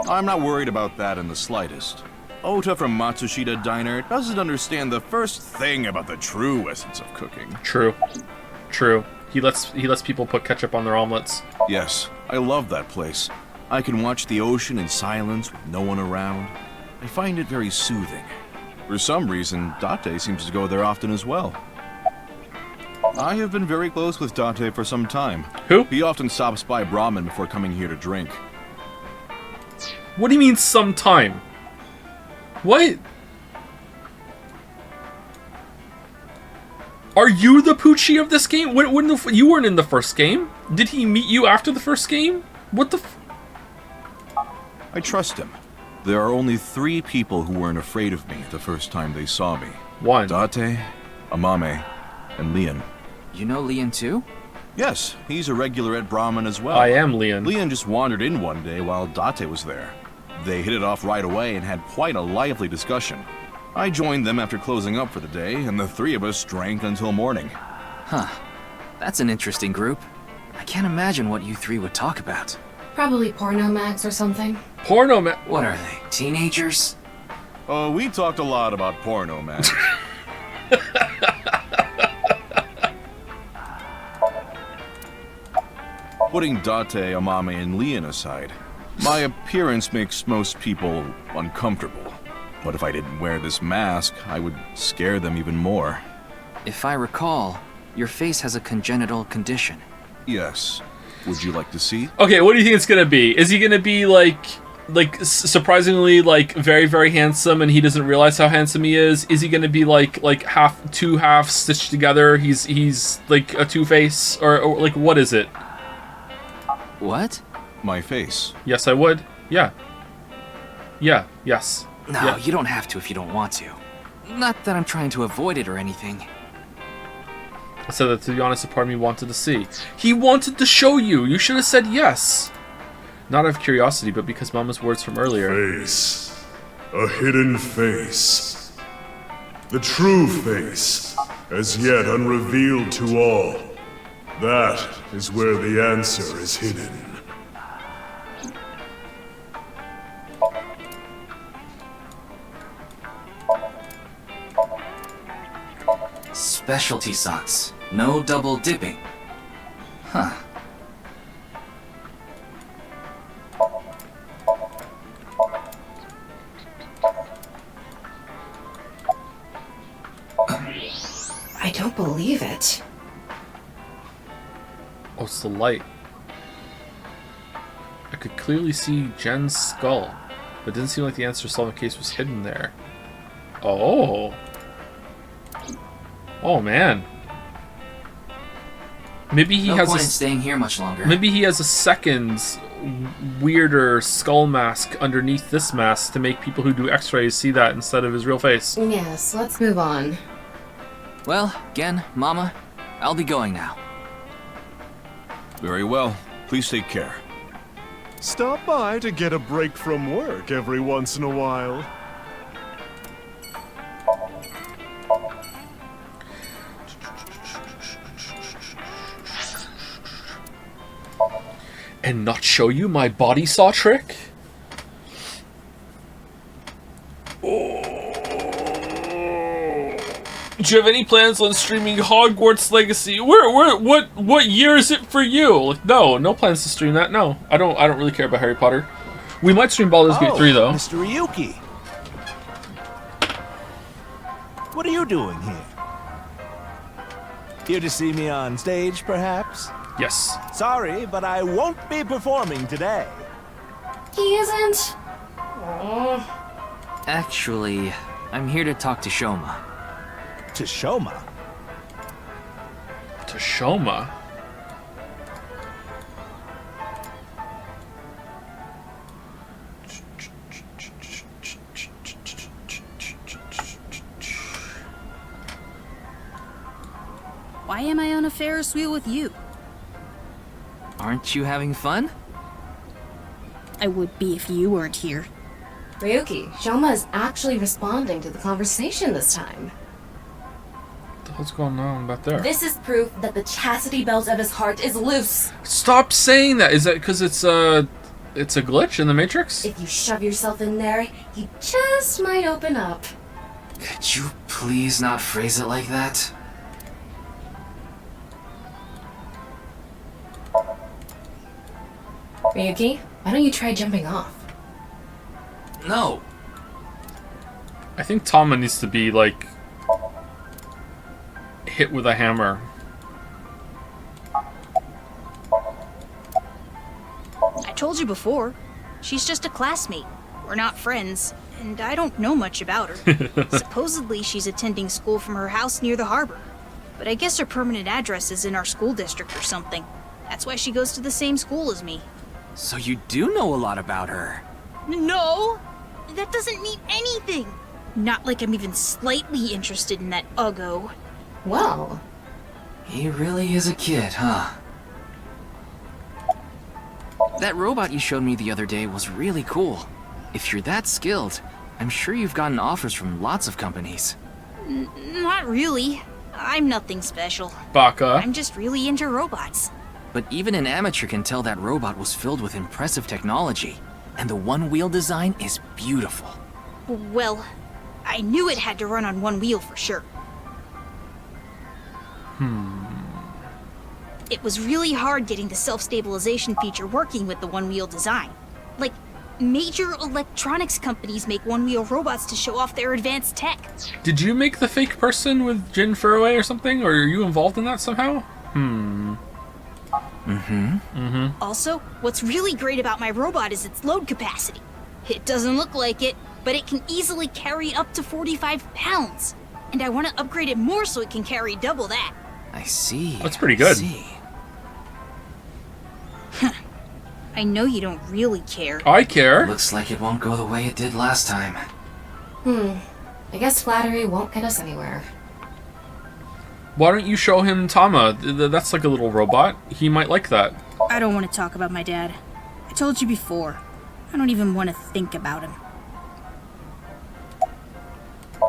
I'm not worried about that in the slightest. Ota from Matsushita Diner doesn't understand the first thing about the true essence of cooking. True. True. He lets people put ketchup on their omelets. Yes, I love that place. I can watch the ocean in silence with no one around. I find it very soothing. For some reason, Date seems to go there often as well. I have been very close with Date for some time. Who? He often stops by Brahmin before coming here to drink. What do you mean sometime? What? Are you the Poochie of this game? You weren't in the first game. Did he meet you after the first game? What the f... I trust him. There are only 3 people who weren't afraid of me the first time they saw me. 1. Date, Amame, and Leon. You know Leon too? Yes, he's a regular at Brahmin as well. I am Leon. Leon just wandered in one day while Date was there. They hit it off right away and had quite a lively discussion. I joined them after closing up for the day, and the 3 of us drank until morning. Huh. That's an interesting group. I can't imagine what you 3 would talk about. Probably porno mags or something. Porno mag? What are they, teenagers? Oh, we talked a lot about porno mags. Putting Date, Amame, and Leon aside, my appearance makes most people uncomfortable. But if I didn't wear this mask, I would scare them even more. If I recall, your face has a congenital condition. Yes. Would you like to see? Okay, what do you think it's gonna be? Is he gonna be like surprisingly very, very handsome and he doesn't realize how handsome he is? Is he gonna be like two halves stitched together? He's like a two-face or like what is it? What? My face. Yes, I would. Yeah. Yeah. Yes. No, yeah. You don't have to if you don't want to. Not that I'm trying to avoid it or anything. I said that, to be honest, a part of me wanted to see. He wanted to show you. You should have said yes. Not out of curiosity, but because Mama's words from earlier. Face. A hidden face. The true face, as yet unrevealed to all. That is where the answer is hidden. Specialty sauce. No double dipping. Huh. I don't believe it. Oh, it's the light. I could clearly see Jen's skull, but it didn't seem like the answer to solve the case was hidden there. Oh. Oh man. Maybe he has point in staying here much longer. Maybe he has a second weirder skull mask underneath this mask to make people who do x-rays see that instead of his real face. Yes, let's move on. Well, Gen, Mama, I'll be going now. Very well. Please take care. Stop by to get a break from work every once in a while. And not show you my body saw trick? Oh. Do you have any plans on streaming Hogwarts Legacy? What year is it for you? Like, no plans to stream that. No, I don't really care about Harry Potter. We might stream Baldur's Gate 3 though. Mr. Ryuki. What are you doing here? Here to see me on stage, perhaps? Yes. Sorry, but I won't be performing today. He isn't. Actually, I'm here to talk to Shoma. To Shoma? To Shoma? Why am I on a Ferris wheel with you? Aren't you having fun? I would be if you weren't here. Ryuki, Shoma is actually responding to the conversation this time. What the hell's going on back there? This is proof that the chastity belt of his heart is loose. Stop saying that! Is that because it's a glitch in the Matrix? If you shove yourself in there, he just might open up. Could you please not phrase it like that? Ryuki, why don't you try jumping off? No. I think Tama needs to be, like, hit with a hammer. I told you before. She's just a classmate. We're not friends, and I don't know much about her. Supposedly, she's attending school from her house near the harbor. But I guess her permanent address is in our school district or something. That's why she goes to the same school as me. So you do know a lot about her. No! That doesn't mean anything! Not like I'm even slightly interested in that Uggo. Well... He really is a kid, huh? That robot you showed me the other day was really cool. If you're that skilled, I'm sure you've gotten offers from lots of companies. Not really. I'm nothing special. Baka. I'm just really into robots. But even an amateur can tell that robot was filled with impressive technology, and the one-wheel design is beautiful. Well, I knew it had to run on one wheel for sure. It was really hard getting the self-stabilization feature working with the one-wheel design. Like, major electronics companies make one-wheel robots to show off their advanced tech. Did you make the fake person with Jin Furue or something? Or are you involved in that somehow? Also, what's really great about my robot is its load capacity. It doesn't look like it, but it can easily carry up to 45 pounds. And I want to upgrade it more so it can carry double that. I see. That's pretty good. I know you don't really care. I care. Looks like it won't go the way it did last time. I guess flattery won't get us anywhere. Why don't you show him Tama? That's like a little robot. He might like that. I don't want to talk about my dad. I told you before. I don't even want to think about him.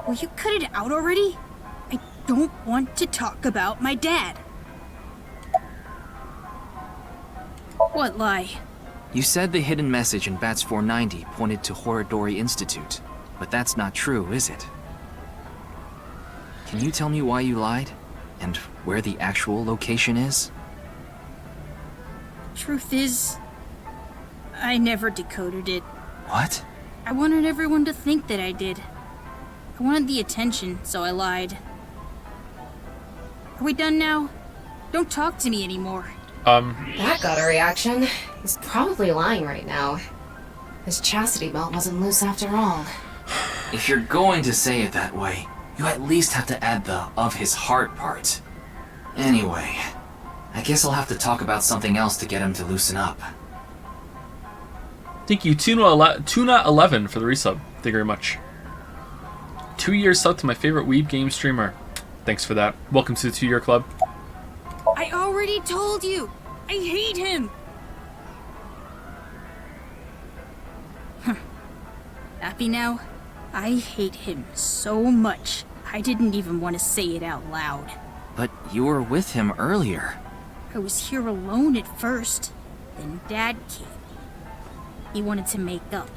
Will you cut it out already? I don't want to talk about my dad. What lie? You said the hidden message in Bats 490 pointed to Horodori Institute, but that's not true, is it? Can you tell me why you lied? And where the actual location is? Truth is, I never decoded it. What? I wanted everyone to think that I did. I wanted the attention, so I lied. Are we done now? Don't talk to me anymore. That got a reaction. He's probably lying right now. His chastity belt wasn't loose after all. If you're going to say it that way, you at least have to add the "of his heart" part. Anyway, I guess I'll have to talk about something else to get him to loosen up. Thank you, Tuna11 for the resub. Thank you very much. 2 years sub to my favorite Weeb game streamer. Thanks for that. Welcome to the 2-year club. I already told you! I hate him! Happy now? I hate him so much, I didn't even want to say it out loud. But you were with him earlier. I was here alone at first, then Dad came. He wanted to make up.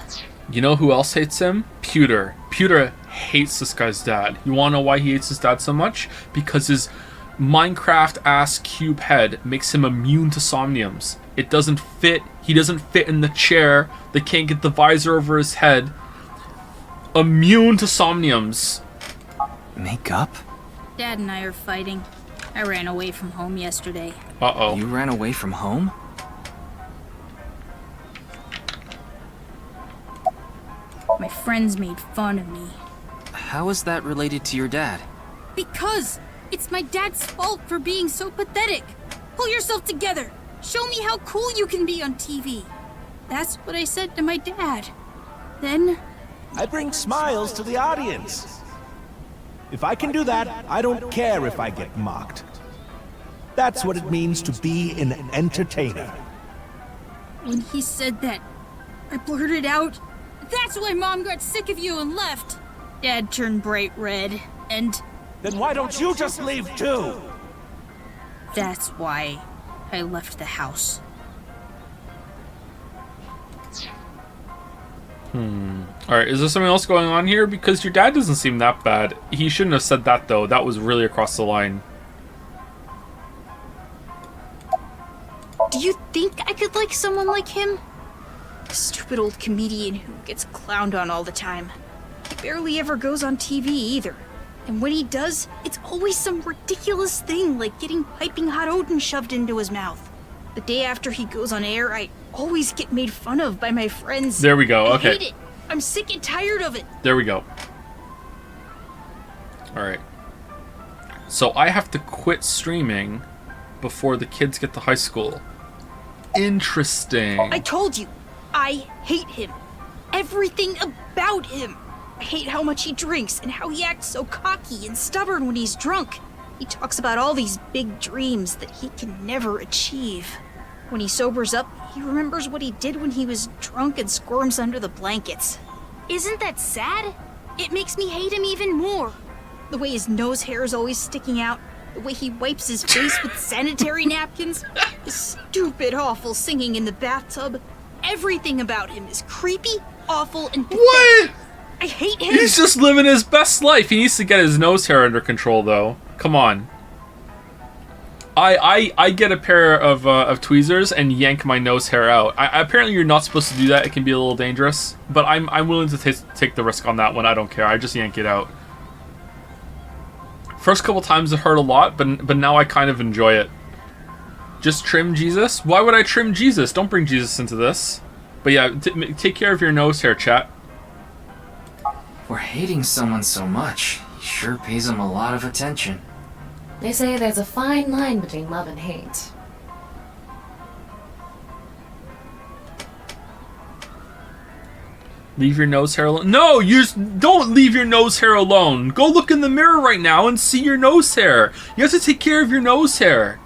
You know who else hates him? Pewter. Pewter hates this guy's dad. You wanna know why he hates his dad so much? Because his Minecraft-ass cube head makes him immune to somniums. It doesn't fit. He doesn't fit in the chair. They can't get the visor over his head. Immune to somniums. Make up? Dad and I are fighting. I ran away from home yesterday. Uh-oh. You ran away from home? My friends made fun of me. How is that related to your dad? Because it's my dad's fault for being so pathetic. Pull yourself together. Show me how cool you can be on TV. That's what I said to my dad. Then... I bring smiles to the audience. If I can do that, I don't care if I get mocked. That's what it means to be an entertainer. When he said that, I blurted out, "That's why Mom got sick of you and left." Dad turned bright red, and... Then why don't you just leave too? That's why I left the house. Alright, is there something else going on here? Because your dad doesn't seem that bad. He shouldn't have said that, though. That was really across the line. Do you think I could like someone like him? A stupid old comedian who gets clowned on all the time. He barely ever goes on TV either. And when he does, it's always some ridiculous thing like getting piping hot Odin shoved into his mouth. The day after he goes on air, I always get made fun of by my friends. There we go, okay. I hate it. I'm sick and tired of it. There we go. Alright. So I have to quit streaming before the kids get to high school. Interesting. I told you, I hate him. Everything about him. I hate how much he drinks and how he acts so cocky and stubborn when he's drunk. He talks about all these big dreams that he can never achieve. When he sobers up, he remembers what he did when he was drunk and squirms under the blankets. Isn't that sad? It makes me hate him even more. The way his nose hair is always sticking out, the way he wipes his face with sanitary napkins, his stupid, awful singing in the bathtub. Everything about him is creepy, awful, and pathetic. What? I hate him. He's just living his best life. He needs to get his nose hair under control, though. Come on. I get a pair of tweezers and yank my nose hair out. Apparently you're not supposed to do that. It can be a little dangerous. But I'm willing to take the risk on that one. I don't care. I just yank it out. First couple times it hurt a lot, but now I kind of enjoy it. Just trim Jesus? Why would I trim Jesus? Don't bring Jesus into this. But yeah, take care of your nose hair, chat. For hating someone so much, he sure pays him a lot of attention. They say there's a fine line between love and hate. Leave your nose hair alone. No, don't leave your nose hair alone. Go look in the mirror right now and see your nose hair. You have to take care of your nose hair.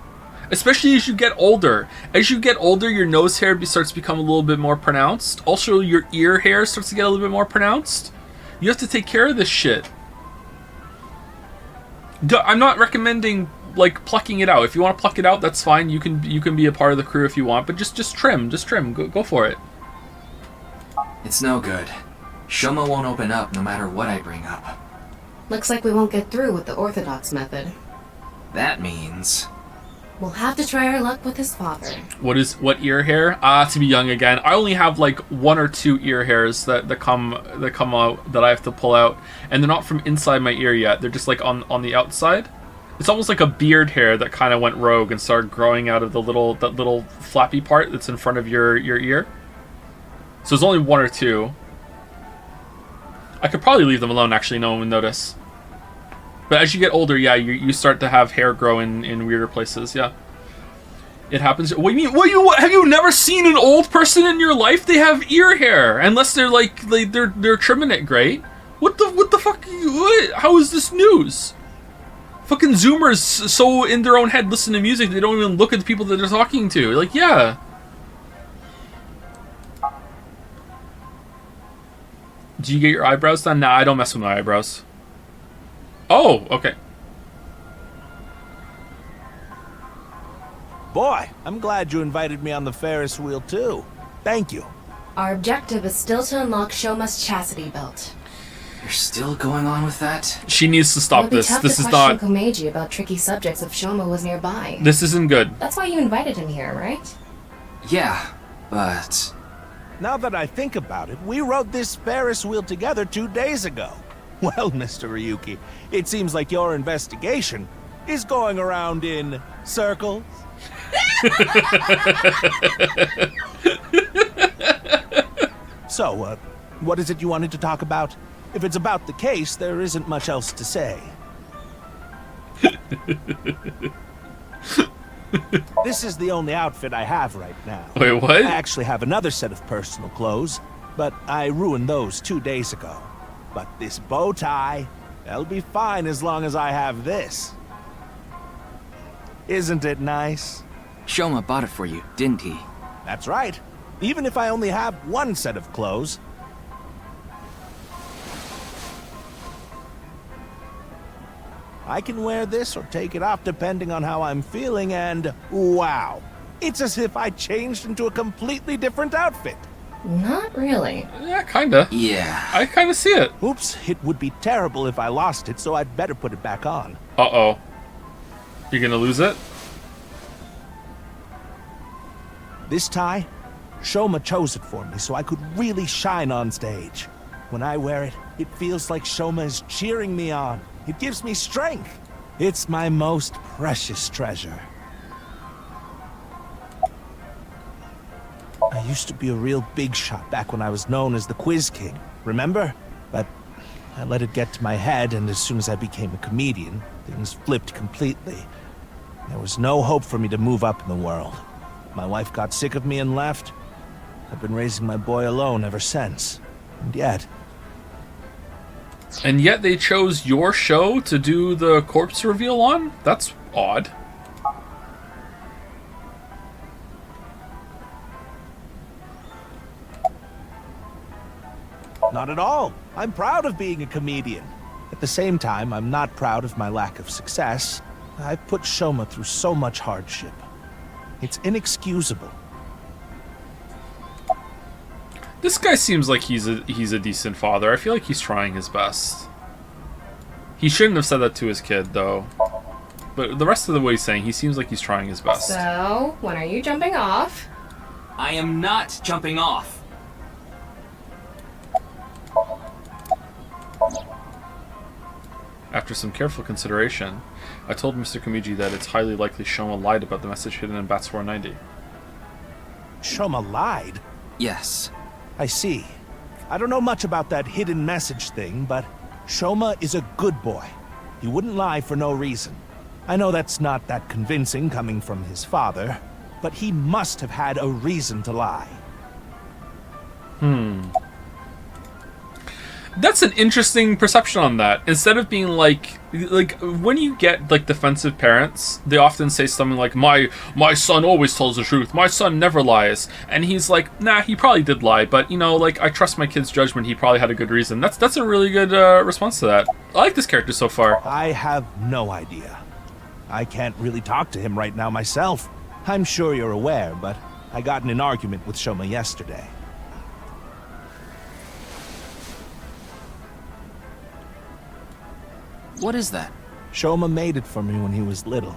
Especially as you get older. As you get older, your nose hair starts to become a little bit more pronounced. Also, your ear hair starts to get a little bit more pronounced. You have to take care of this shit. I'm not recommending like plucking it out. If you want to pluck it out, that's fine. You can be a part of the crew if you want, but just trim. Go for it. It's no good. Shoma won't open up no matter what I bring up. Looks like we won't get through with the orthodox method. That means we'll have to try our luck with his father. What ear hair? To be young again. I only have like 1 or 2 ear hairs that come out that I have to pull out, and they're not from inside my ear yet. They're just like on the outside. It's almost like a beard hair that kind of went rogue and started growing out of that little flappy part that's in front of your ear. So it's only 1 or 2. I could probably leave them alone. Actually, no one would notice. But as you get older, yeah, you start to have hair grow in weirder places, yeah. It happens. What do you mean? Have you never seen an old person in your life? They have ear hair, unless they're they're trimming it great. What the fuck? How is this news? Fucking Zoomers so in their own head listen to music they don't even look at the people that they're talking to. Like, yeah. Do you get your eyebrows done? Nah, I don't mess with my eyebrows. Oh, okay. Boy, I'm glad you invited me on the Ferris wheel too. Thank you. Our objective is still to unlock Shoma's chastity belt. You're still going on with that? She needs to stop this. This is not. Komeiji about tricky subjects if Shoma was nearby. This isn't good. That's why you invited him here, right? Yeah, but now that I think about it, we rode this Ferris wheel together 2 days ago. Well, Mr. Ryuki, it seems like your investigation is going around in circles. So, what is it you wanted to talk about? If it's about the case, there isn't much else to say. This is the only outfit I have right now. Wait, what? I actually have another set of personal clothes, but I ruined those 2 days ago. But this bow tie, that'll be fine as long as I have this. Isn't it nice? Shoma bought it for you, didn't he? That's right. even if I only have one set of clothes. I can wear this or take it off depending on how I'm feeling, and wow, it's as if I changed into a completely different outfit. Not really. Yeah, kinda. Yeah. I kinda see it. Oops, it would be terrible if I lost it, so I'd better put it back on. Uh-oh. You're gonna lose it? This tie, Shoma chose it for me so I could really shine on stage. When I wear it, it feels like Shoma is cheering me on. It gives me strength. It's my most precious treasure. I used to be a real big shot back when I was known as the Quiz King, remember? But I let it get to my head, and as soon as I became a comedian, things flipped completely. There was no hope for me to move up in the world. My wife got sick of me and left. I've been raising my boy alone ever since. And yet they chose your show to do the corpse reveal on? That's odd. Not at all. I'm proud of being a comedian. At the same time, I'm not proud of my lack of success. I've put Shoma through so much hardship. It's inexcusable. This guy seems like he's a decent father. I feel like he's trying his best. He shouldn't have said that to his kid, though. But the rest of the what he's saying, he seems like he's trying his best. So, when are you jumping off? I am not jumping off. After some careful consideration, I told Mr. Komiji that it's highly likely Shoma lied about the message hidden in Bats 490. Shoma lied? Yes. I see. I don't know much about that hidden message thing, but Shoma is a good boy. He wouldn't lie for no reason. I know that's not that convincing coming from his father, but he must have had a reason to lie. That's an interesting perception on that. Instead of being like when you get like defensive parents, they often say something like, my son always tells the truth, my son never lies. And he's like, nah, he probably did lie, but you know, like, I trust my kid's judgment, he probably had a good reason. That's a really good response to that. I like this character so far. I have no idea. I can't really talk to him right now myself. I'm sure you're aware, but I got in an argument with Shoma yesterday. What is that? Shoma made it for me when he was little,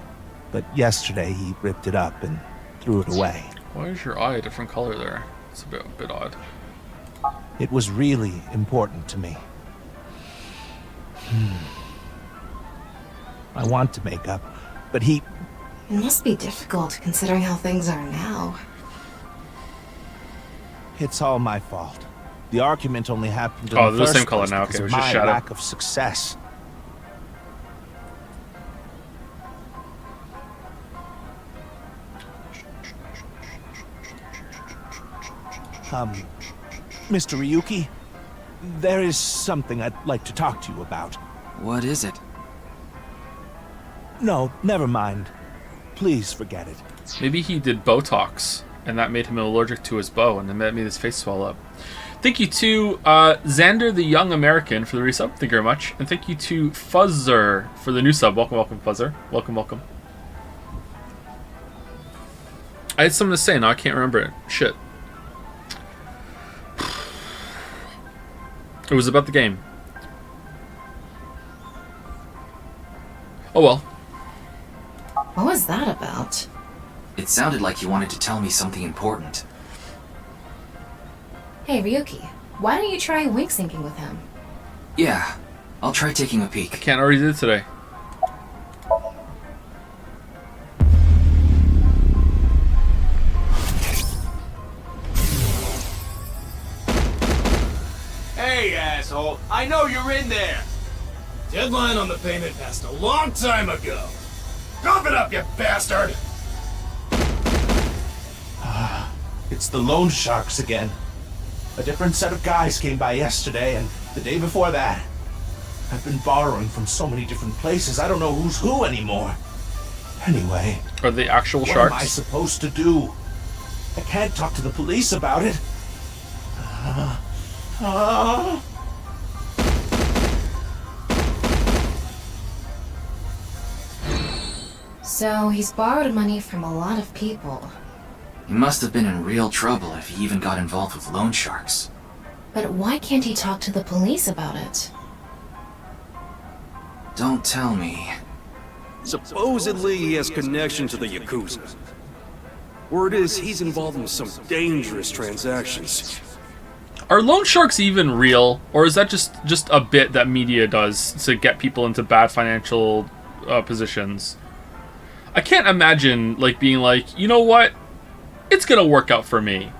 but yesterday he ripped it up and threw it away. Why is your eye a different color there? It's a bit odd. It was really important to me. I want to make up, but he... It must be difficult considering how things are now. It's all my fault. The argument only happened in the the first same color place now. because Okay, it of was just my shadow. lack of success. Mr. Ryuki, there is something I'd like to talk to you about. What is it? No, never mind. Please forget it. Maybe he did Botox, and that made him allergic to his bow, and that made his face swell up. Thank you to Xander the Young American for the resub. Thank you very much. And thank you to Fuzzer for the new sub. Welcome, welcome, Fuzzer. Welcome, welcome. I had something to say, now I can't remember it. Shit. It was about the game. Oh well. What was that about? It sounded like you wanted to tell me something important. Hey, Ryuki, why don't you try wink syncing with him? Yeah, I'll try taking a peek. I can't, already did it today. Hey, asshole, I know you're in there. Deadline on the payment passed a long time ago. Cough it up, you bastard! It's the loan sharks again. A different set of guys came by yesterday and the day before that. I've been borrowing from so many different places, I don't know who's who anymore. Anyway. Are they actual what sharks? What am I supposed to do? I can't talk to the police about it. So he's borrowed money from a lot of people. He must have been in real trouble if he even got involved with loan sharks. But why can't he talk to the police about it? Don't tell me. Supposedly he has connection to the Yakuza. Word is he's involved in some dangerous transactions. Are loan sharks even real, or is that just a bit that media does to get people into bad financial positions? I can't imagine like being like, you know what, it's gonna work out for me.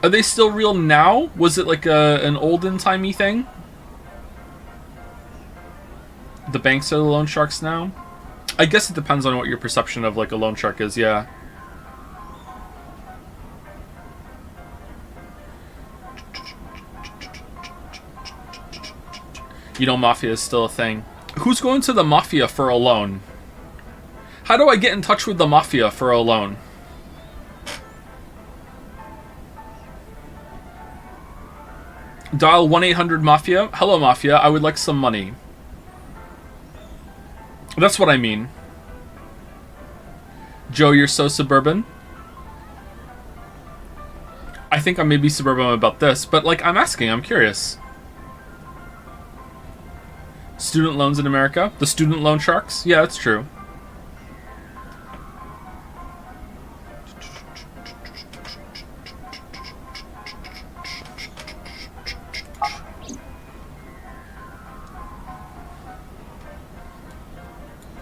Are they still real now? Was it like an olden-timey thing? The banks are the loan sharks now? I guess it depends on what your perception of like a loan shark is, yeah. You know, Mafia is still a thing. Who's going to the Mafia for a loan? How do I get in touch with the Mafia for a loan? Dial 1-800-MAFIA. Hello, Mafia. I would like some money. That's what I mean. Joe, you're so suburban. I think I may be suburban about this, but like, I'm asking, I'm curious. Student loans in America? The student loan sharks? Yeah, that's true.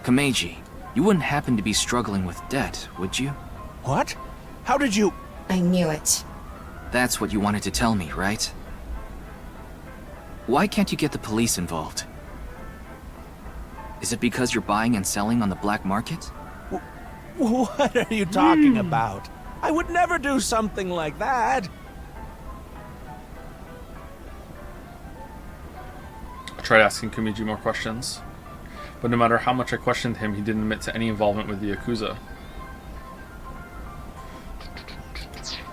Kameji, you wouldn't happen to be struggling with debt, would you? What? How did you... I knew it. That's what you wanted to tell me, right? Why can't you get the police involved? Is it because you're buying and selling on the black market? What are you talking about? I would never do something like that. I tried asking Kumiji more questions, but no matter how much I questioned him, he didn't admit to any involvement with the Yakuza.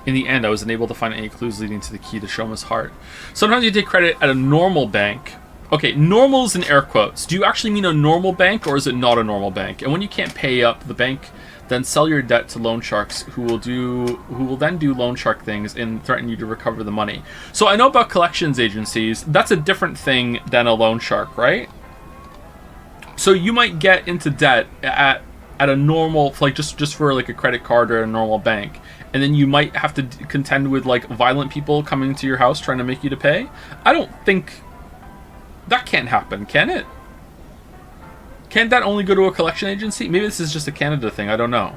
In the end, I was unable to find any clues leading to the key to Shoma's heart. Sometimes you take credit at a normal bank. Okay, normal is in air quotes. Do you actually mean a normal bank, or is it not a normal bank? And when you can't pay up the bank, then sell your debt to loan sharks who will then do loan shark things and threaten you to recover the money. So I know about collections agencies. That's a different thing than a loan shark, right? So you might get into debt at a normal, like just for like a credit card or a normal bank, and then you might have to contend with like violent people coming to your house trying to make you to pay. I don't think that can't happen, can it? Can't that only go to a collection agency? Maybe this is just a Canada thing, I don't know.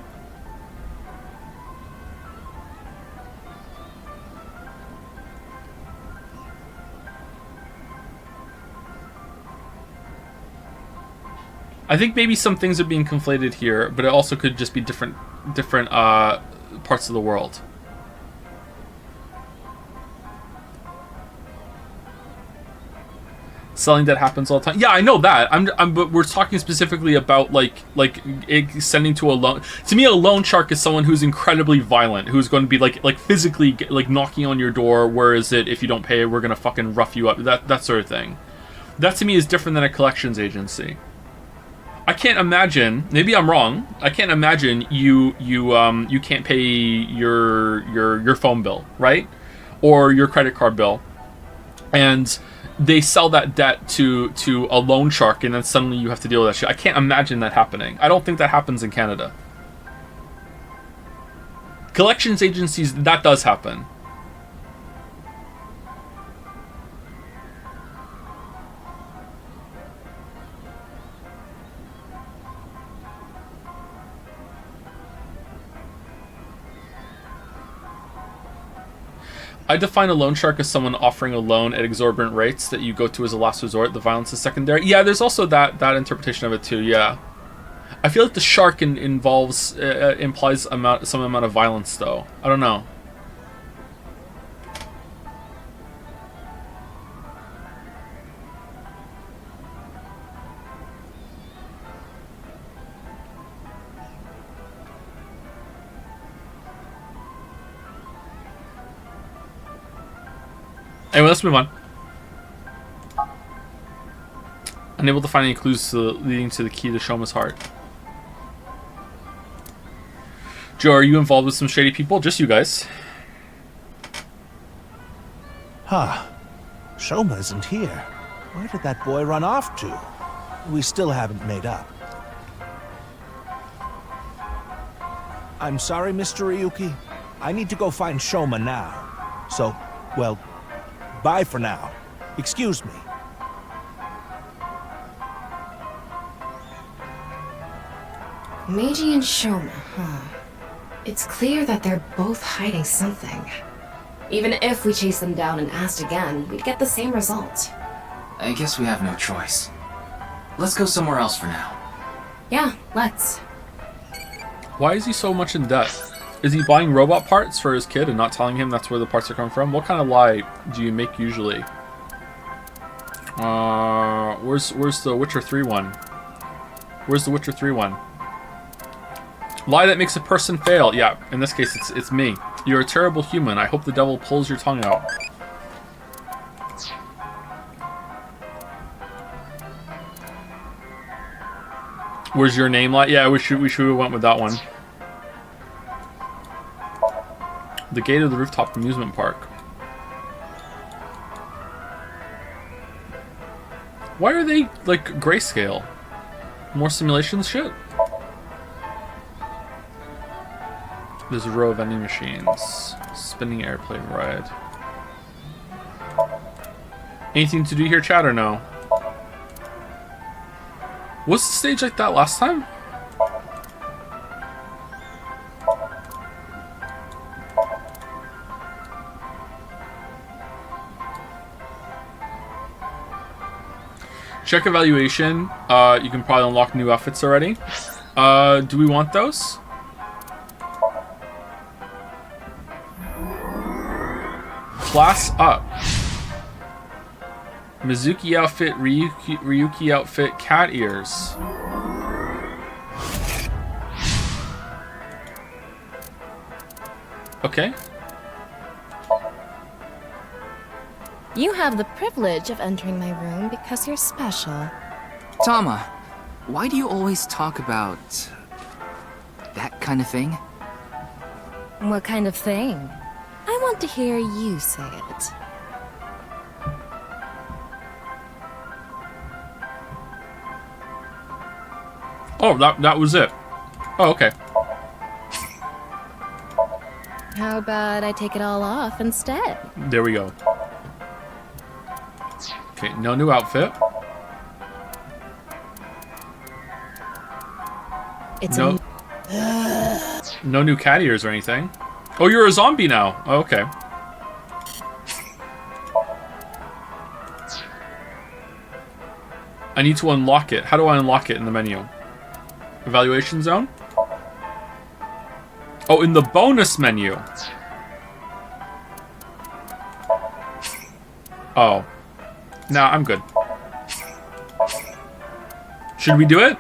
I think maybe some things are being conflated here, but it also could just be different parts of the world. Selling that happens all the time. Yeah, I know that. But we're talking specifically about like sending to a loan. To me, a loan shark is someone who's incredibly violent, who's going to be like physically like knocking on your door. Where is it? If you don't pay, we're gonna fucking rough you up. That sort of thing. That to me is different than a collections agency. I can't imagine. Maybe I'm wrong. I can't imagine you can't pay your phone bill, right, or your credit card bill, and they sell that debt to a loan shark, and then suddenly you have to deal with that shit. I can't imagine that happening. I don't think that happens in Canada. Collections agencies, that does happen. I define a loan shark as someone offering a loan at exorbitant rates that you go to as a last resort. The violence is secondary. Yeah, there's also that interpretation of it too. Yeah, I feel like the shark implies some amount of violence, though. I don't know. Anyway, let's move on. Unable to find any clues leading to the key to Shoma's heart. Joe, are you involved with some shady people? Just you guys. Huh. Shoma isn't here. Where did that boy run off to? We still haven't made up. I'm sorry, Mr. Ryuki. I need to go find Shoma now. So, well, bye for now. Excuse me. Meiji and Shoma, huh? It's clear that they're both hiding something. Even if we chased them down and asked again, we'd get the same result. I guess we have no choice. Let's go somewhere else for now. Yeah, let's. Why is he so much in debt? Is he buying robot parts for his kid and not telling him that's where the parts are coming from? What kind of lie do you make usually? Where's the Witcher 3 one? Where's the Witcher 3 one? Lie that makes a person fail. Yeah, in this case, it's me. You're a terrible human. I hope the devil pulls your tongue out. Where's your name like? Yeah, we should have went with that one. The gate of the rooftop amusement park. Why are they like grayscale? More simulations shit? There's a row of vending machines. Spinning airplane ride. Anything to do here, chat, or no? Was the stage like that last time? Check evaluation. You can probably unlock new outfits already. Do we want those? Class up. Mizuki outfit, Ryuki outfit, cat ears. Okay. You have the privilege of entering my room because you're special. Tama, why do you always talk about that kind of thing? What kind of thing? I want to hear you say it. Oh, that was it. Oh, okay. How about I take it all off instead? There we go. Okay, no new outfit. It's no, no new cat ears or anything. Oh, you're a zombie now. Oh, okay. I need to unlock it. How do I unlock it in the menu? Evaluation zone? Oh, in the bonus menu. Oh. Nah, I'm good. Should we do it?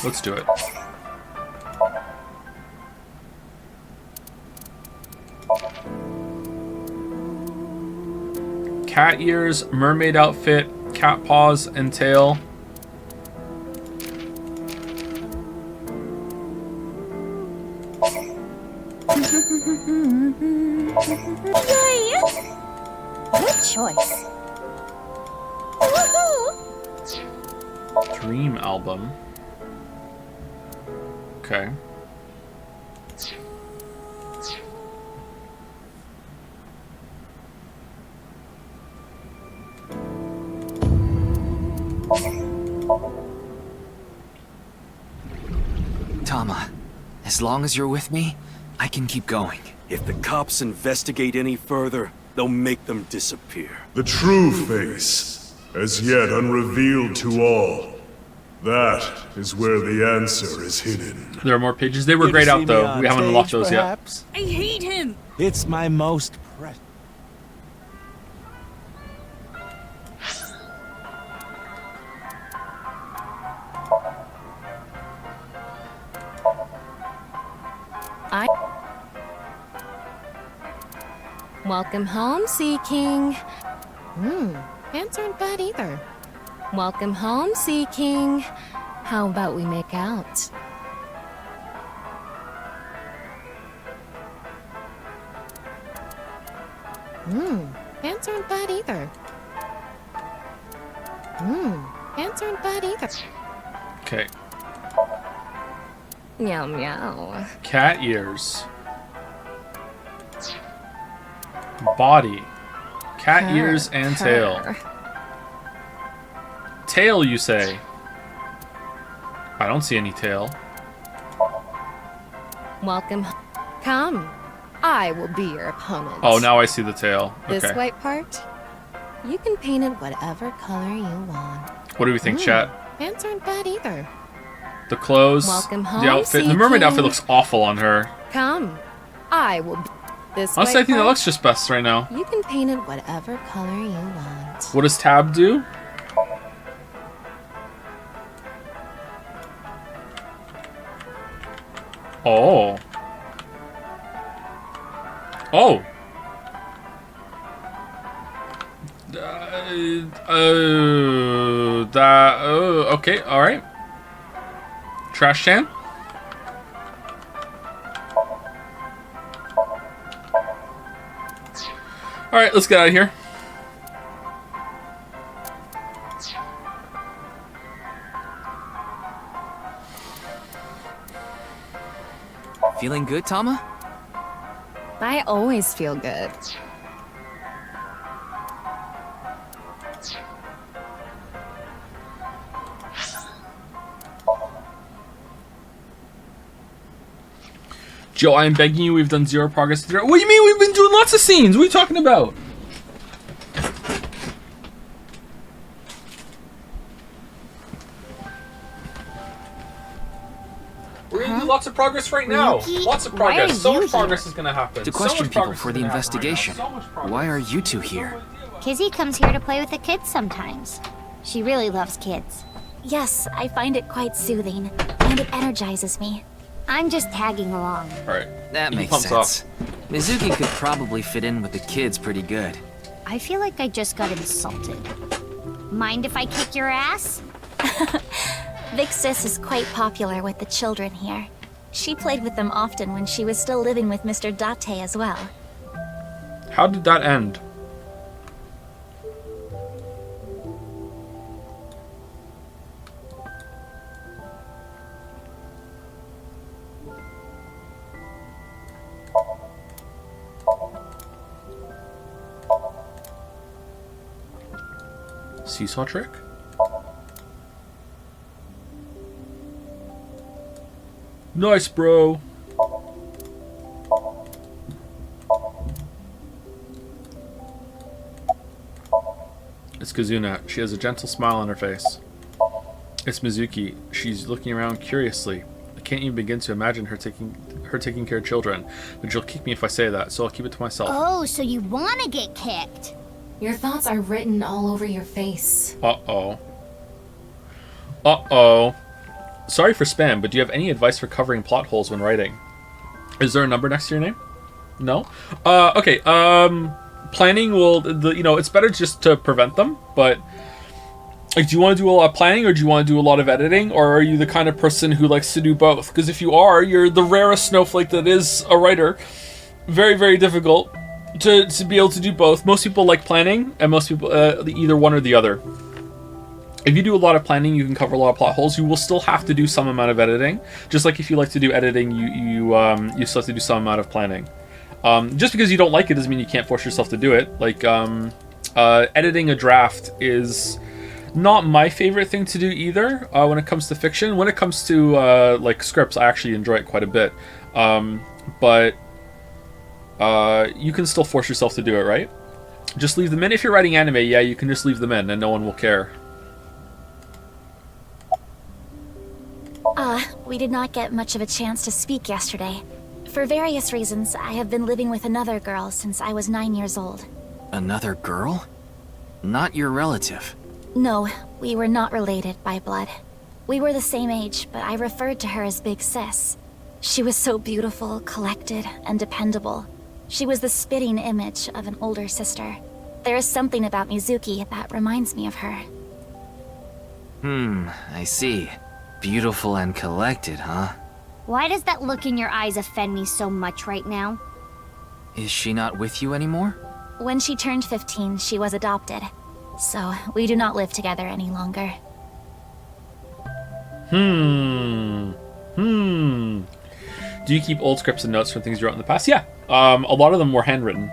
Let's do it. Cat ears, mermaid outfit, cat paws and tail. Yay! Good choice. Woohoo! Dream album. Okay. Tama, as long as you're with me, I can keep going. If the cops investigate any further, they'll make them disappear. The true face, as yet unrevealed to all. That is where the answer is hidden. There are more pages. They were grayed out though. We haven't unlocked those yet. I hate him! It's my most precious. Welcome home, Sea King. Pants aren't bad either. Welcome home, Sea King. How about we make out? Pants aren't bad either. Pants aren't bad either. Okay. Meow meow. Cat ears. Body. Cat ears and tail. Tail, you say? I don't see any tail. Welcome. Come. I will be your opponent. Oh, now I see the tail. This Okay. white part, you can paint it whatever color you want. What do we think, chat? Pants aren't bad either. The clothes, Welcome home, the outfit. The Sea mermaid King. outfit looks awful on her. Come. I will be this Honestly, I white think that part, looks just best right now. you can paint it whatever color you want. What does Tab do? Oh. Oh. Okay, alright. Trash can? Alright, let's get out of here. Feeling good, Tama? I always feel good. Joe, I am begging you, we've done 0 progress. What do you mean? We've been doing lots of scenes. What are you talking about? We're gonna do lots of progress right now. Ryuki, Lots of why progress. are So you much progress is gonna happen. To So question much people progress for is the gonna happen right now. investigation. So much progress. Why are you two here? Kizzy comes here to play with the kids sometimes. She really loves kids. Yes, I find it quite soothing, and it energizes me. I'm just tagging along. Alright. That makes sense. Mizuki could probably fit in with the kids pretty good. I feel like I just got insulted. Mind if I kick your ass? Vic Sis is quite popular with the children here. She played with them often when she was still living with Mr. Date as well. How did that end? Seesaw trick? Nice, bro. It's Kazuna. She has a gentle smile on her face. It's Mizuki. She's looking around curiously. I can't even begin to imagine her taking care of children, but she'll kick me if I say that, so I'll keep it to myself. Oh, so you want to get kicked? Your thoughts are written all over your face. Uh-oh. Uh-oh. Sorry for spam, but do you have any advice for covering plot holes when writing? Is there a number next to your name? No? Okay, planning will, it's better just to prevent them, but like, do you want to do a lot of planning or do you want to do a lot of editing, or are you the kind of person who likes to do both? Because if you are, you're the rarest snowflake that is a writer. Very, very difficult to be able to do both. Most people like planning, and most people either one or the other. If you do a lot of planning, you can cover a lot of plot holes. You will still have to do some amount of editing. Just like if you like to do editing, you still have to do some amount of planning. Just because you don't like it doesn't mean you can't force yourself to do it. Like, editing a draft is not my favorite thing to do either when it comes to fiction. When it comes to like scripts, I actually enjoy it quite a bit. But you can still force yourself to do it, right? Just leave them in. If you're writing anime, yeah, you can just leave them in and no one will care. We did not get much of a chance to speak yesterday. For various reasons, I have been living with another girl since I was 9 years old. Another girl? Not your relative. No, we were not related by blood. We were the same age, but I referred to her as Big Sis. She was so beautiful, collected, and dependable. She was the spitting image of an older sister. There is something about Mizuki that reminds me of her. I see. Beautiful and collected, huh? Why does that look in your eyes offend me so much right now? Is she not with you anymore? When she turned 15, she was adopted. So, we do not live together any longer. Do you keep old scripts and notes from things you wrote in the past? Yeah. A lot of them were handwritten.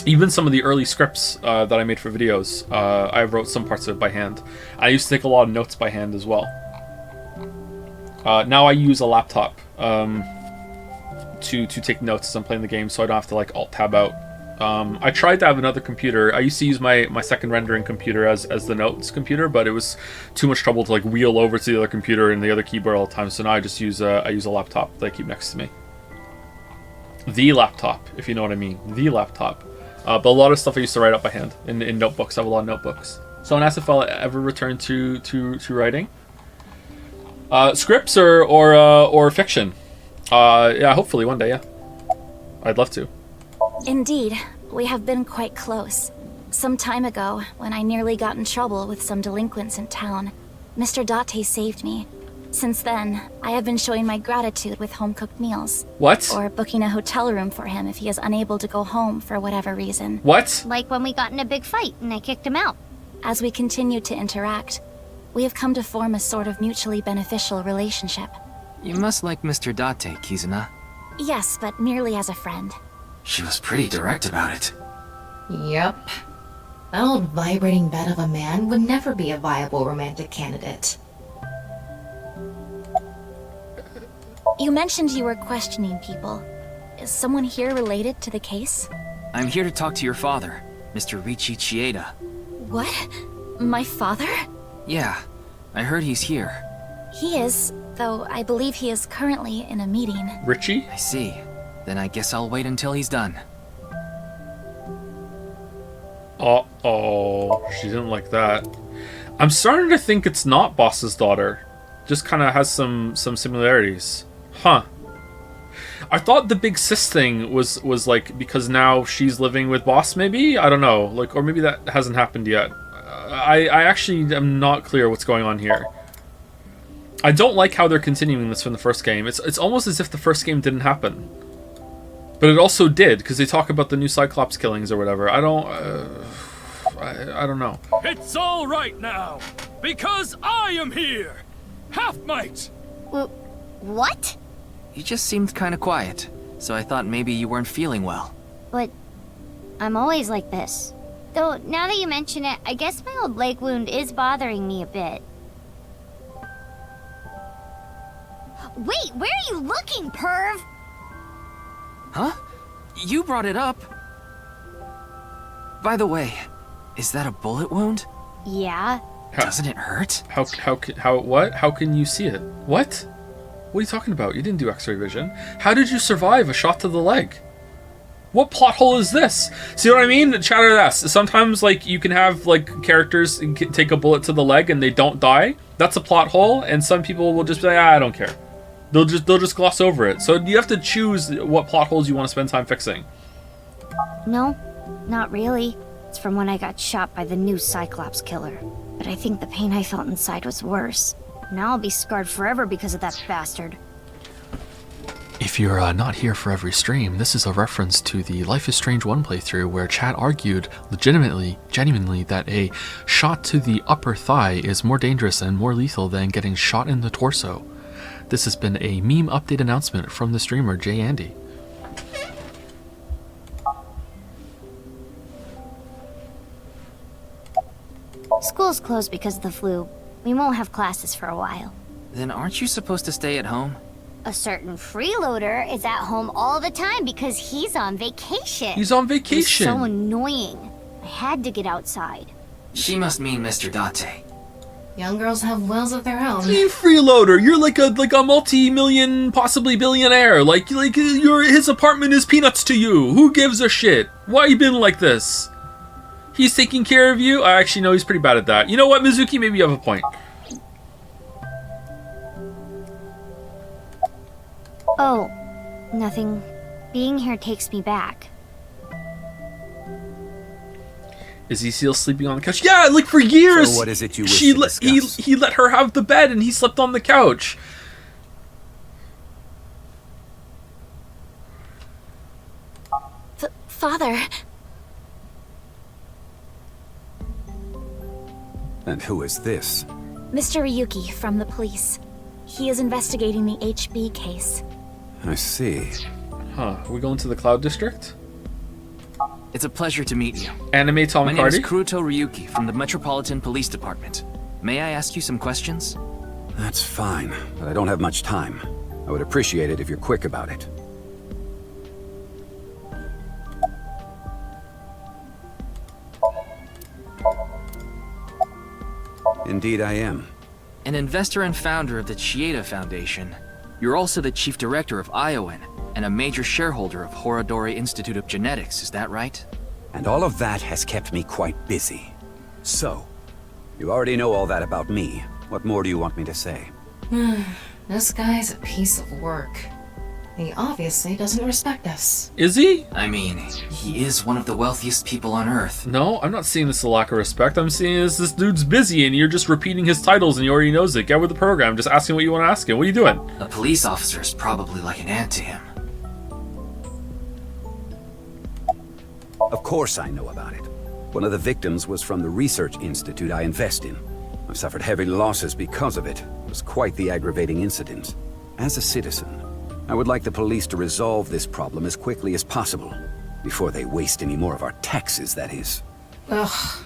Even some of the early scripts that I made for videos, I wrote some parts of it by hand. I used to take a lot of notes by hand as well. Now I use a laptop to take notes as I'm playing the game, so I don't have to like alt-tab out. I tried to have another computer. I used to use my second rendering computer as the notes computer, but it was too much trouble to like wheel over to the other computer and the other keyboard all the time. So now I just use I use a laptop that I keep next to me. The laptop, if you know what I mean. The laptop. But a lot of stuff I used to write up by hand in notebooks. I have a lot of notebooks. Someone asked if I'll ever return to writing. Scripts or fiction. Yeah, hopefully one day. Yeah, I'd love to. Indeed, we have been quite close. Some time ago, when I nearly got in trouble with some delinquents in town, Mr. Date saved me. Since then, I have been showing my gratitude with home-cooked meals. What? Or booking a hotel room for him if he is unable to go home for whatever reason. What? Like when we got in a big fight and I kicked him out. As we continue to interact, we have come to form a sort of mutually beneficial relationship. You must like Mr. Date, Kizuna. Yes, but merely as a friend. She was pretty direct about it. Yep. That old vibrating bed of a man would never be a viable romantic candidate. You mentioned you were questioning people. Is someone here related to the case? I'm here to talk to your father, Mr. Ryuki Chieda. What? My father? Yeah, I heard he's here. He is, though I believe he is currently in a meeting. Richie? I see. Then I guess I'll wait until he's done. Uh-oh. She didn't like that. I'm starting to think it's not Boss's daughter. Just kind of has some similarities. Huh. I thought the big sis thing was like because now she's living with Boss, maybe? I don't know. Like, or maybe that hasn't happened yet. I actually am not clear what's going on here. I don't like how they're continuing this from the first game. It's almost as if the first game didn't happen. But it also did, because they talk about the new Cyclops killings or whatever. I don't know. It's all right now, because I am here! Half-Mite! What? You just seemed kind of quiet, so I thought maybe you weren't feeling well. But I'm always like this. Though, now that you mention it, I guess my old leg wound is bothering me a bit. Wait, where are you looking, perv? Huh? You brought it up. By the way, is that a bullet wound? Yeah. Doesn't it hurt? What? How can you see it? What? What are you talking about? You didn't do X-ray vision. How did you survive a shot to the leg? What plot hole is this? See what I mean? Chatter this. Sometimes, like, you can have, like, characters take a bullet to the leg and they don't die. That's a plot hole, and some people will just be like, I don't care. They'll just gloss over it. So you have to choose what plot holes you want to spend time fixing. No, not really. It's from when I got shot by the new Cyclops killer. But I think the pain I felt inside was worse. Now I'll be scarred forever because of that bastard. If you're not here for every stream, this is a reference to the Life is Strange 1 playthrough where chat argued genuinely that a shot to the upper thigh is more dangerous and more lethal than getting shot in the torso. This has been a meme update announcement from the streamer Jay Andy. School's closed because of the flu. We won't have classes for a while. Then aren't you supposed to stay at home? A certain freeloader is at home all the time because he's on vacation. He's on vacation. It's so annoying. I had to get outside. She must mean Mr. Date. Young girls have wills of their own. You freeloader, you're like a multi-million, possibly billionaire. Like his apartment is peanuts to you. Who gives a shit? Why you been like this? He's taking care of you? I actually know he's pretty bad at that. You know what, Mizuki? Maybe you have a point. Oh, nothing. Being here takes me back. Is he still sleeping on the couch? Yeah, like for years. So what is it you wish to discuss? He let her have the bed and he slept on the couch. Father. And who is this? Mr. Ryuki from the police. He is investigating the HB case. I see. Huh, we going to the Cloud District? It's a pleasure to meet you. Anime Tom My name is Hardy? Kuruto Ryuki from the Metropolitan Police Department. May I ask you some questions? That's fine, but I don't have much time. I would appreciate it if you're quick about it. Indeed I am. An investor and founder of the Chieda Foundation, you're also the chief director of Iowan and a major shareholder of Horodori Institute of Genetics, is that right? And all of that has kept me quite busy. So, you already know all that about me. What more do you want me to say? This guy's a piece of work. He obviously doesn't respect us. Is he? I mean, he is one of the wealthiest people on Earth. No, I'm not seeing this as a lack of respect. I'm seeing this dude's busy and you're just repeating his titles and he already knows it. Get with the program. Just ask him what you want to ask him. What are you doing? A police officer is probably like an ant to him. Of course I know about it. One of the victims was from the research institute I invest in. I've suffered heavy losses because of it. It was quite the aggravating incident. As a citizen, I would like the police to resolve this problem as quickly as possible. Before they waste any more of our taxes, that is. Ugh.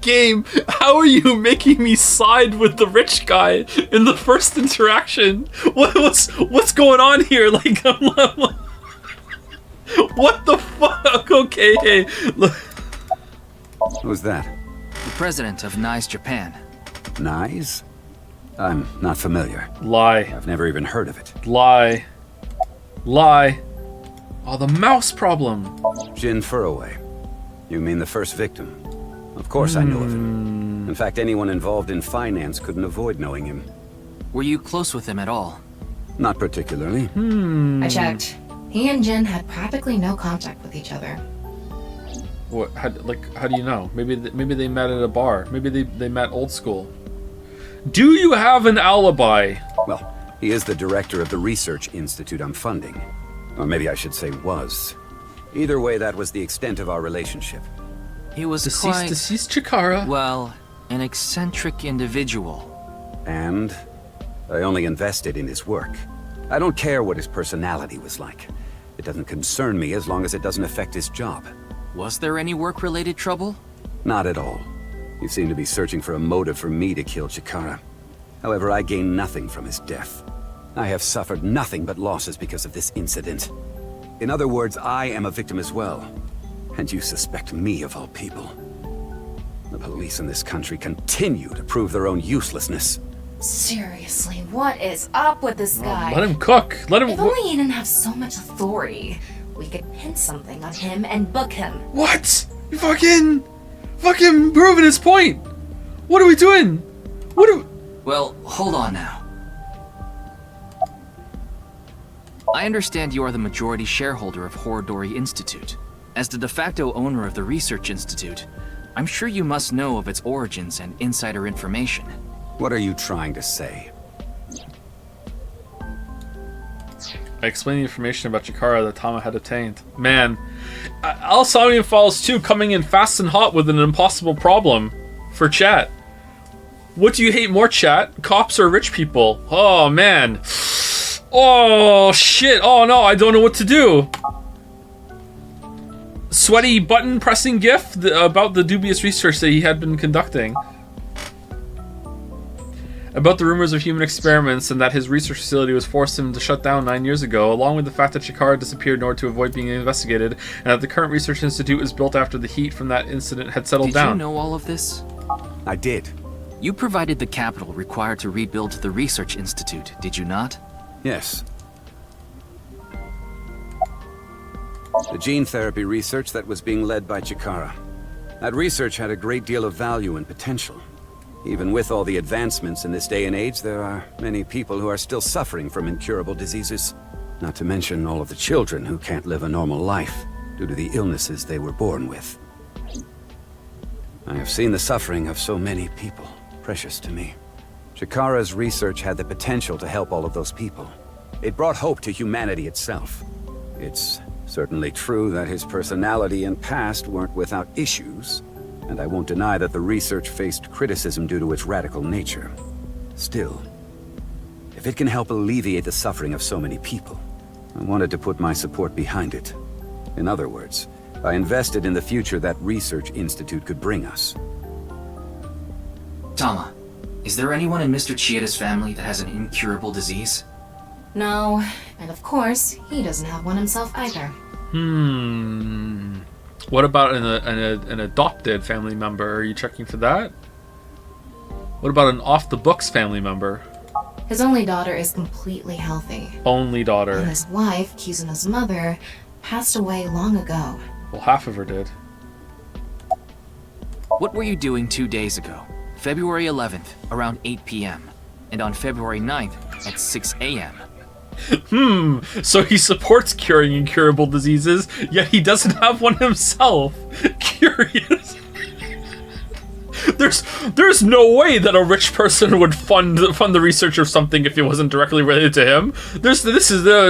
Game, how are you making me side with the rich guy in the first interaction? What's going on here? Like, what the fuck? Okay, hey. Who's that? The president of NICE Japan. NICE? I'm not familiar. Lie. I've never even heard of it. Lie. Lie. Oh, the mouse problem. Jin Furroway. You mean the first victim? Of course I know of him. In fact, anyone involved in finance couldn't avoid knowing him. Were you close with him at all? Not particularly. I checked. He and Jin had practically no contact with each other. What? How do you know? Maybe they met at a bar. Maybe they met old school. Do you have an alibi? Well, he is the director of the research institute I'm funding. Or maybe I should say was. Either way, that was the extent of our relationship. He was deceased Chikara. Well, an eccentric individual. And I only invested in his work. I don't care what his personality was like. It doesn't concern me as long as it doesn't affect his job. Was there any work-related trouble? Not at all. He seemed to be searching for a motive for me to kill Chikara. However, I gained nothing from his death. I have suffered nothing but losses because of this incident. In other words, I am a victim as well. And you suspect me of all people. The police in this country continue to prove their own uselessness. Seriously, what is up with this guy? Let him cook. Let him. If only he didn't have so much authority, we could pin something on him and book him. What? You fucking proving his point. What are we doing? Well, hold on now. I understand you are the majority shareholder of Horodori Institute. As the de facto owner of the Research Institute, I'm sure you must know of its origins and insider information. What are you trying to say? I explained the information about Chikara that Tama had obtained. Man, Somium Files 2 coming in fast and hot with an impossible problem for chat. What do you hate more, chat? Cops or rich people? Oh, man. Oh, shit. Oh, no, I don't know what to do. Sweaty button pressing gif about the dubious research that he had been conducting. About the rumors of human experiments and that his research facility was forced him to shut down 9 years ago, along with the fact that Chikara disappeared in order to avoid being investigated, and that the current research institute was built after the heat from that incident had settled down. Did you know all of this? I did. You provided the capital required to rebuild the research institute, did you not? Yes. The gene therapy research that was being led by Chikara. That research had a great deal of value and potential. Even with all the advancements in this day and age, there are many people who are still suffering from incurable diseases. Not to mention all of the children who can't live a normal life due to the illnesses they were born with. I have seen the suffering of so many people, precious to me. Chikara's research had the potential to help all of those people. It brought hope to humanity itself. It's certainly true that his personality and past weren't without issues, and I won't deny that the research faced criticism due to its radical nature. Still, if it can help alleviate the suffering of so many people, I wanted to put my support behind it. In other words, I invested in the future that research institute could bring us. Tama, is there anyone in Mr. Chieda's family that has an incurable disease? No, and of course, he doesn't have one himself either. What about an adopted family member? Are you checking for that? What about an off-the-books family member? His only daughter is completely healthy. Only daughter. And his wife, Kizuna's mother, passed away long ago. Well, half of her did. What were you doing 2 days ago? February 11th, around 8 p.m. And on February 9th, at 6 a.m. So he supports curing incurable diseases, yet he doesn't have one himself. Curious. There's no way that a rich person would fund the research of something if it wasn't directly related to him.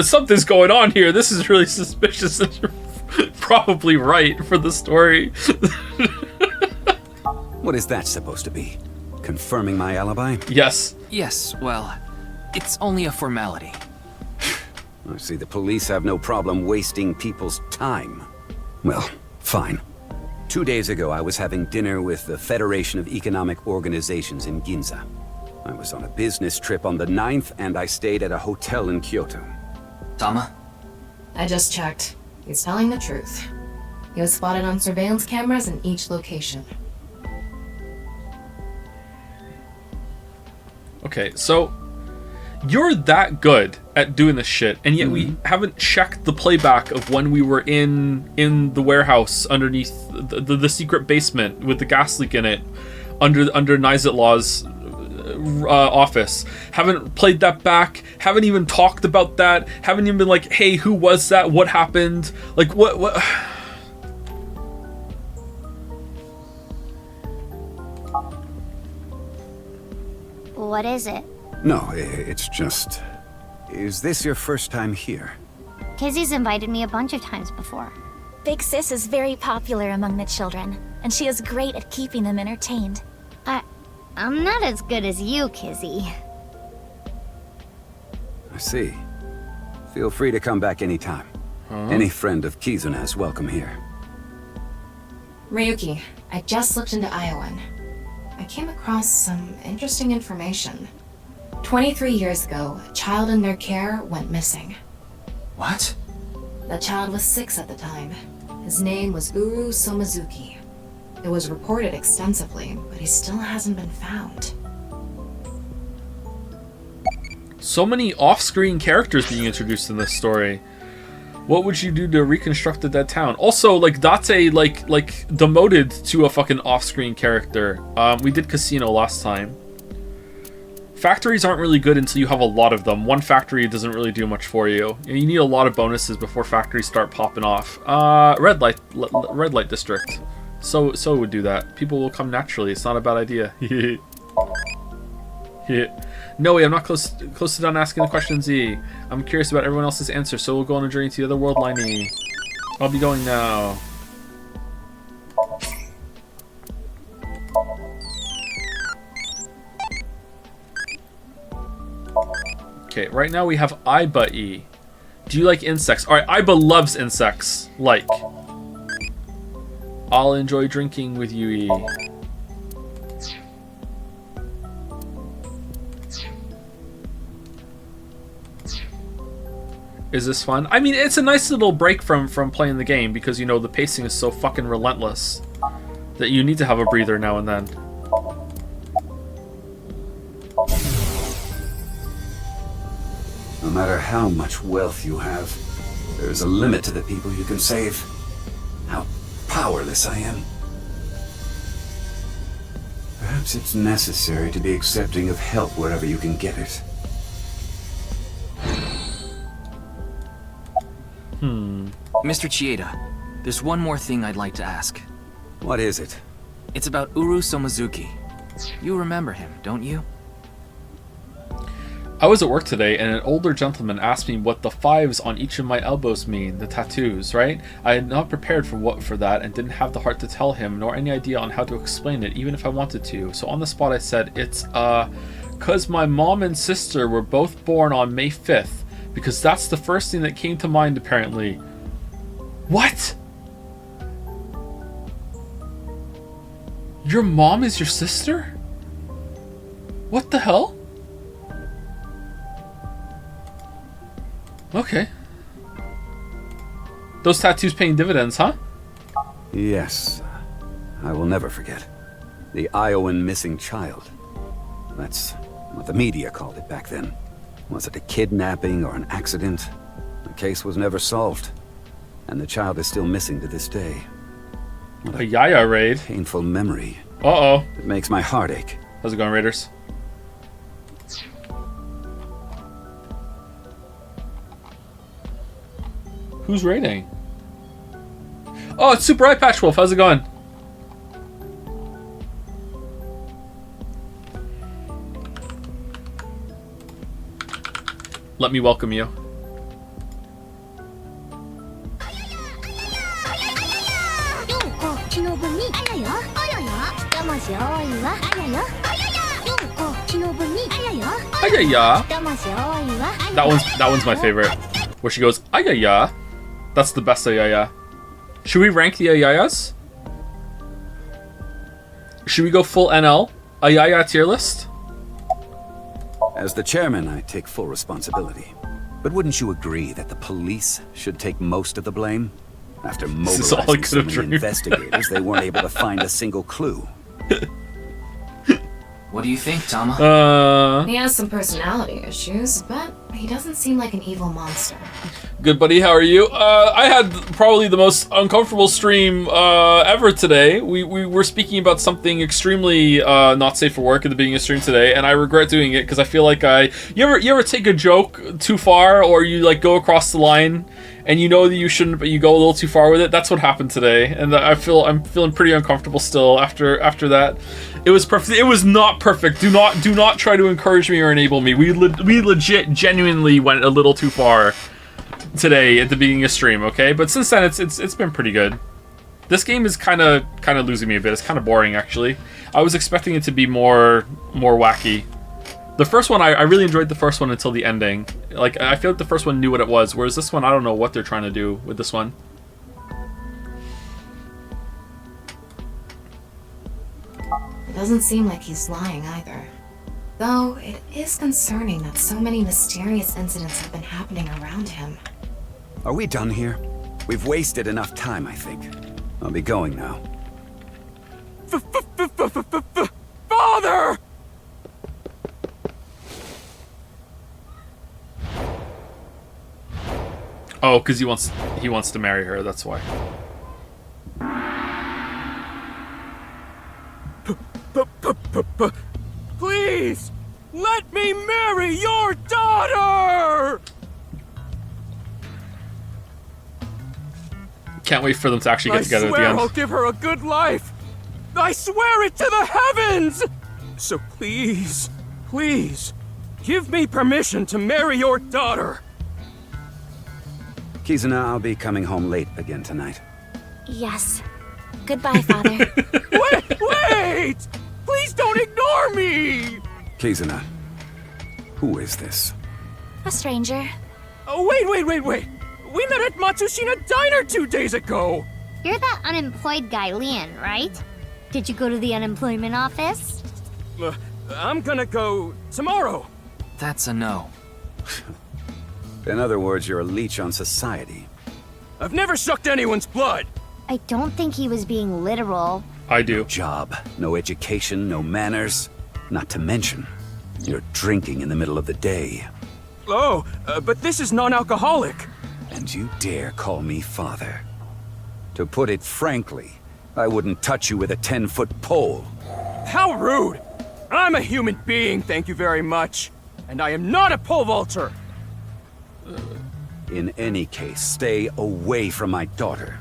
Something's going on here. This is really suspicious, and you're probably right for the story. What is that supposed to be? Confirming my alibi? Yes. Yes, well, it's only a formality. I see the police have no problem wasting people's time. Well, fine. 2 days ago, I was having dinner with the Federation of Economic Organizations in Ginza. I was on a business trip on the 9th, and I stayed at a hotel in Kyoto. Tama? I just checked. He's telling the truth. He was spotted on surveillance cameras in each location. Okay, so you're that good at doing this shit, and yet we haven't checked the playback of when we were in the warehouse underneath the secret basement with the gas leak in it, under Nizatlaw's office. Haven't played that back. Haven't even talked about that. Haven't even been like, hey, who was that? What happened? Like, what? What is it? No, it's just... Is this your first time here? Kizzy's invited me a bunch of times before. Big Sis is very popular among the children, and she is great at keeping them entertained. I'm not as good as you, Kizzy. I see. Feel free to come back anytime. Any friend of Kizuna's welcome here. Ryuki, I just looked into Iowan. I came across some interesting information. 23 years ago, a child in their care went missing. What? The child was 6 at the time. His name was Uru Somizuki. It was reported extensively, but he still hasn't been found. So many off-screen characters being introduced in this story. What would you do to reconstruct a dead town? Also, like, Date, like demoted to a fucking off-screen character. We did Casino last time. Factories aren't really good until you have a lot of them. One factory doesn't really do much for you. You need a lot of bonuses before factories start popping off. Red light district. So it would do that. People will come naturally. It's not a bad idea. No way, I'm not close to done asking the questions, E. I'm curious about everyone else's answer, so we'll go on a journey to the other world line, E. I'll be going now. Okay, right now we have Iba E. Do you like insects? Alright, Iba loves insects. Like. I'll enjoy drinking with you, E. Is this fun? I mean, it's a nice little break from playing the game because, you know, the pacing is so fucking relentless that you need to have a breather now and then. No matter how much wealth you have, there's a limit to the people you can save. How powerless I am. Perhaps Perhaps it's necessary to be accepting of help wherever you can get it. Mr. Chieda, there's one more thing I'd like to ask. What is it? It's about Uru Somazuki. You remember him, don't you? I was at work today and an older gentleman asked me what the 5s on each of my elbows mean, the tattoos, right? I had not prepared for that and didn't have the heart to tell him, nor any idea on how to explain it, even if I wanted to. So on the spot I said, it's, 'cause my mom and sister were both born on May 5th, because that's the first thing that came to mind apparently. What? Your mom is your sister? What the hell? Okay. Those tattoos paying dividends, huh? Yes. I will never forget. The Iowan missing child. That's what the media called it back then. Was it a kidnapping or an accident? The case was never solved. And the child is still missing to this day. What a Yaya raid. Painful memory. Uh-oh. It makes my heart ache. How's it going, Raiders? Who's raiding? Oh, it's Super Eye Patch Wolf. How's it going? Let me welcome you. That one's my favorite. Where she goes, ayaya. That's the best ayaya. Should we rank the ayayas? Should we go full NL? Ayaya tier list? As the chairman, I take full responsibility. But wouldn't you agree that the police should take most of the blame? After mobilizing so many investigators, they weren't able to find a single clue. What do you think, Tama? He has some personality issues, but he doesn't seem like an evil monster. Good, buddy. How are you? I had probably the most uncomfortable stream ever today. We were speaking about something extremely not safe for work at the beginning of stream today, and I regret doing it because I feel like you ever take a joke too far, or you like go across the line and you know that you shouldn't, but you go a little too far with it. That's what happened today, and I'm feeling pretty uncomfortable still after that. It was perfect. It was not perfect. Do not try to encourage me or enable me. We legit genuinely went a little too far today at the beginning of stream, okay? But since then it's been pretty good. This game is kind of losing me a bit. It's kind of boring actually. I was expecting it to be more wacky. The first one, I really enjoyed the first one until the ending. Like, I feel like the first one knew what it was, whereas this one, I don't know what they're trying to do with this one. It doesn't seem like he's lying either. Though, it is concerning that so many mysterious incidents have been happening around him. Are we done here? We've wasted enough time, I think. I'll be going now. Father! Oh, because he wants to marry her, that's why. Please! Let me marry your daughter! Can't wait for them to actually get together at the end. I swear I'll give her a good life! I swear it to the heavens! So please, please, give me permission to marry your daughter! Kizuna, I'll be coming home late again tonight. Yes. Goodbye, Father. Wait! Please don't ignore me! Kizuna, who is this? A stranger. Oh, wait! We met at Matsushina Diner 2 days ago! You're that unemployed guy, Leon, right? Did you go to the unemployment office? I'm gonna go tomorrow. That's a no. In other words, you're a leech on society. I've never sucked anyone's blood! I don't think he was being literal. I do. No job, no education, no manners. Not to mention, you're drinking in the middle of the day. Oh, but this is non-alcoholic. And you dare call me father. To put it frankly, I wouldn't touch you with a 10-foot pole. How rude! I'm a human being, thank you very much. And I am not a pole vaulter! In any case, stay away from my daughter.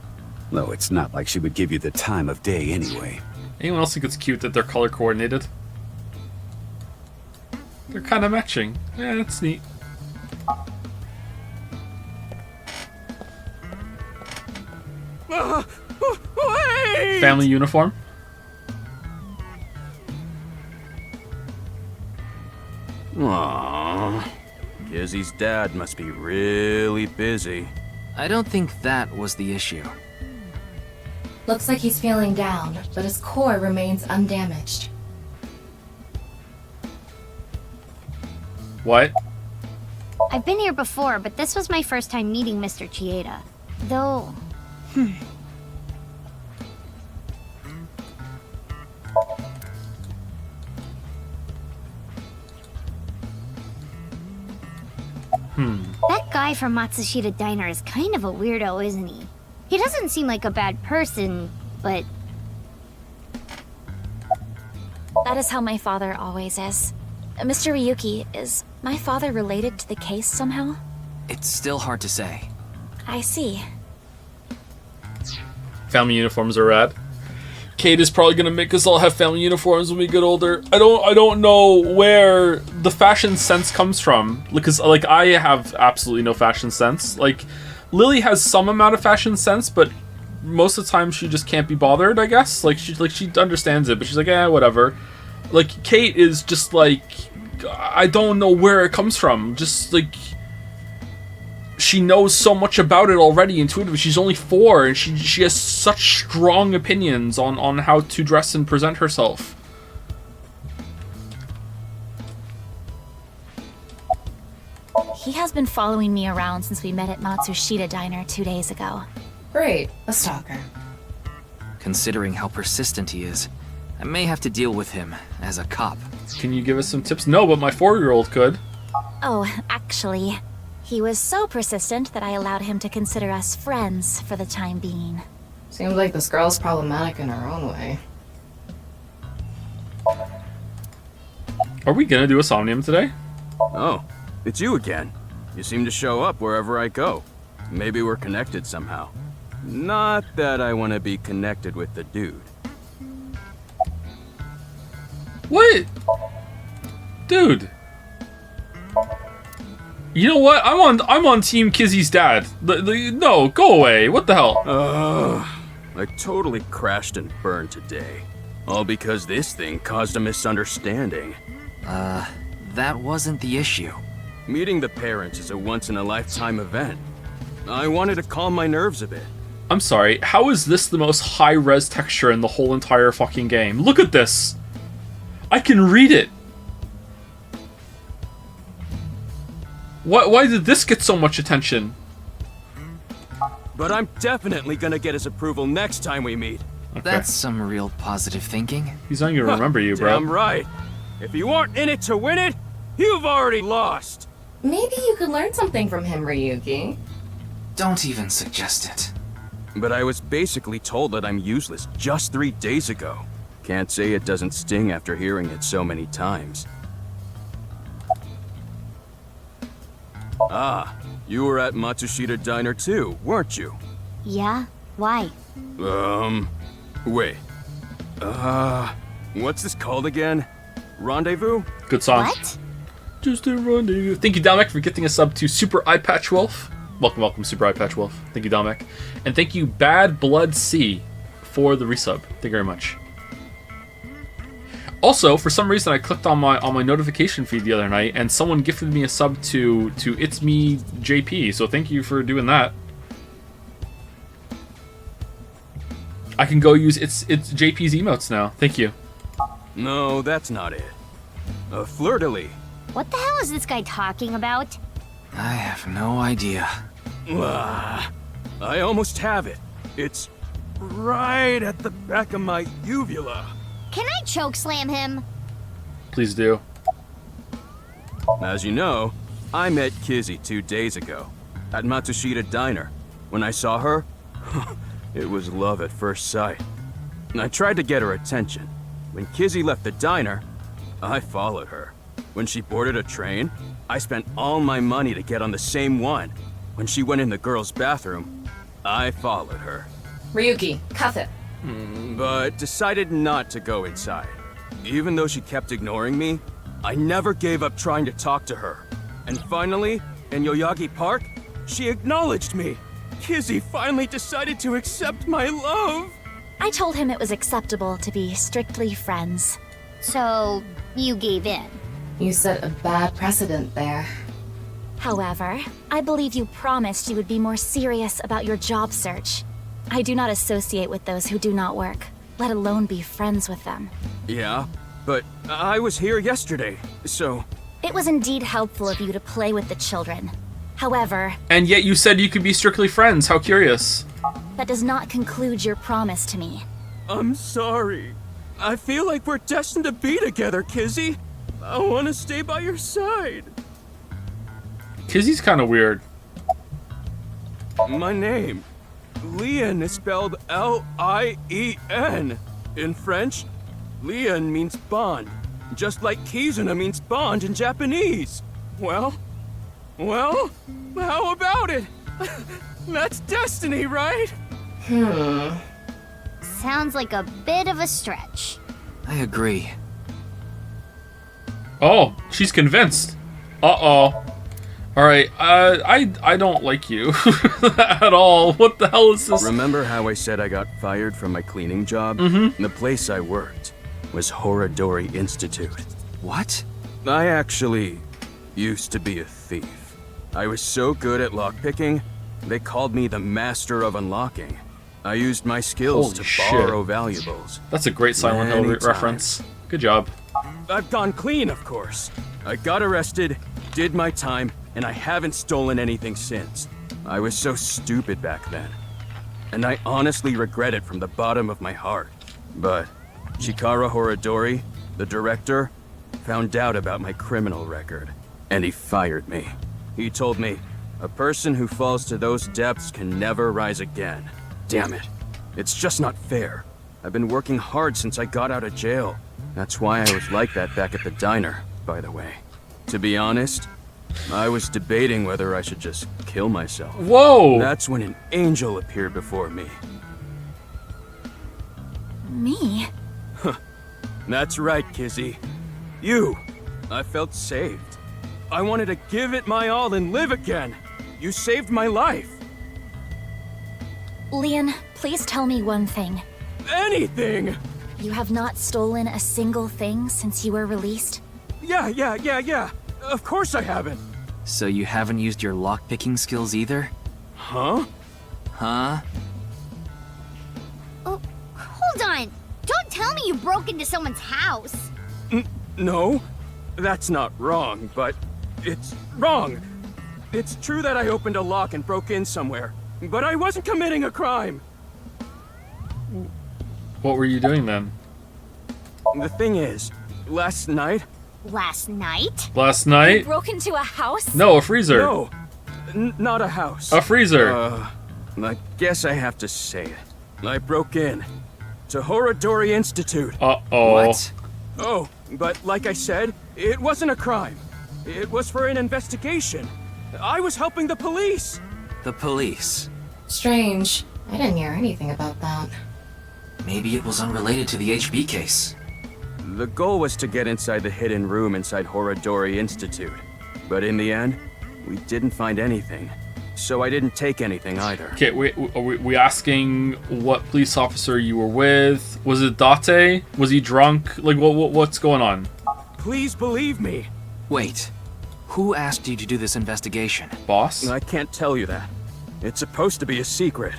Though it's not like she would give you the time of day anyway. Anyone else think it's cute that they're color coordinated? They're kind of matching. Yeah, that's neat. Wait! Family uniform? Aww. Kizzy's dad must be really busy. I don't think that was the issue. Looks like he's feeling down, but his core remains undamaged. What? I've been here before, but this was my first time meeting Mr. Chieda. Though... That guy from Matsushita Diner is kind of a weirdo, isn't he? He doesn't seem like a bad person, but... That is how my father always is. Mr. Ryuki, is my father related to the case somehow? It's still hard to say. I see. Family uniforms are rad. Kate is probably gonna make us all have family uniforms when we get older. I don't know where the fashion sense comes from, because like I have absolutely no fashion sense. Like Lily has some amount of fashion sense, but most of the time she just can't be bothered, I guess. Like she understands it, but she's like, whatever. Like Kate is just like, I don't know where it comes from. Just like she knows so much about it already intuitively. She's only 4 and she has such strong opinions on how to dress and present herself. He has been following me around since we met at Matsushita Diner 2 days ago. Great, a stalker. Considering how persistent he is, I may have to deal with him as a cop. Can you give us some tips? No, but my 4-year-old could. Oh, actually, he was so persistent that I allowed him to consider us friends for the time being. Seems like this girl's problematic in her own way. Are we gonna do a Somnium today? Oh, it's you again. You seem to show up wherever I go. Maybe we're connected somehow. Not that I want to be connected with the dude. What? Dude. You know what? I'm on Team Kizzy's dad. No, go away. What the hell? I totally crashed and burned today. All because this thing caused a misunderstanding. That wasn't the issue. Meeting the parents is a once-in-a-lifetime event. I wanted to calm my nerves a bit. I'm sorry, how is this the most high-res texture in the whole entire fucking game? Look at this! I can read it! Why did this get so much attention? But I'm definitely gonna get his approval next time we meet. Okay. That's some real positive thinking. He's not gonna remember you, bro. Damn right. If you aren't in it to win it, you've already lost. Maybe you could learn something from him, Ryuki. Don't even suggest it. But I was basically told that I'm useless just 3 days ago. Can't say it doesn't sting after hearing it so many times. Ah, you were at Matsushita Diner too, weren't you? Yeah? Why? Wait. What's this called again? Rendezvous? Good song. What? Just a rendezvous. Thank you, Damek, for gifting a sub to Super Eyepatch Wolf. Welcome, Super Eyepatch Wolf. Thank you, Damek. And thank you, Bad Blood C, for the resub. Thank you very much. Also, for some reason, I clicked on my notification feed the other night, and someone gifted me a sub to It's Me JP. So thank you for doing that. I can go use it's JP's emotes now. Thank you. No, that's not it. A fleur-de-lis. What the hell is this guy talking about? I have no idea. I almost have it. It's right at the back of my uvula. Can I chokeslam him? Please do. As you know, I met Kizzy 2 days ago at Matsushita Diner. When I saw her, it was love at first sight. I tried to get her attention, When Kizzy left the diner, I followed her. When she boarded a train, I spent all my money to get on the same one. When she went in the girls' bathroom, I followed her. Ryuki, cuff it. But decided not to go inside. Even though she kept ignoring me, I never gave up trying to talk to her. And finally, in Yoyagi Park, she acknowledged me. Kizzy finally decided to accept my love. I told him it was acceptable to be strictly friends. So, you gave in? You set a bad precedent there. However, I believe you promised you would be more serious about your job search. I do not associate with those who do not work, let alone be friends with them. Yeah, but I was here yesterday, so... It was indeed helpful of you to play with the children. However... And yet you said you could be strictly friends. How curious. That does not conclude your promise to me. I'm sorry. I feel like we're destined to be together, Kizzy. I want to stay by your side. Kizzy's kind of weird. My name. Lien is spelled L-I-E-N. In French, Lien means bond. Just like Kizuna means bond in Japanese. Well, how about it? That's destiny, right? Sounds like a bit of a stretch. I agree. Oh, she's convinced. Uh-oh. Alright, I don't like you at all. What the hell is this? Remember how I said I got fired from my cleaning job? The place I worked was Horadori Institute. What? I actually used to be a thief. I was so good at lockpicking, they called me the Master of Unlocking. I used my skills Holy to borrow valuables. That's a great Silent Hill Many reference. Good job. I've gone clean, of course. I got arrested, did my time, and I haven't stolen anything since. I was so stupid back then. And I honestly regret it from the bottom of my heart. But Chikara Horadori, the director, found out about my criminal record, and he fired me. He told me, a person who falls to those depths can never rise again. Damn it. It's just not fair. I've been working hard since I got out of jail. That's why I was like that back at the diner, by the way. To be honest, I was debating whether I should just kill myself. Whoa! That's when an angel appeared before me. Me? That's right, Kizzy. You. I felt saved. I wanted to give it my all and live again. You saved my life. Lien, please tell me one thing. Anything! You have not stolen a single thing since you were released? Yeah. Of course I haven't. So you haven't used your lockpicking skills either? Huh? Huh? Oh, hold on. Don't tell me you broke into someone's house. No, that's not wrong, but it's wrong. It's true that I opened a lock and broke in somewhere, but I wasn't committing a crime. What were you doing then? The thing is, last night... Last night? Last night? You broke into a house? No, a freezer. No, not a house. A freezer. I guess I have to say it. I broke in to Horadori Institute. Uh-oh. What? Oh, but like I said, it wasn't a crime. It was for an investigation. I was helping the police. The police? Strange. I didn't hear anything about that. Maybe it was unrelated to the HB case. The goal was to get inside the hidden room inside Horadori Institute. But in the end, we didn't find anything. So I didn't take anything either. Okay, are we asking what police officer you were with? Was it Date? Was he drunk? Like, what's going on? Please believe me. Wait. Who asked you to do this investigation? Boss? I can't tell you that. It's supposed to be a secret.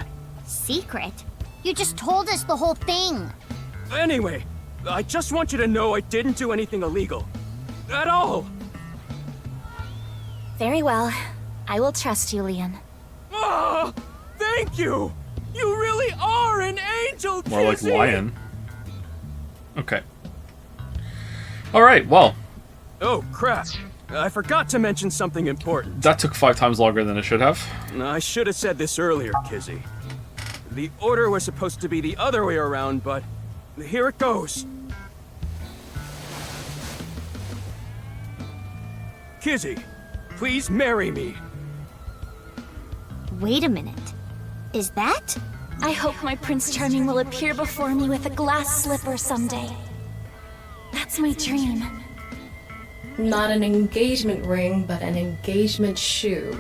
Secret? You just told us the whole thing. Anyway, I just want you to know I didn't do anything illegal. At all. Very well. I will trust you, Lien. Oh, thank you! You really are an angel, Kizzy! More like lion. Okay. Alright, well. Oh, crap. I forgot to mention something important. That took 5 times longer than it should have. I should have said this earlier, Kizzy. The order was supposed to be the other way around, but here it goes. Kizzy, please marry me. Wait a minute. Is that? I hope my Prince Charming will appear before me with a glass slipper someday. That's my dream. Not an engagement ring, but an engagement shoe.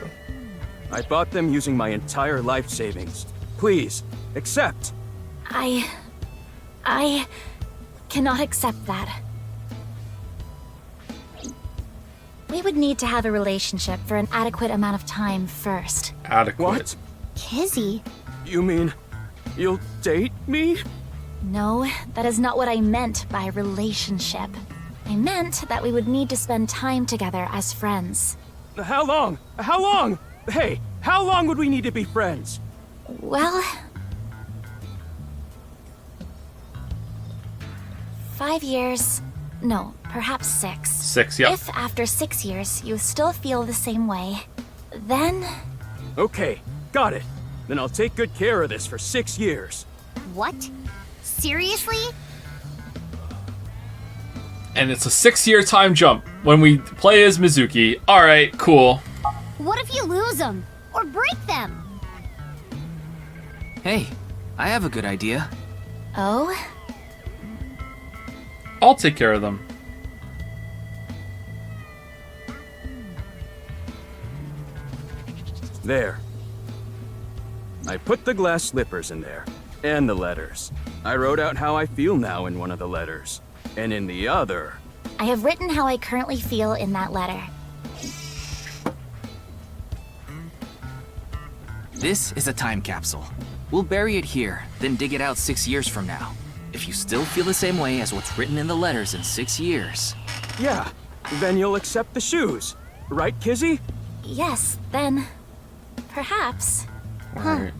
I bought them using my entire life savings. Please, accept. I cannot accept that. We would need to have a relationship for an adequate amount of time first. Adequate. What? Kizzy? You mean you'll date me? No, that is not what I meant by relationship. I meant that we would need to spend time together as friends. How long? How long? Hey, how long would we need to be friends? Well... 5 years. No, perhaps 6. 6, yeah. If after 6 years you still feel the same way, then... Okay, got it. Then I'll take good care of this for 6 years. What? Seriously? And it's a 6-year time jump when we play as Mizuki. Alright, cool. What if you lose them? Or break them? Hey, I have a good idea. Oh? I'll take care of them. There. I put the glass slippers in there, and the letters. I wrote out how I feel now in one of the letters, and in the other... I have written how I currently feel in that letter. This is a time capsule. We'll bury it here, then dig it out 6 years from now. If you still feel the same way as what's written in the letters in 6 years... Yeah, then you'll accept the shoes. Right, Kizzy? Yes, then... perhaps. Alright.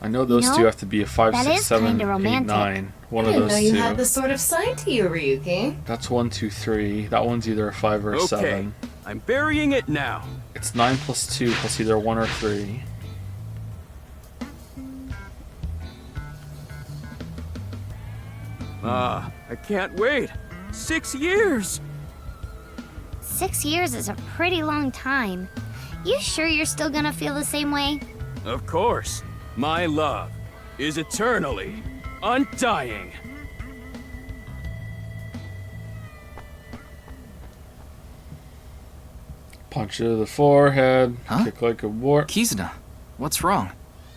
I know those two have to be a 5, that 6, is 7, kinda 8, romantic. 9. One I of didn't those know you two. had this sort of side to you, Ryuki. That's 1, 2, 3. That one's either a 5 or a Okay, 7. I'm burying it now. It's 9 plus 2 plus either 1 or 3. Ah, I can't wait. 6 years! 6 years is a pretty long time. You sure you're still gonna feel the same way? Of course. My love is eternally undying. Punch to the forehead. Huh? Kick like a war. Kizuna, what's wrong?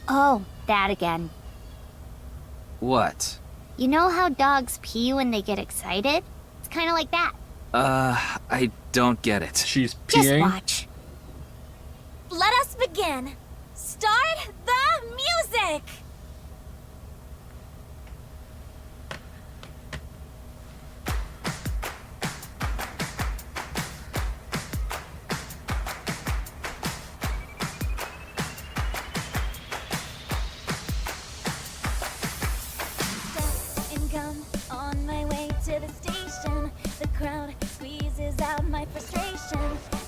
Oh, that again. What? You know how dogs pee when they get excited? It's kind of like that. I don't get it. She's Just peeing. watch. Let us begin! Start the music! And gum on my way to the station. The crowd squeezes out my frustration.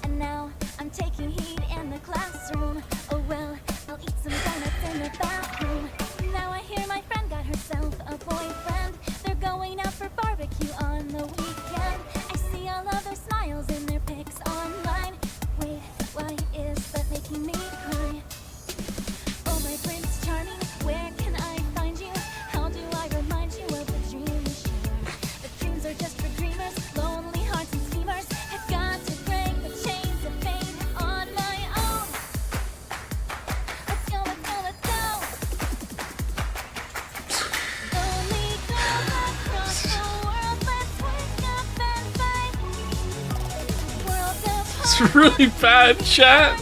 And now I'm taking heat in the classroom. Oh well, I'll eat some donuts in the bathroom. Now I hear my friend got herself a boyfriend. They're going out for barbecue on the weekend. I see all of their smiles in their pics online. Wait, why is that making me cry? Oh my Prince Charming, where can I find you? How do I remind you of the dream we share? The dreams are just for dreamers, lonely hearts and schemers. I've got to break the chains of fate on my own. Let's go, let's go, let's go. Lonely girls across the world, let's wake up and fight. Worlds apart. It's really bad, chat.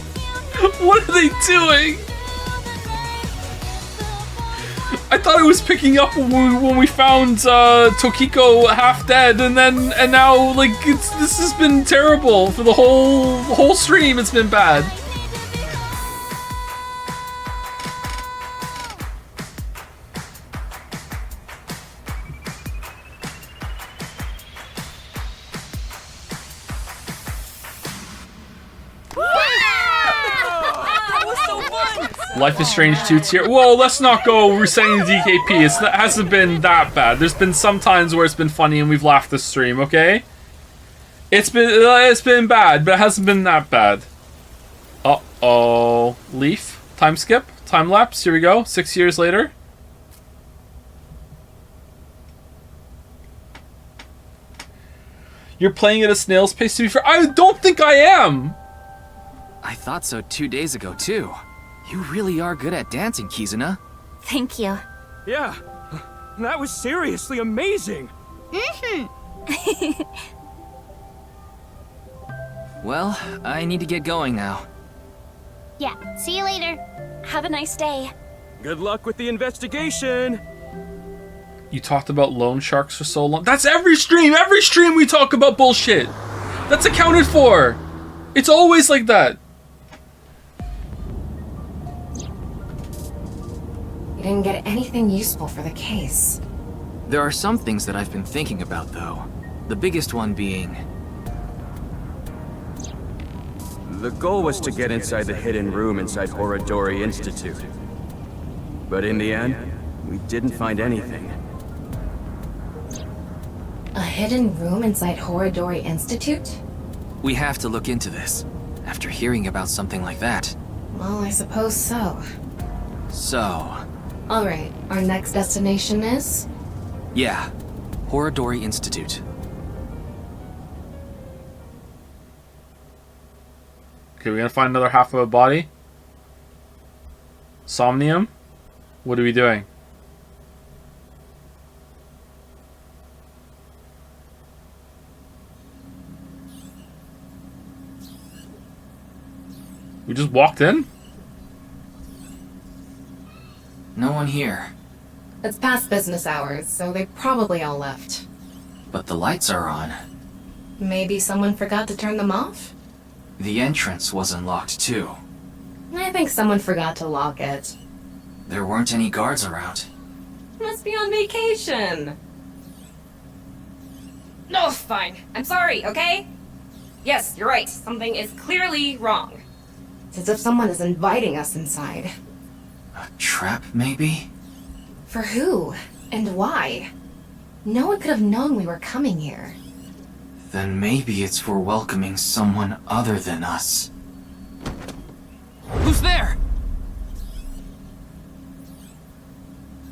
What are they doing? I thought it was picking up when we found Tokiko half dead, and now like this has been terrible for the whole stream. It's been bad. That was so fun! Life is Strange 2 tier. Whoa, let's not go resetting the DKP. It hasn't been that bad. There's been some times where it's been funny and we've laughed this stream, okay? It's been bad, but it hasn't been that bad. Uh-oh. Leaf. Time skip. Time lapse. Here we go. 6 years later. You're playing at a snail's pace to be fair. I don't think I am. I thought so 2 days ago, too. You really are good at dancing, Kizuna. Thank you. Yeah, that was seriously amazing. Well, I need to get going now. Yeah, see you later. Have a nice day. Good luck with the investigation. You talked about loan sharks for so long. That's every stream. Every stream we talk about bullshit. That's accounted for. It's always like that. You didn't get anything useful for the case. There are some things that I've been thinking about, though. The biggest one being... The goal was to get inside the hidden room inside Horodori Institute. But in the end, we didn't find anything. A hidden room inside Horodori Institute? We have to look into this. After hearing about something like that. Well, I suppose so. So... Alright, our next destination is? Yeah, Horodori Institute. Okay, we're gonna find another half of a body. Somnium? What are we doing? We just walked in? No one here. It's past business hours, so they probably all left. But the lights are on. Maybe someone forgot to turn them off? The entrance wasn't locked too. I think someone forgot to lock it. There weren't any guards around. Must be on vacation. No, fine. I'm sorry, okay? Yes, you're right. Something is clearly wrong. It's as if someone is inviting us inside. A trap, maybe? For who? And why? No one could have known we were coming here. Then maybe it's for welcoming someone other than us. Who's there?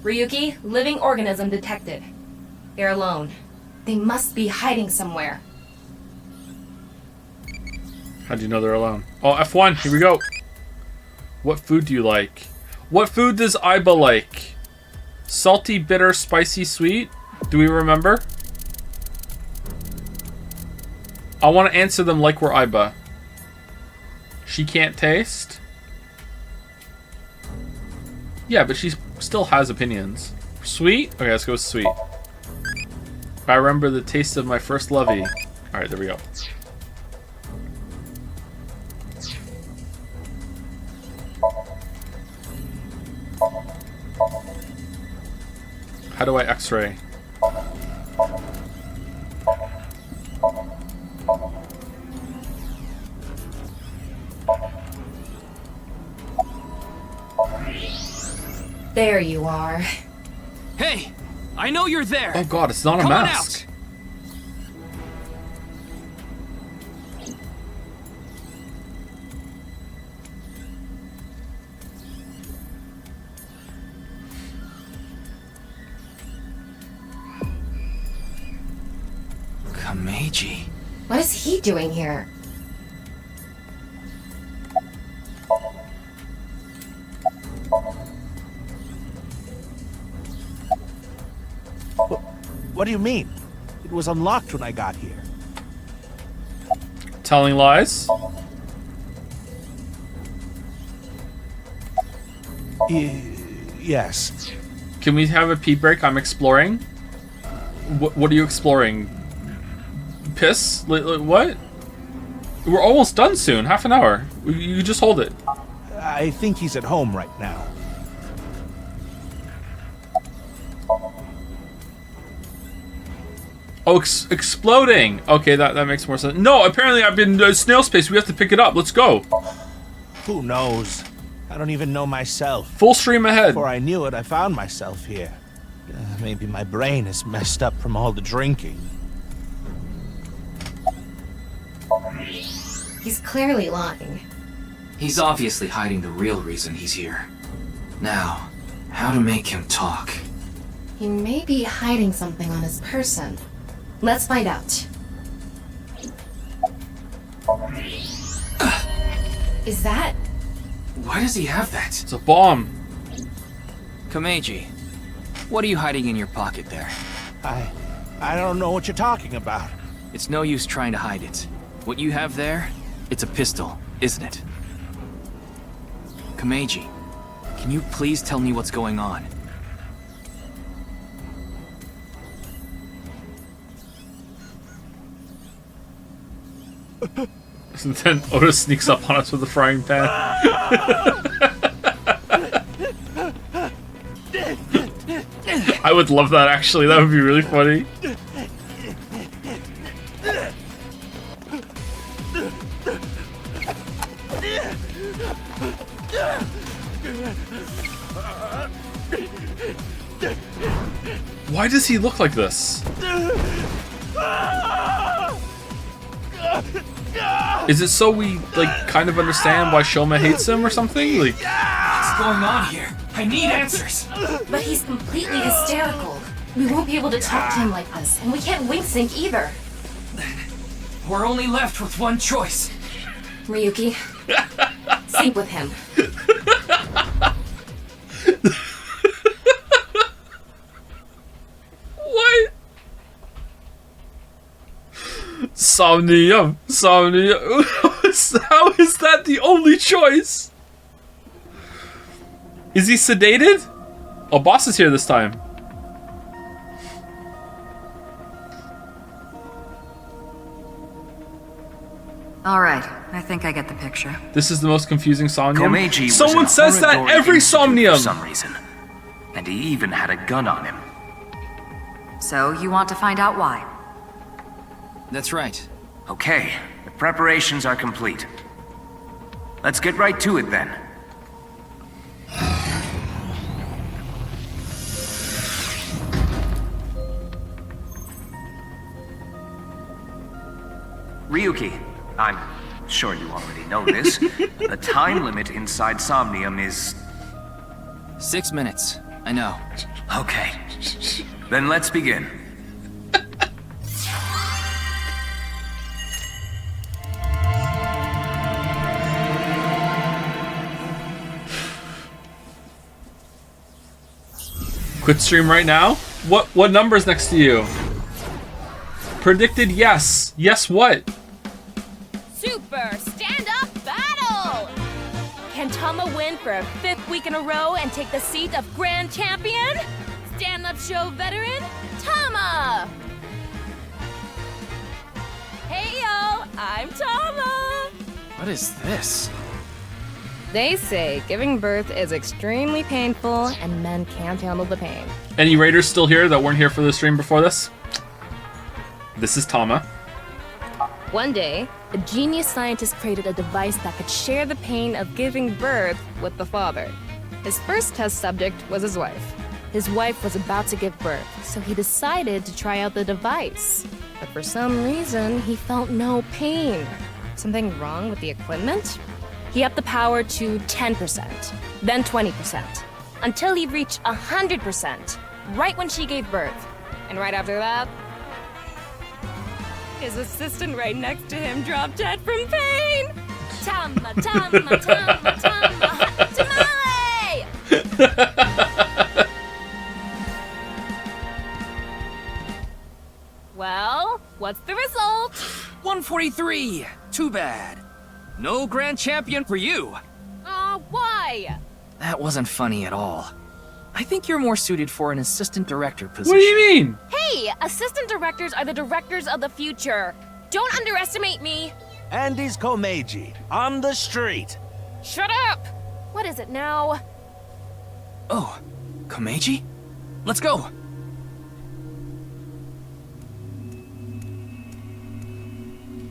Ryuki, living organism detected. They're alone. They must be hiding somewhere. How'd you know they're alone? Oh, F1, here we go. What food do you like? What food does Aiba like? Salty, bitter, spicy, sweet? Do we remember? I want to answer them like we're Aiba. She can't taste? Yeah, but she still has opinions. Sweet? Okay, let's go with sweet. I remember the taste of my first lovey. Alright, there we go. How do I x-ray? There you are. Hey! I know you're there! Oh god, it's not a Come mask. Kameji. What is he doing here? What do you mean? It was unlocked when I got here. Telling lies? Yes. Can we have a pee break? I'm exploring. What are you exploring? Piss? What? We're almost done soon. Half an hour. You just hold it. I think he's at home right now. Oh, exploding. Okay, that makes more sense. No, apparently I've been snail space. We have to pick it up. Let's go. Who knows? I don't even know myself. Full stream ahead. Before I knew it, I found myself here. Maybe my brain is messed up from all the drinking. He's clearly lying. He's obviously hiding the real reason he's here. Now, how to make him talk? He may be hiding something on his person. Let's find out. Is that... Why does he have that? It's a bomb. Komeiji, what are you hiding in your pocket there? I don't know what you're talking about. It's no use trying to hide it. What you have there, it's a pistol, isn't it? Komeiji, can you please tell me what's going on? And then Oda sneaks up on us with a frying pan. I would love that, actually. That would be really funny. Why does he look like this? Is it so we, like, kind of understand why Shoma hates him or something? Like, what's going on here? I need answers! But he's completely hysterical. We won't be able to talk to him like this, and we can't wing sync either. We're only left with one choice. Ryuki, sync with him. what? Somnium. Somnium. How is that the only choice? Is he sedated? Oh, boss is here this time. All right, I think I get the picture. This is the most confusing Somnium. Komeiji Someone was says that Horodori every Institute Somnium. for some reason, and he even had a gun on him. So you want to find out why? That's right. Okay, the preparations are complete. Let's get right to it then. Ryuki, I'm sure you already know this. The time limit inside Somnium is... 6 minutes. I know. Okay. Then let's begin. Quit stream right now? What number's next to you? Predicted yes. Yes what? Super stand-up battle! Can Tama win for a 5th week in a row and take the seat of Grand Champion? Stand-up show veteran, Tama! Hey yo, I'm Tama! What is this? They say giving birth is extremely painful and men can't handle the pain. Any raiders still here that weren't here for the stream before this? This is Tama. One day, a genius scientist created a device that could share the pain of giving birth with the father. His first test subject was his wife. His wife was about to give birth, so he decided to try out the device. But for some reason, he felt no pain. Something wrong with the equipment? He upped the power to 10%, then 20%, until he reached 100%, right when she gave birth. And right after that, his assistant right next to him dropped dead from pain. Tama, Tama, Tama, Tama, hot tamale! Well, what's the result? 143! Too bad. No grand champion for you. Why? That wasn't funny at all. I think you're more suited for an assistant director position. What do you mean? Hey, assistant directors are the directors of the future. Don't underestimate me. And he's Komeiji, on the street. Shut up! What is it now? Oh, Komeiji? Let's go.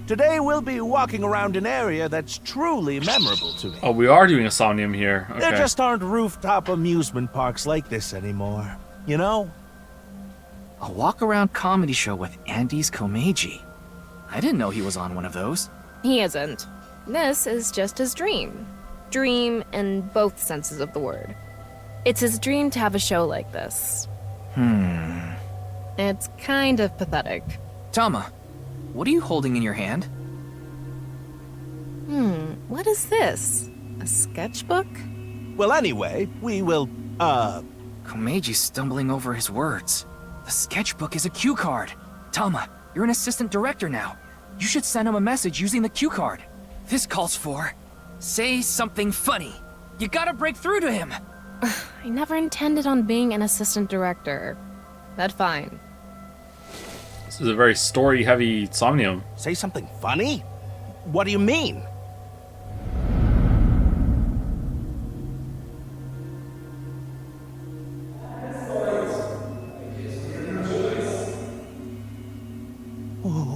Today we'll be walking around an area that's truly memorable to me. Oh, we are doing a Somnium here. Okay. There just aren't rooftop amusement parks like this anymore. You know? A walk-around comedy show with Andy's Komeiji. I didn't know he was on one of those. He isn't. This is just his dream. Dream in both senses of the word. It's his dream to have a show like this. It's kind of pathetic. Tama, what are you holding in your hand? What is this? A sketchbook? Well, anyway, we will, Komeji's stumbling over his words. The sketchbook is a cue card. Tama, you're an assistant director now. You should send him a message using the cue card. This calls for... say something funny. You gotta break through to him. I never intended on being an assistant director. That's fine. This is a very story-heavy Somnium. Say something funny? What do you mean?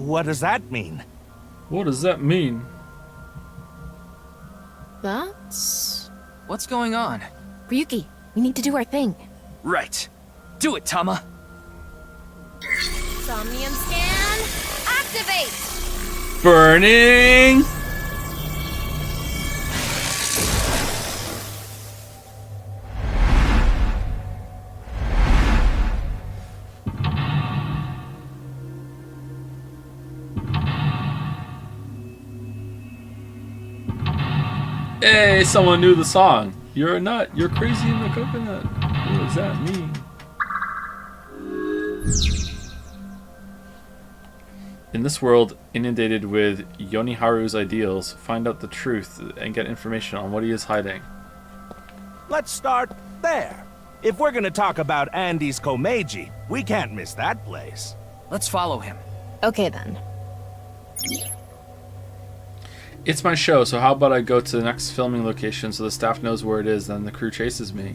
What does that mean? What does that mean? That's... What's going on? Ryuki, we need to do our thing. Right. Do it, Tama. Somnium scan, activate! Burning! Hey, someone knew the song. You're a nut. You're crazy in the coconut. What does that mean? In this world, inundated with Yoniharu's ideals, find out the truth and get information on what he is hiding. Let's start there. If we're gonna talk about Andy's Komeji, we can't miss that place. Let's follow him. Okay then. It's my show, so how about I go to the next filming location so the staff knows where it is, then the crew chases me.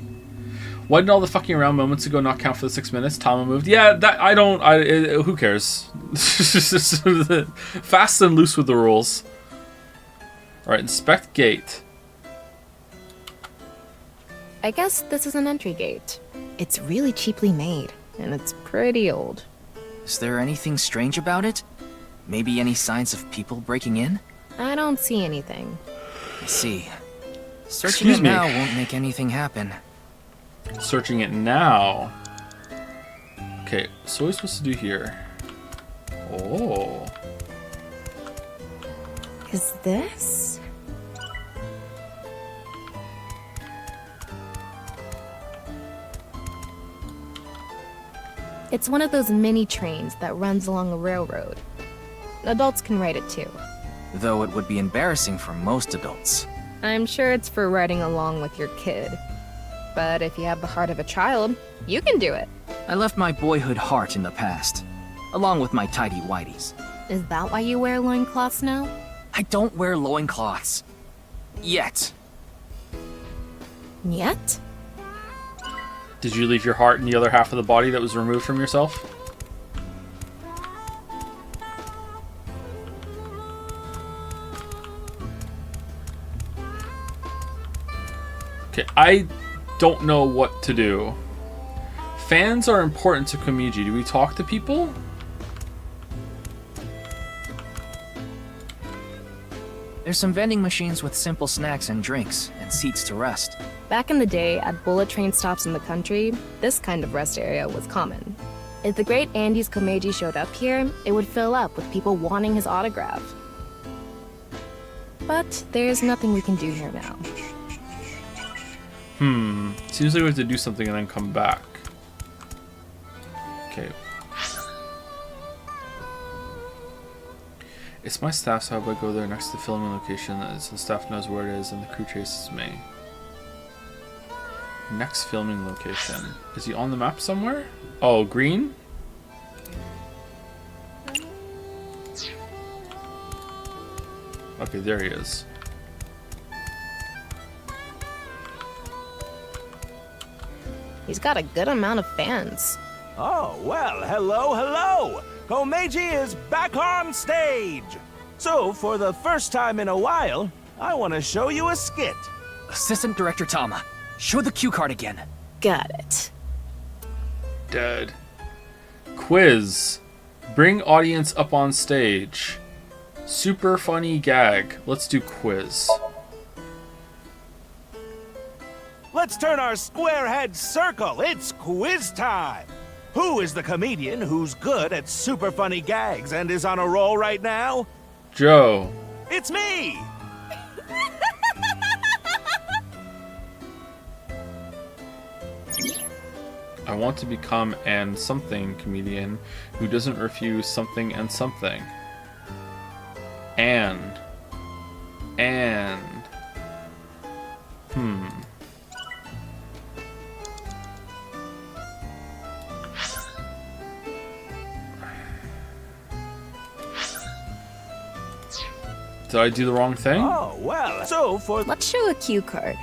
Why did all the fucking around moments ago not count for the 6 minutes? Tama moved. Yeah, that who cares? Fast and loose with the rules. Alright, inspect gate. I guess this is an entry gate. It's really cheaply made, and it's pretty old. Is there anything strange about it? Maybe any signs of people breaking in? I don't see anything. I see. Searching it now won't make anything happen. Searching it now. Okay, so what are we supposed to do here? Oh. Is this? It's one of those mini trains that runs along a railroad. Adults can ride it too. Though it would be embarrassing for most adults. I'm sure it's for riding along with your kid. But if you have the heart of a child, you can do it. I left my boyhood heart in the past, along with my tidy whities. Is that why you wear loincloths now? I don't wear loincloths. Yet. Yet? Did you leave your heart in the other half of the body that was removed from yourself? Okay, I don't know what to do. Fans are important to Komeji. Do we talk to people? There's some vending machines with simple snacks and drinks, and seats to rest. Back in the day, at bullet train stops in the country, this kind of rest area was common. If the great Andy's Komeji showed up here, it would fill up with people wanting his autograph. But there's nothing we can do here now. Seems like we have to do something and then come back. Okay. It's my staff, so how about I go there next to the filming location so the staff knows where it is and the crew chases me. Next filming location. Is he on the map somewhere? Oh, green? Okay, there he is. He's got a good amount of fans. Oh, well, hello. Komeji is back on stage. So, for the first time in a while, I want to show you a skit. Assistant Director Tama, show the cue card again. Got it. Dead. Quiz. Bring audience up on stage. Super funny gag. Let's do quiz. Let's turn our square heads circle. It's quiz time. Who is the comedian who's good at super funny gags and is on a roll right now? Joe. It's me! I want to become an something comedian who doesn't refuse something and something. And. Did I do the wrong thing? Oh, well, so for... Let's show a cue card.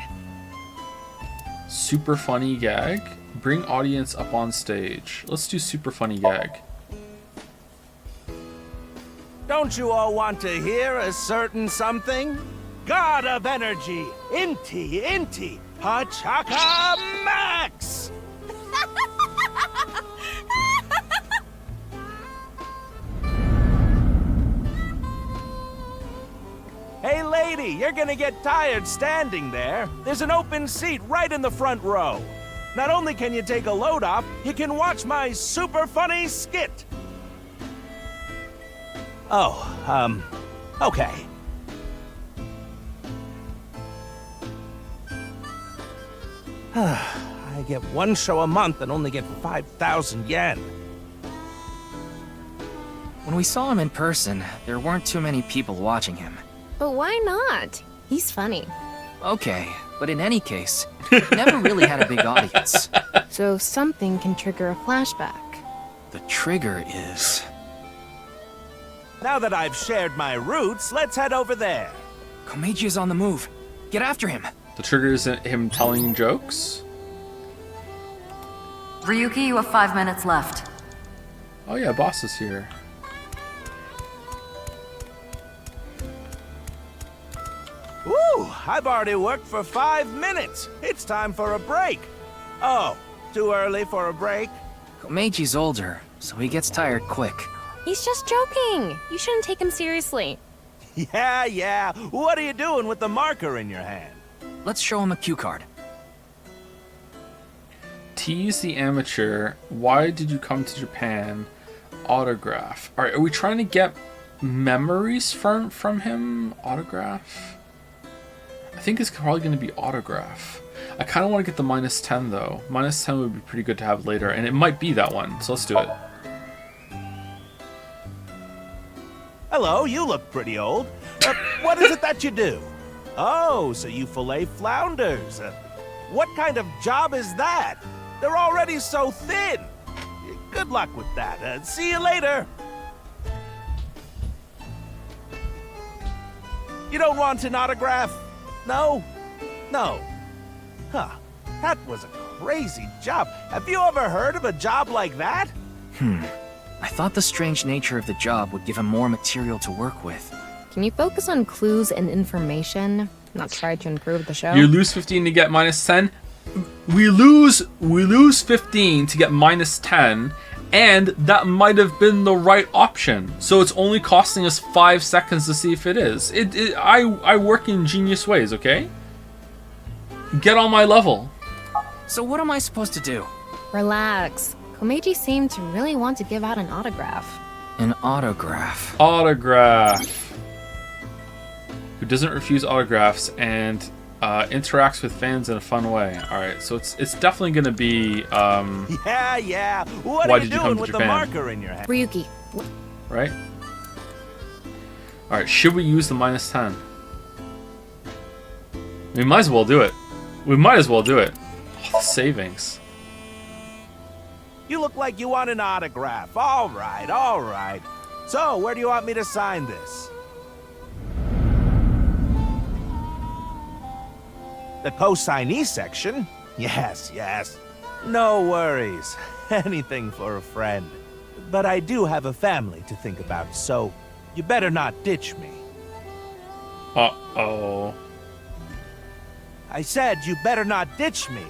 Super funny gag. Bring audience up on stage. Let's do super funny gag. Don't you all want to hear a certain something? God of energy, Inti, Hachaka Max! Hey lady, you're gonna get tired standing there. There's an open seat right in the front row. Not only can you take a load off, you can watch my super funny skit. Oh, okay. I get one show a month and only get 5,000 yen. When we saw him in person, there weren't too many people watching him. But why not? He's funny. Okay, but in any case, he never really had a big audience. So something can trigger a flashback. The trigger is... Now that I've shared my roots, let's head over there. Komeiji is on the move. Get after him. The trigger is him telling jokes? Ryuki, you have 5 minutes left. Oh yeah, boss is here. Woo! I've already worked for 5 minutes. It's time for a break. Oh, too early for a break? Komeiji's older, so he gets tired quick. He's just joking. You shouldn't take him seriously. Yeah. What are you doing with the marker in your hand? Let's show him a cue card. Tease the amateur. Why did you come to Japan? Autograph. Alright, are we trying to get memories from him? Autograph? I think it's probably going to be autograph. I kind of want to get the -10 though. -10 would be pretty good to have later, and it might be that one, so let's do it. Hello, you look pretty old. What is it that you do? Oh, so you fillet flounders. What kind of job is that? They're already so thin. Good luck with that. See you later. You don't want an autograph? No? No. Huh. That was a crazy job. Have you ever heard of a job like that? I thought the strange nature of the job would give him more material to work with. Can you focus on clues and information, not try to improve the show? You lose 15 to get -10. We lose 15 to get -10, and that might have been the right option. So it's only costing us 5 seconds to see if it is. I work in genius ways, okay? Get on my level. So what am I supposed to do? Relax. Komeiji seemed to really want to give out an autograph. An autograph. Autograph. Who doesn't refuse autographs and interacts with fans in a fun way. Alright, so it's definitely gonna be Yeah. What why are you did you doing come to with the Japan? marker in your hand? Ryuki. Right? Alright, should we use the -10? We might as well do it. We might as well do it. Oh, the savings. You look like you want an autograph. All right. So, where do you want me to sign this? The co-signee section? Yes. No worries. Anything for a friend. But I do have a family to think about, so you better not ditch me. Uh-oh. I said you better not ditch me.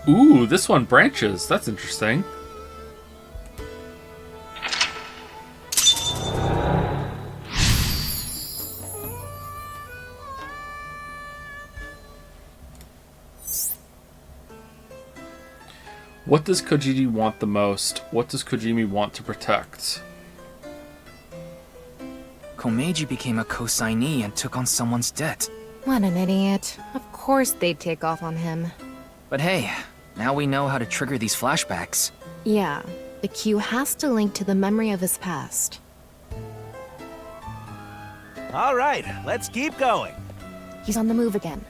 Ooh, this one branches. That's interesting. What does Kojiji want the most? What does Kojimi want to protect? Komeiji became a co-signee and took on someone's debt. What an idiot. Of course they'd take off on him. But hey, now we know how to trigger these flashbacks. Yeah, the cue has to link to the memory of his past. All right, let's keep going. He's on the move again.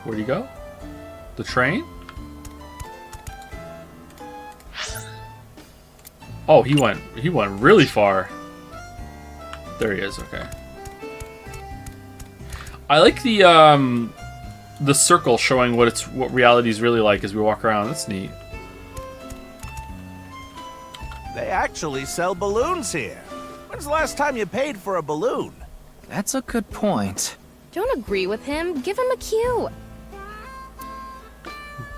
Where'd he go? The train? Oh, he went really far. There he is, okay. I like the circle showing what reality's really like as we walk around. That's neat. They actually sell balloons here. When's the last time you paid for a balloon? That's a good point. Don't agree with him. Give him a cue.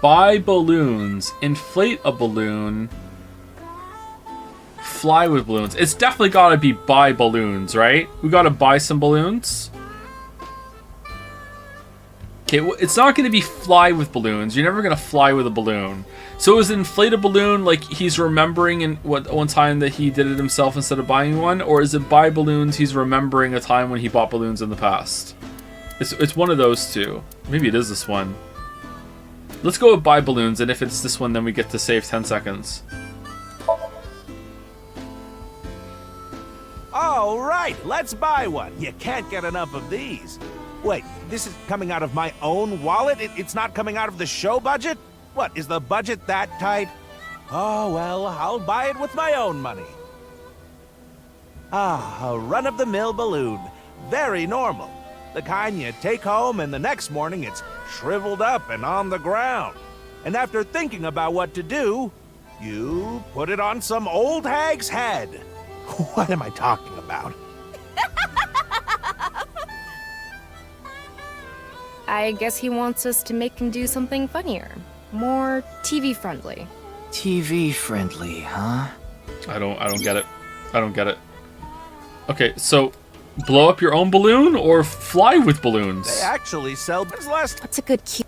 Buy balloons. Inflate a balloon. Fly with balloons. It's definitely gotta be buy balloons, right? We gotta buy some balloons. Okay, it's not gonna be fly with balloons. You're never gonna fly with a balloon. So is inflate a balloon like he's remembering in one time that he did it himself instead of buying one? Or is it buy balloons, he's remembering a time when he bought balloons in the past? It's one of those two. Maybe it is this one. Let's go with buy balloons, and if it's this one, then we get to save 10 seconds. All right, let's buy one. You can't get enough of these. Wait, this is coming out of my own wallet? It's not coming out of the show budget? What, is the budget that tight? Oh, well, I'll buy it with my own money. Ah, a run-of-the-mill balloon. Very normal. The kind you take home and the next morning it's shriveled up and on the ground. And after thinking about what to do, you put it on some old hag's head. What am I talking about? I guess he wants us to make him do something funnier. More TV-friendly. TV-friendly, huh? I don't get it. I don't get it. Okay, so blow up your own balloon or fly with balloons? They actually sell... That's a good cue.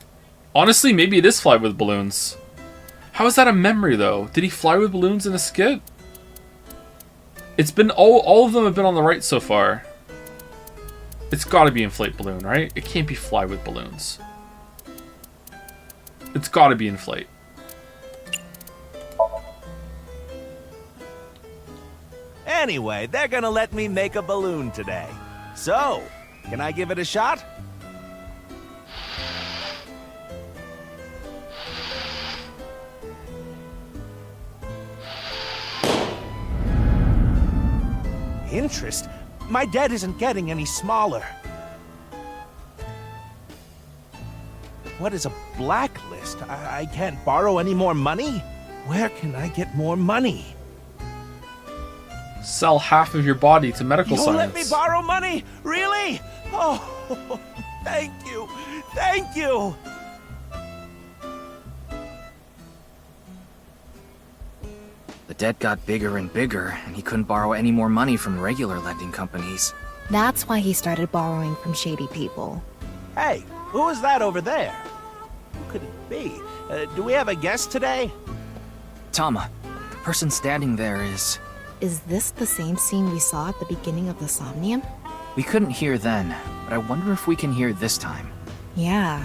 Honestly, maybe it is fly with balloons. How is that a memory, though? Did he fly with balloons in a skit? It's been... all of them have been on the right so far. It's gotta be inflate balloon, right? It can't be fly with balloons. It's gotta be inflate. Anyway, they're gonna let me make a balloon today. So, can I give it a shot? Interest? My debt isn't getting any smaller. What is a blacklist? I can't borrow any more money? Where can I get more money? Sell half of your body to medical You'll science. let me borrow money? Really? Oh, thank you. Thank you. The debt got bigger and bigger, and he couldn't borrow any more money from regular lending companies. That's why he started borrowing from shady people. Hey, who is that over there? Who could it be? Do we have a guest today? Tama, the person standing there is... Is this the same scene we saw at the beginning of the Somnium? We couldn't hear then, but I wonder if we can hear this time. Yeah.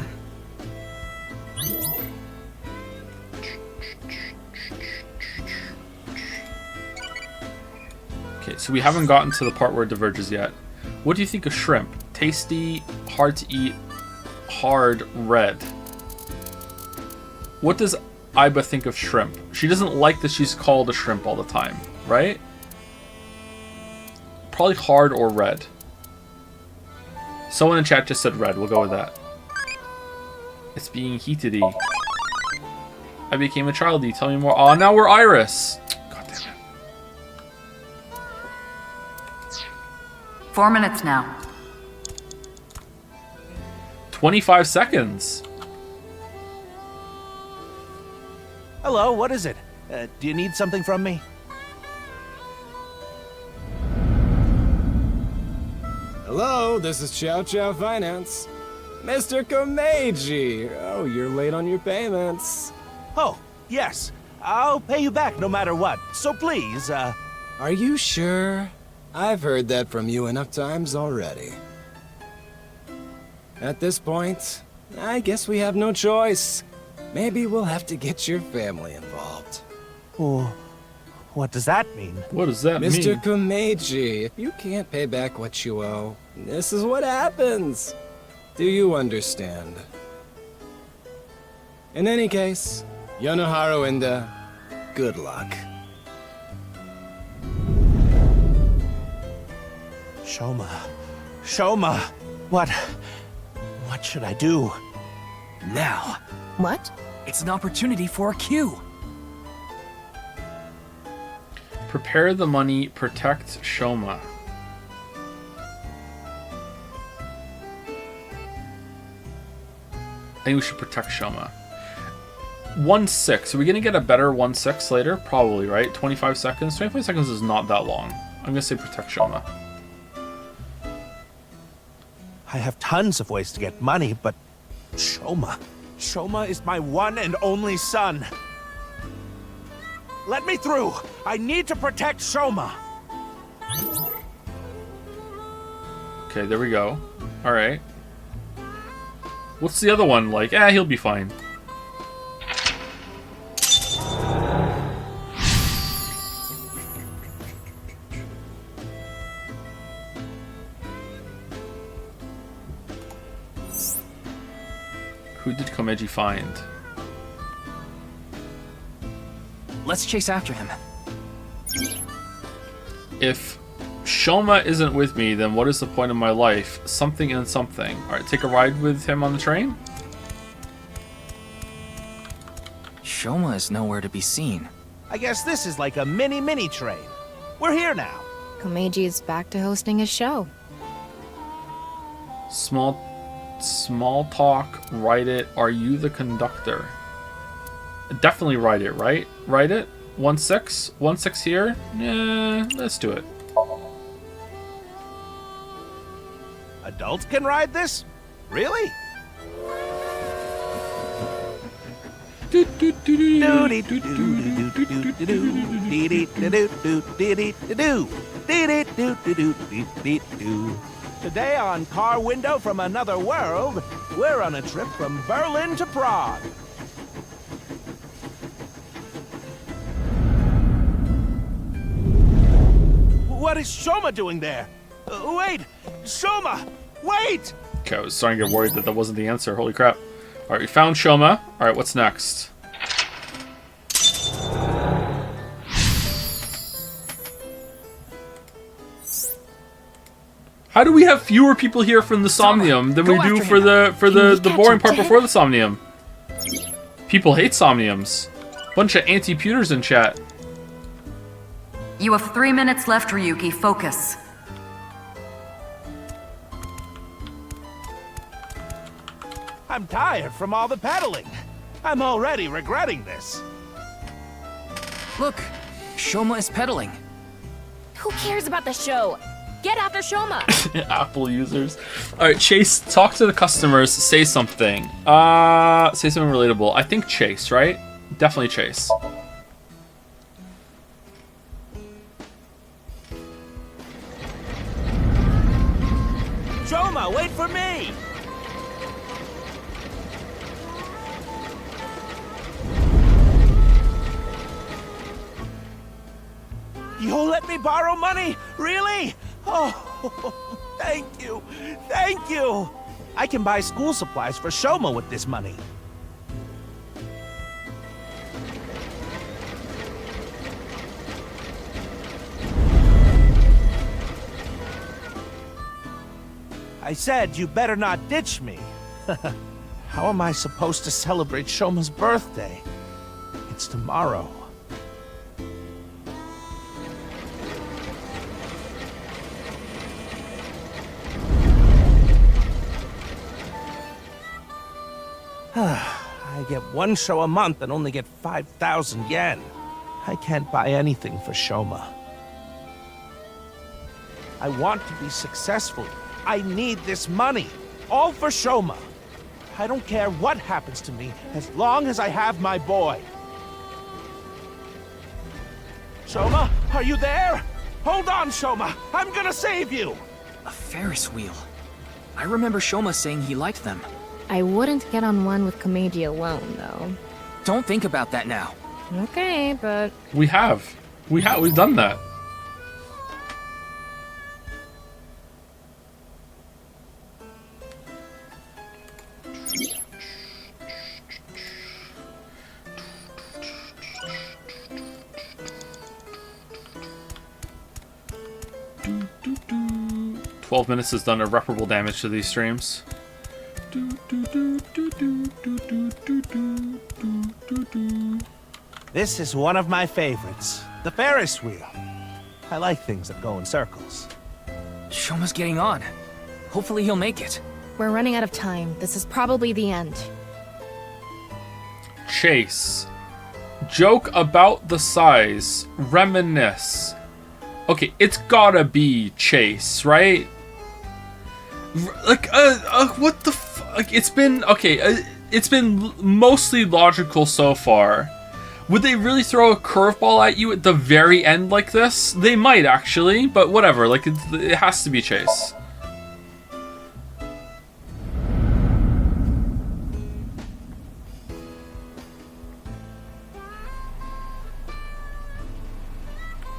Okay, so we haven't gotten to the part where it diverges yet. What do you think of shrimp? Tasty, hard to eat, hard, red. What does Aiba think of shrimp? She doesn't like that she's called a shrimp all the time, right? Probably hard or red. Someone in chat just said red. We'll go with that. It's being heated-y. I became a childie. Tell me more. Oh, now we're Iris. God damn it. 4 minutes now. 25 seconds. Hello, what is it? Do you need something from me? Hello, this is Chow Chow Finance. Mr. Komeiji! Oh, you're late on your payments. Oh, yes. I'll pay you back no matter what. So please, Are you sure? I've heard that from you enough times already. At this point, I guess we have no choice. Maybe we'll have to get your family involved. Oh, what does that mean? What does that Mr. mean? Komeiji, if you can't pay back what you owe, this is what happens. Do you understand? In any case, Yonoharu Inda, good luck. Shoma, what should I do? Now. What? It's an opportunity for a cue. Prepare the money, protect Shoma. I think we should protect Shoma. 1-6. Are we going to get a better 1-6 later? Probably, right? 25 seconds? 25 seconds is not that long. I'm going to say protect Shoma. I have tons of ways to get money, but Shoma is my one and only son. Let me through. I need to protect Shoma. Okay, there we go. Alright. What's the other one like? He'll be fine. Who did Komeiji find? Let's chase after him. If Shoma isn't with me, then what is the point of my life? Something and something. Alright, take a ride with him on the train? Shoma is nowhere to be seen. I guess this is like a mini train. We're here now. Komeiji is back to hosting his show. Small talk, write it. Are you the conductor? Definitely write it, right? Write it? 1-6? 1-6 here? Yeah, let's do it. Adults can ride this? Really? Today on Car Window from Another World, we're on a trip from Berlin to Prague. What is Shoma doing there? Wait! Shoma! Wait! Okay, I was starting to get worried that wasn't the answer. Holy crap. Alright, we found Shoma. Alright, what's next? How do we have fewer people here from the Somnium than we do for the boring part before the Somnium? People hate Somniums. Bunch of anti-pewters in chat. You have 3 minutes left, Ryuki. Focus. I'm tired from all the pedaling. I'm already regretting this. Look, Shoma is pedaling. Who cares about the show? Get after Shoma! Apple users. Alright, Chase, talk to the customers, say something. Say something relatable. I think Chase, right? Definitely Chase. Shoma, wait for me! You'll let me borrow money? Really? Oh, thank you. Thank you. I can buy school supplies for Shoma with this money. I said you better not ditch me. How am I supposed to celebrate Shoma's birthday? It's tomorrow. I get one show a month and only get 5,000 yen. I can't buy anything for Shoma. I want to be successful, I need this money. All for Shoma. I don't care what happens to me as long as I have my boy. Shoma, are you there? Hold on, Shoma. I'm gonna save you. A Ferris wheel. I remember Shoma saying he liked them. I wouldn't get on one with Komeiji alone, though. Don't think about that now. Okay, but... We've done that. Do, do, do. 12 minutes has done irreparable damage to these streams. Do, do, do, do, do, do, do, do, do, do, do. This is one of my favorites. The Ferris wheel. I like things that go in circles. Shoma's getting on. Hopefully he'll make it. We're running out of time. This is probably the end. Chase. Joke about the size. Reminisce. Okay, it's gotta be Chase, right? Like, what the fuck? Like, it's been, okay, it's been mostly logical so far. Would they really throw a curveball at you at the very end like this? They might, actually, but whatever, like, it has to be Chase.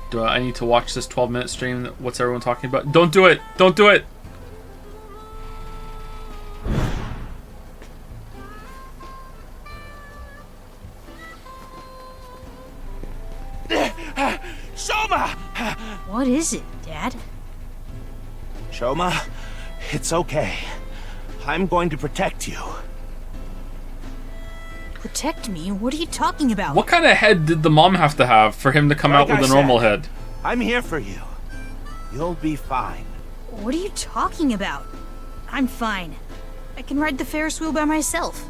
Do I need to watch this 12-minute stream? What's everyone talking about? Don't do it! Don't do it! Shoma! What is it, Dad? Shoma, it's okay. I'm going to protect you. Protect me? What are you talking about? What kind of head did the mom have to have for him to come out with a normal head? I'm here for you. You'll be fine. What are you talking about? I'm fine. I can ride the Ferris wheel by myself.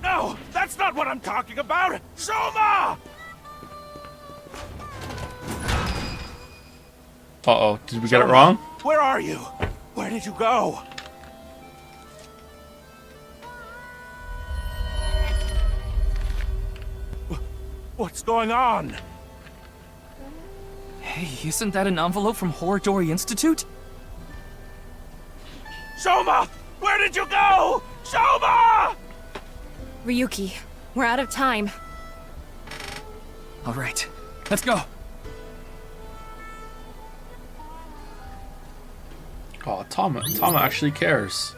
No, that's not what I'm talking about! Shoma! Uh-oh, did we get it wrong? Where are you? Where did you go? What's going on? Hey, isn't that an envelope from Horodori Institute? Shoma! Where did you go? Shoma! Ryuki, we're out of time. All right, let's go. Oh, Tama actually cares.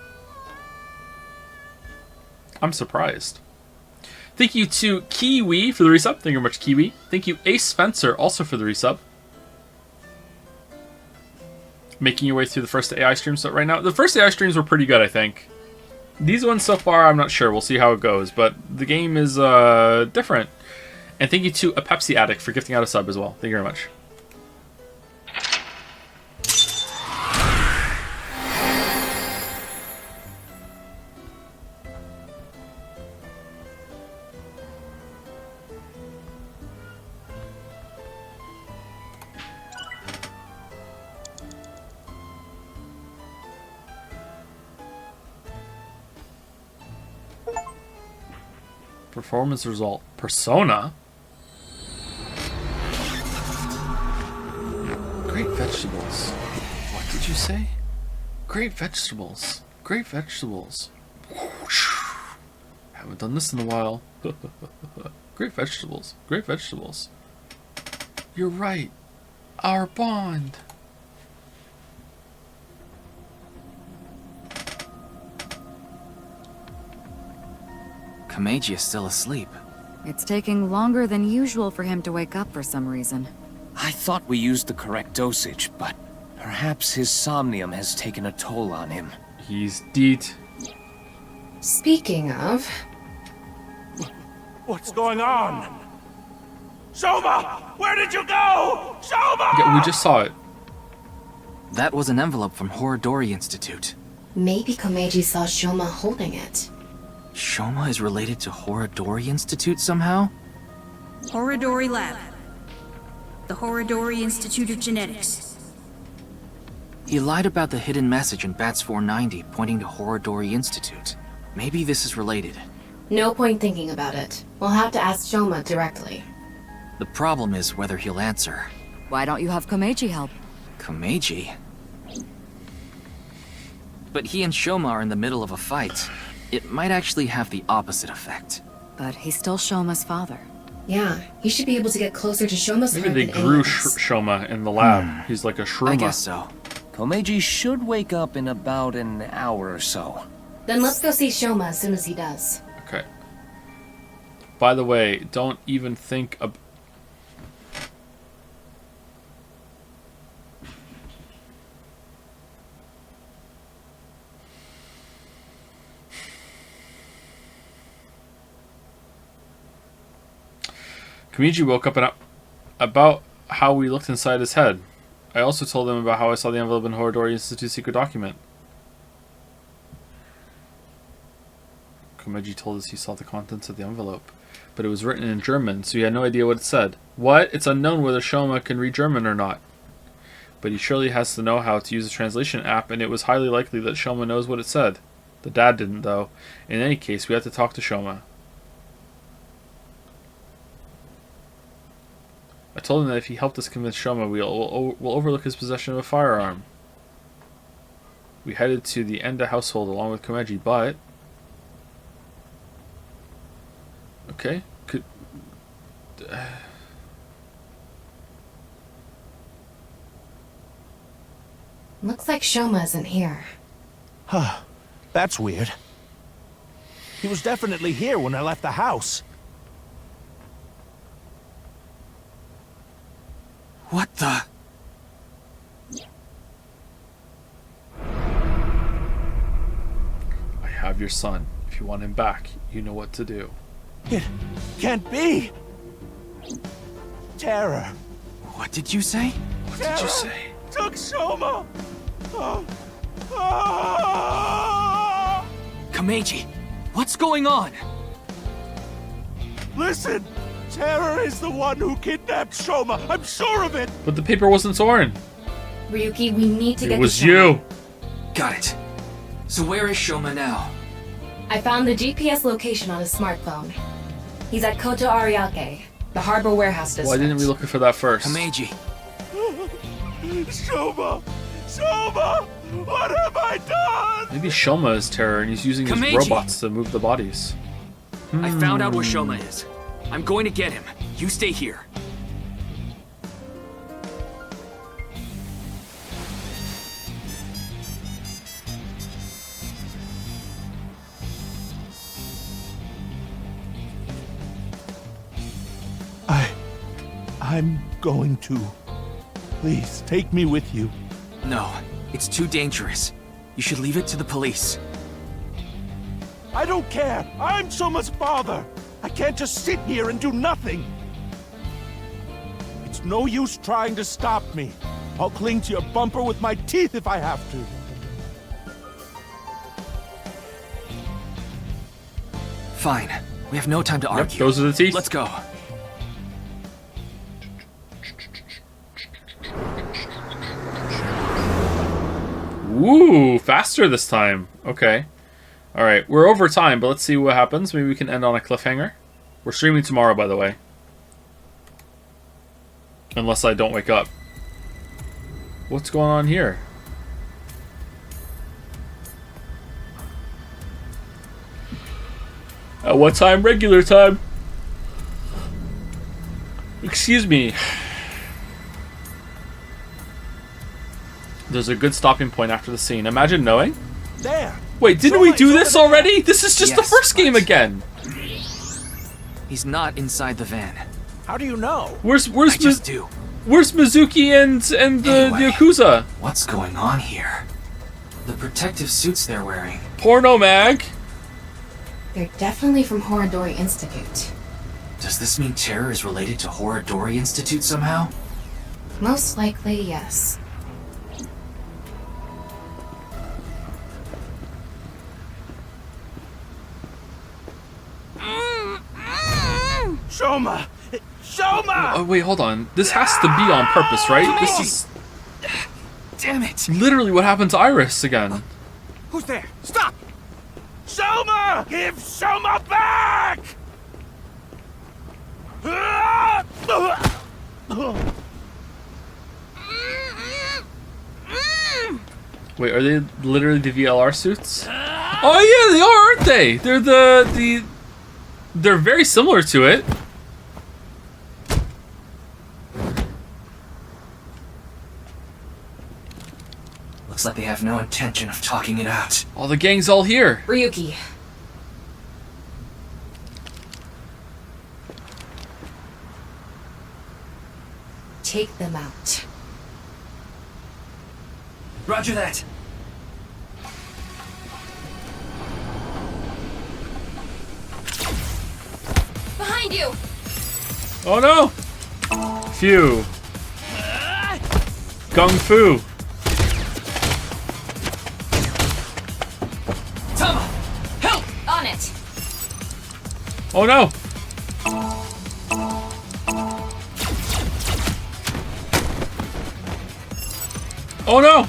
I'm surprised. Thank you to Kiwi for the resub. Thank you very much, Kiwi. Thank you, Ace Spencer, also for the resub. Making your way through the first AI streams right now. The first AI streams were pretty good, I think. These ones so far, I'm not sure. We'll see how it goes. But the game is different. And thank you to a Pepsi Addict for gifting out a sub as well. Thank you very much. Performance result. Persona? Great vegetables. What did you say? Great vegetables. Great vegetables. Haven't done this in a while. Great vegetables. Great vegetables. You're right. Our bond. Komeiji is still asleep. It's taking longer than usual for him to wake up for some reason. I thought we used the correct dosage, but perhaps his somnium has taken a toll on him. He's dead. Speaking of... What's going on? Shoma! Where did you go? Shoma! Yeah, we just saw it. That was an envelope from Horodori Institute. Maybe Komeiji saw Shoma holding it. Shoma is related to Horodori Institute somehow? Horodori Lab. the Horodori Institute of Genetics. He lied about the hidden message in Bats 490 pointing to Horodori Institute. Maybe this is related. No point thinking about it. We'll have to ask Shoma directly. The problem is whether he'll answer. Why don't you have Komeiji help? Komeiji? But he and Shoma are in the middle of a fight. It might actually have the opposite effect. But he's still Shoma's father. Yeah, he should be able to get closer to Shoma's Maybe heart they than any grew of us. Shoma in the lab. He's like a shroomer. I guess so. Komeiji should wake up in about an hour or so. Then let's go see Shoma as soon as he does. Okay. By the way, don't even think of... Komeiji woke up and about how we looked inside his head. I also told him about how I saw the envelope in Horodori Institute's secret document. Komeiji told us he saw the contents of the envelope, but it was written in German, so he had no idea what it said. What? It's unknown whether Shoma can read German or not. But he surely has to know how to use a translation app, and it was highly likely that Shoma knows what it said. The dad didn't, though. In any case, we had to talk to Shoma. I told him that if he helped us convince Shoma, we'll overlook his possession of a firearm. We headed to the Enda household along with Komeiji, but... Okay, could... Looks like Shoma isn't here. Huh. That's weird. He was definitely here when I left the house. What the? I have your son. If you want him back, you know what to do. It can't be! Terror. What did you say? What did you say? Took Shoma! Komeiji, what's going on? Listen! Terror is the one who kidnapped Shoma. I'm sure of it. But the paper wasn't torn. Ryuki, we need to get It was to Shoma. you. Got it. So where is Shoma now? I found the GPS location on his smartphone. He's at Koto Ariake, the harbor warehouse district. Why didn't we look for that first? Komeiji. Shoma! Shoma! What have I done? Maybe Shoma is Terror and he's using his Komeiji. robots to move the bodies. I found out where Shoma is. I'm going to get him. You stay here. I'm going to. Please, take me with you. No, it's too dangerous. You should leave it to the police. I don't care. I'm Shoma's father. I can't just sit here and do nothing. It's no use trying to stop me. I'll cling to your bumper with my teeth if I have to. Fine. We have no time to argue. Those are the teeth. Let's go. Ooh, faster this time. Okay. Alright, we're over time, but let's see what happens. Maybe we can end on a cliffhanger. We're streaming tomorrow, by the way. Unless I don't wake up. What's going on here? At what time? Regular time. Excuse me. There's a good stopping point after the scene. Imagine knowing. There. Wait, didn't we do this already? This is just the first game again. He's not inside the van. How do you know? Where's I just do. Where's Mizuki and the Yakuza? What's going on here? The protective suits they're wearing. Porno mag. They're definitely from Horodori Institute. Does this mean Terror is related to Horodori Institute somehow? Most likely, yes. Shoma, Soma! Oh, wait, hold on. This has to be on purpose, right? This is Damn it! literally what happened to Iris again. Who's there? Stop! Soma! Give Soma back! Wait, are they literally the VLR suits? Oh yeah, they are, aren't they? They're they're very similar to it. Looks like they have no intention of talking it out. Oh, the gang's all here. Ryuki. Take them out. Roger that. Behind you! Oh no! Phew. Gung Fu. Tama! Help! On it! Oh no! Oh no!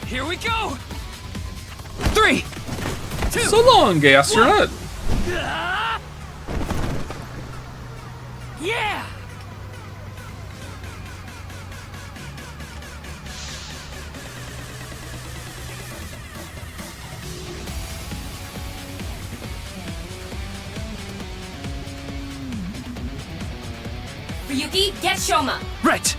Here we go! 3, 2, So long, gay astronaut. Yeah! Ryuki, get Shoma! Right!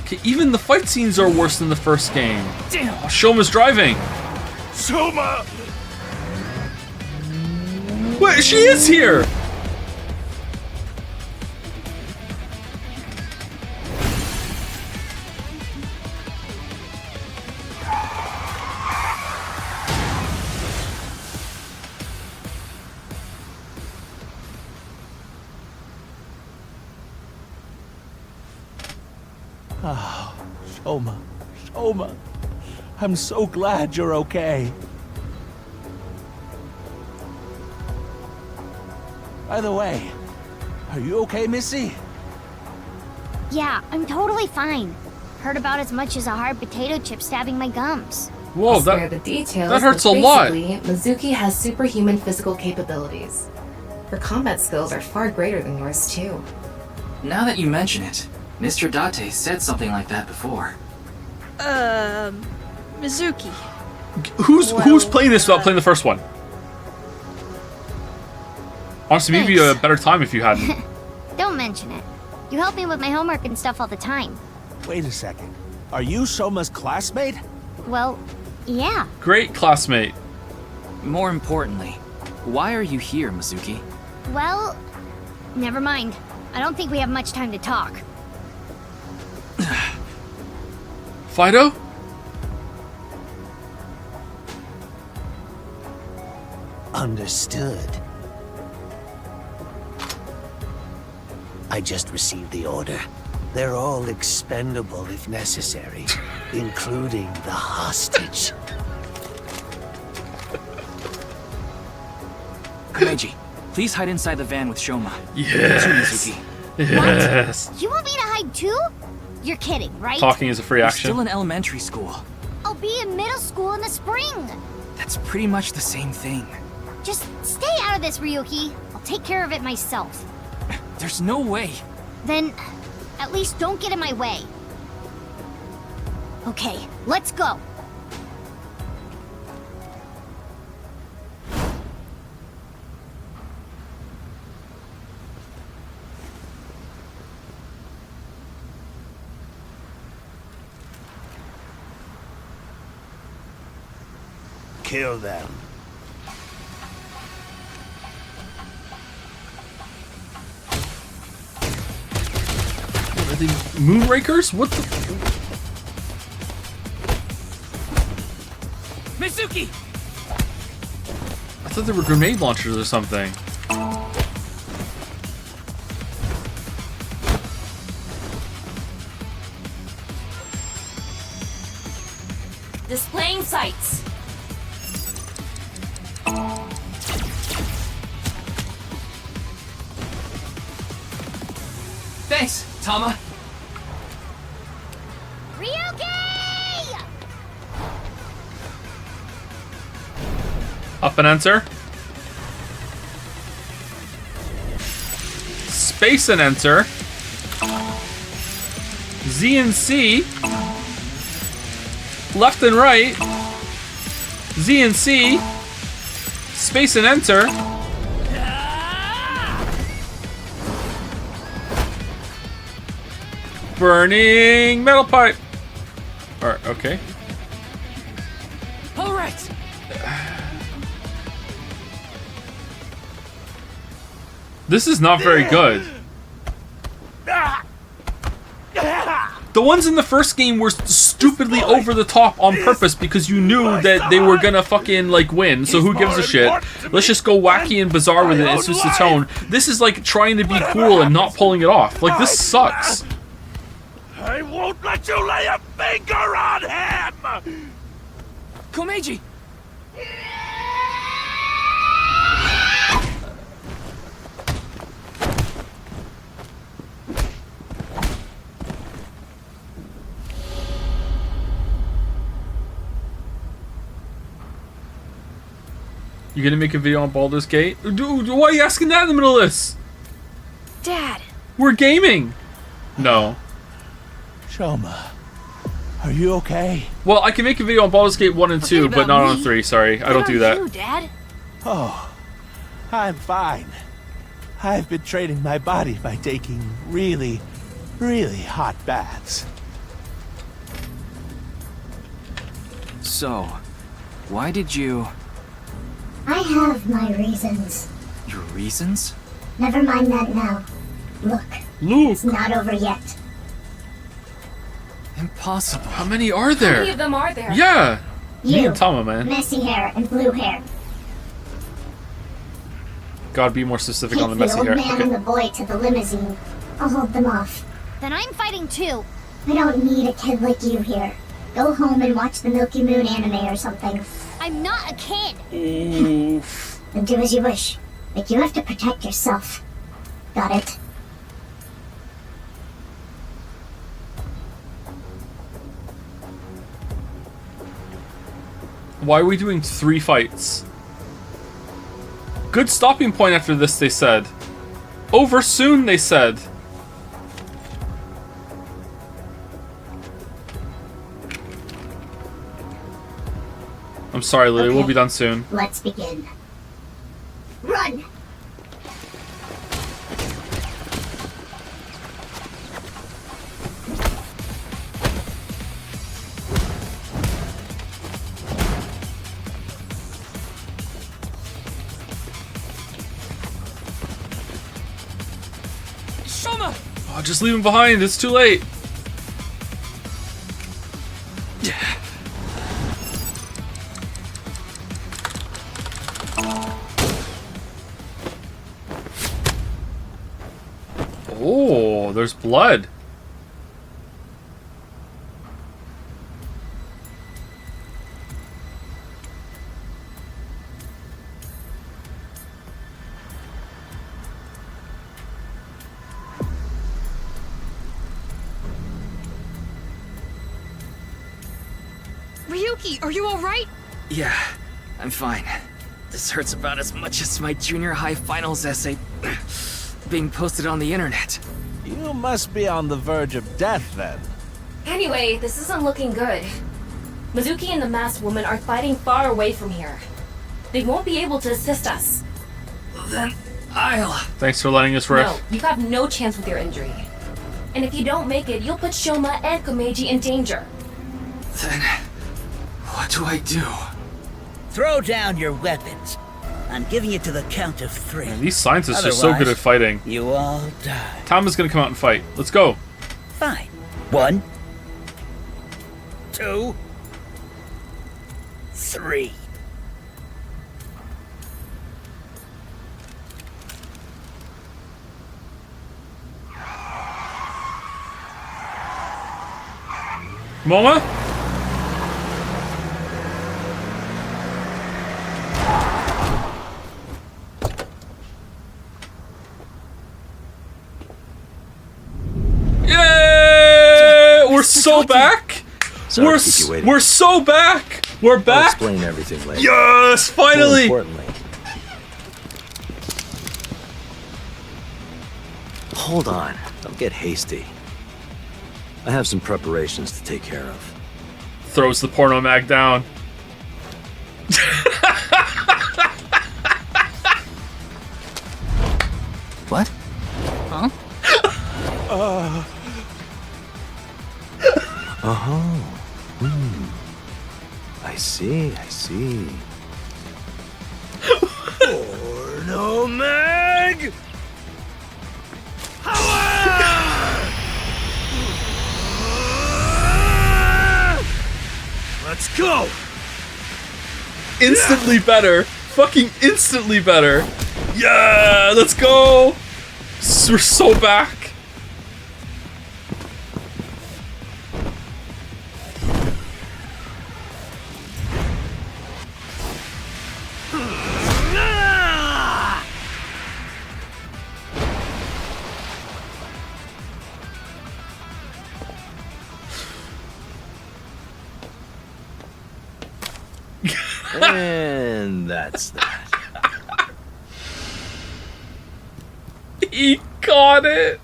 Okay, even the fight scenes are worse than the first game. Damn! Oh, Shoma's driving. Soma! Wait, she is here! Oh, Soma. Soma. I'm so glad you're okay. By the way, are you okay, Missy? Yeah, I'm totally fine. Heard about as much as a hard potato chip stabbing my gums. Whoa, I'll spare the details, that hurts but a lot. basically, Mizuki has superhuman physical capabilities. Her combat skills are far greater than yours, too. Now that you mention it, Mr. Date said something like that before. Mizuki. Who's playing this without playing the first one? Honestly, maybe a better time if you hadn't. Don't mention it. You help me with my homework and stuff all the time. Wait a second. Are you Soma's classmate? Well, yeah. Great classmate. More importantly, why are you here, Mizuki? Well, never mind. I don't think we have much time to talk. Fido? Understood. I just received the order. They're all expendable if necessary, including the hostage. Komeiji, please hide inside the van with Shoma. Yes. Mizuki. Yes. You want me to hide too? You're kidding, right? Talking is a free You're action. still in elementary school. I'll be in middle school in the spring. That's pretty much the same thing. Just stay out of this, Ryuki. I'll take care of it myself. There's no way. Then, at least don't get in my way. Okay, let's go. Kill them. Are they Moonrakers? What the? Mizuki! I thought they were grenade launchers or something. Displaying sights. Thanks, Tama. Ryuki! Up and enter. Space and enter. Z and C. Left and right. Z and C. Space and enter. Burning metal pipe. Alright, okay. Alright! This is not very good. The ones in the first game were stupidly over the top on purpose because you knew that they were gonna fucking like win, so who gives a shit? Let's just go wacky and bizarre with it, it's just the tone. This is like trying to be cool and not pulling it off. Like, this sucks. I won't let you lay a finger on him! Komeiji! You gonna make a video on Baldur's Gate? Dude, why are you asking that in the middle of this? Dad. We're gaming. No. Shoma, are you okay? Well, I can make a video on Baldur's Gate 1 and 2, but not on 3, sorry. I don't do that. You, Dad? Oh, I'm fine. I've been training my body by taking really, really hot baths. So, why did you... I have my reasons. Your reasons? Never mind that now. Look. It's not over yet. Impossible. How many are there? How many of them are there? Yeah. Me You, and Tama, man. messy hair and blue hair. Gotta be more specific Take on the the messy old hair. man Okay. and the boy to the limousine. I'll hold them off. Then I'm fighting too. I don't need a kid like you here. Go home and watch the Milky Moon anime or something. I'm not a kid. Oof. Then do as you wish. But you have to protect yourself. Got it? Why are we doing 3 fights? Good stopping point after this, they said. Over soon, they said. I'm sorry, Lily. We'll Okay. be done soon. Let's begin. Run! Shoma! Oh, just leave him behind. It's too late. Oh, there's blood. Ryuki, are you alright? Yeah, I'm fine. This hurts about as much as my junior high finals essay being posted on the internet. You must be on the verge of death, then. Anyway, this isn't looking good. Mizuki and the masked woman are fighting far away from here. They won't be able to assist us. Then I'll... Thanks for letting us riff. No, you have no chance with your injury. And if you don't make it, you'll put Shoma and Komeiji in danger. Then... what do I do? Throw down your weapons. I'm giving it to the count of 3. Man, these scientists are so good at fighting. You all die. Tama's gonna come out and fight. Let's go. Fine. 1, 2, 3. Moma? so back. Sorry to keep you waiting. We're so back. We're I'll back. explain everything later. Yes, finally. More importantly. Hold on. Don't get hasty. I have some preparations to take care of. Throws the porno mag down. What? Huh? I see. Porno mag! Let's go! Instantly better. Fucking instantly better. Yeah, let's go. We're so back. And that's that. He got it.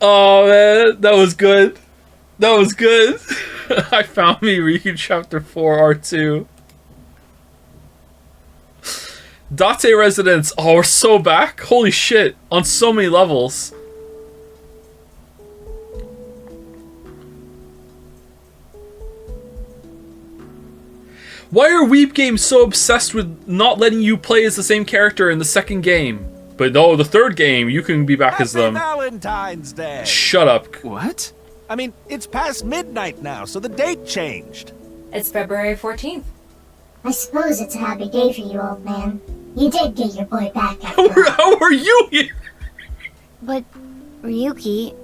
Oh man, that was good. That was good. I found me Ryuki Chapter 4 R2. Date Residence. Oh, we're so back. Holy shit. On so many levels. Why are Weeb games so obsessed with not letting you play as the same character in the second game? But no, the third game, you can be back as them. Valentine's Day. Shut up. What? I mean, it's past midnight now, so the date changed. It's February 14th. I suppose it's a happy day for you, old man. You did get your boy back after all. How are you here? But, Ryuki...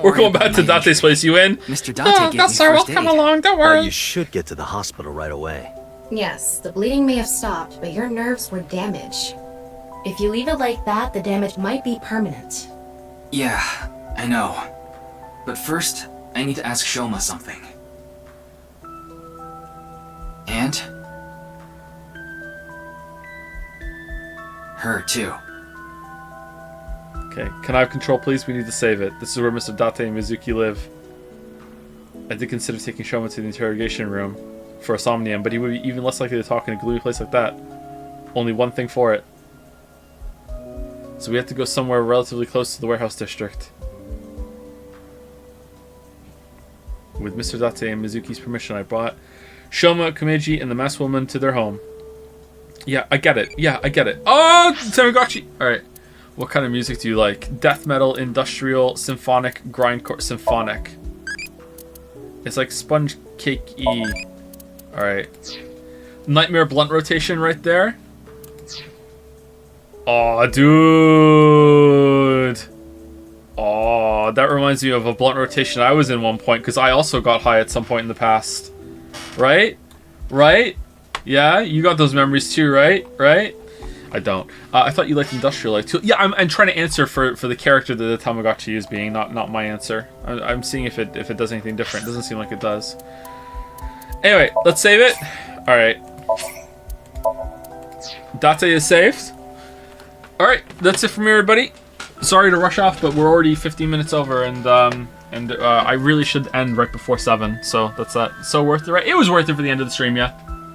We're going back to Date's place. You in? Mr. Date gave me first aid. Come along, don't worry. Well, you should get to the hospital right away. Yes, the bleeding may have stopped, but your nerves were damaged. If you leave it like that, the damage might be permanent. Yeah, I know. But first, I need to ask Shoma something. And? Her, too. Okay, can I have control, please? We need to save it. This is where Mr. Date and Mizuki live. I did consider taking Shoma to the interrogation room for a Somnium, but he would be even less likely to talk in a gloomy place like that. Only one thing for it. So we have to go somewhere relatively close to the warehouse district. With Mr. Date and Mizuki's permission, I brought Shoma, Kumeji, and the masked woman to their home. Yeah, I get it. Yeah, I get it. Oh, Tamagotchi! Alright. What kind of music do you like? Death metal, industrial, symphonic, grindcore, symphonic. It's like sponge cake-y. Alright. Nightmare blunt rotation right there. Aw, dude. Aw, that reminds me of a blunt rotation I was in one point, because I also got high at some point in the past. Right? Right? Yeah, you got those memories too, right? Right? I don't. I thought you liked industrial life too. Yeah, I'm trying to answer for the character that the Tamagotchi is being, not my answer. I'm seeing if it does anything different. It doesn't seem like it does. Anyway, let's save it. All right. Date is saved. All right, that's it from me, everybody. Sorry to rush off, but we're already 15 minutes over, and I really should end right before 7. So that's that. So worth it, right? It was worth it for the end of the stream, yeah.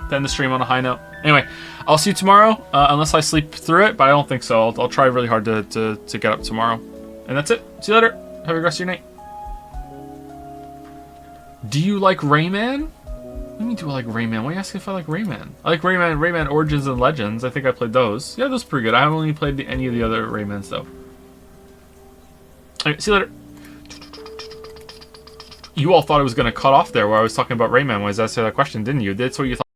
To end the stream on a high note. Anyway, I'll see you tomorrow, unless I sleep through it, but I don't think so. I'll try really hard to get up tomorrow. And that's it. See you later. Have a good rest of your night. Do you like Rayman? What do you mean, do I like Rayman? Why are you asking if I like Rayman? I like Rayman Origins and Legends. I think I played those. Yeah, those are pretty good. I haven't only played any of the other Raymans, though. Alright, see you later. You all thought it was going to cut off there where I was talking about Rayman when I was asking that question, didn't you? That's what you thought.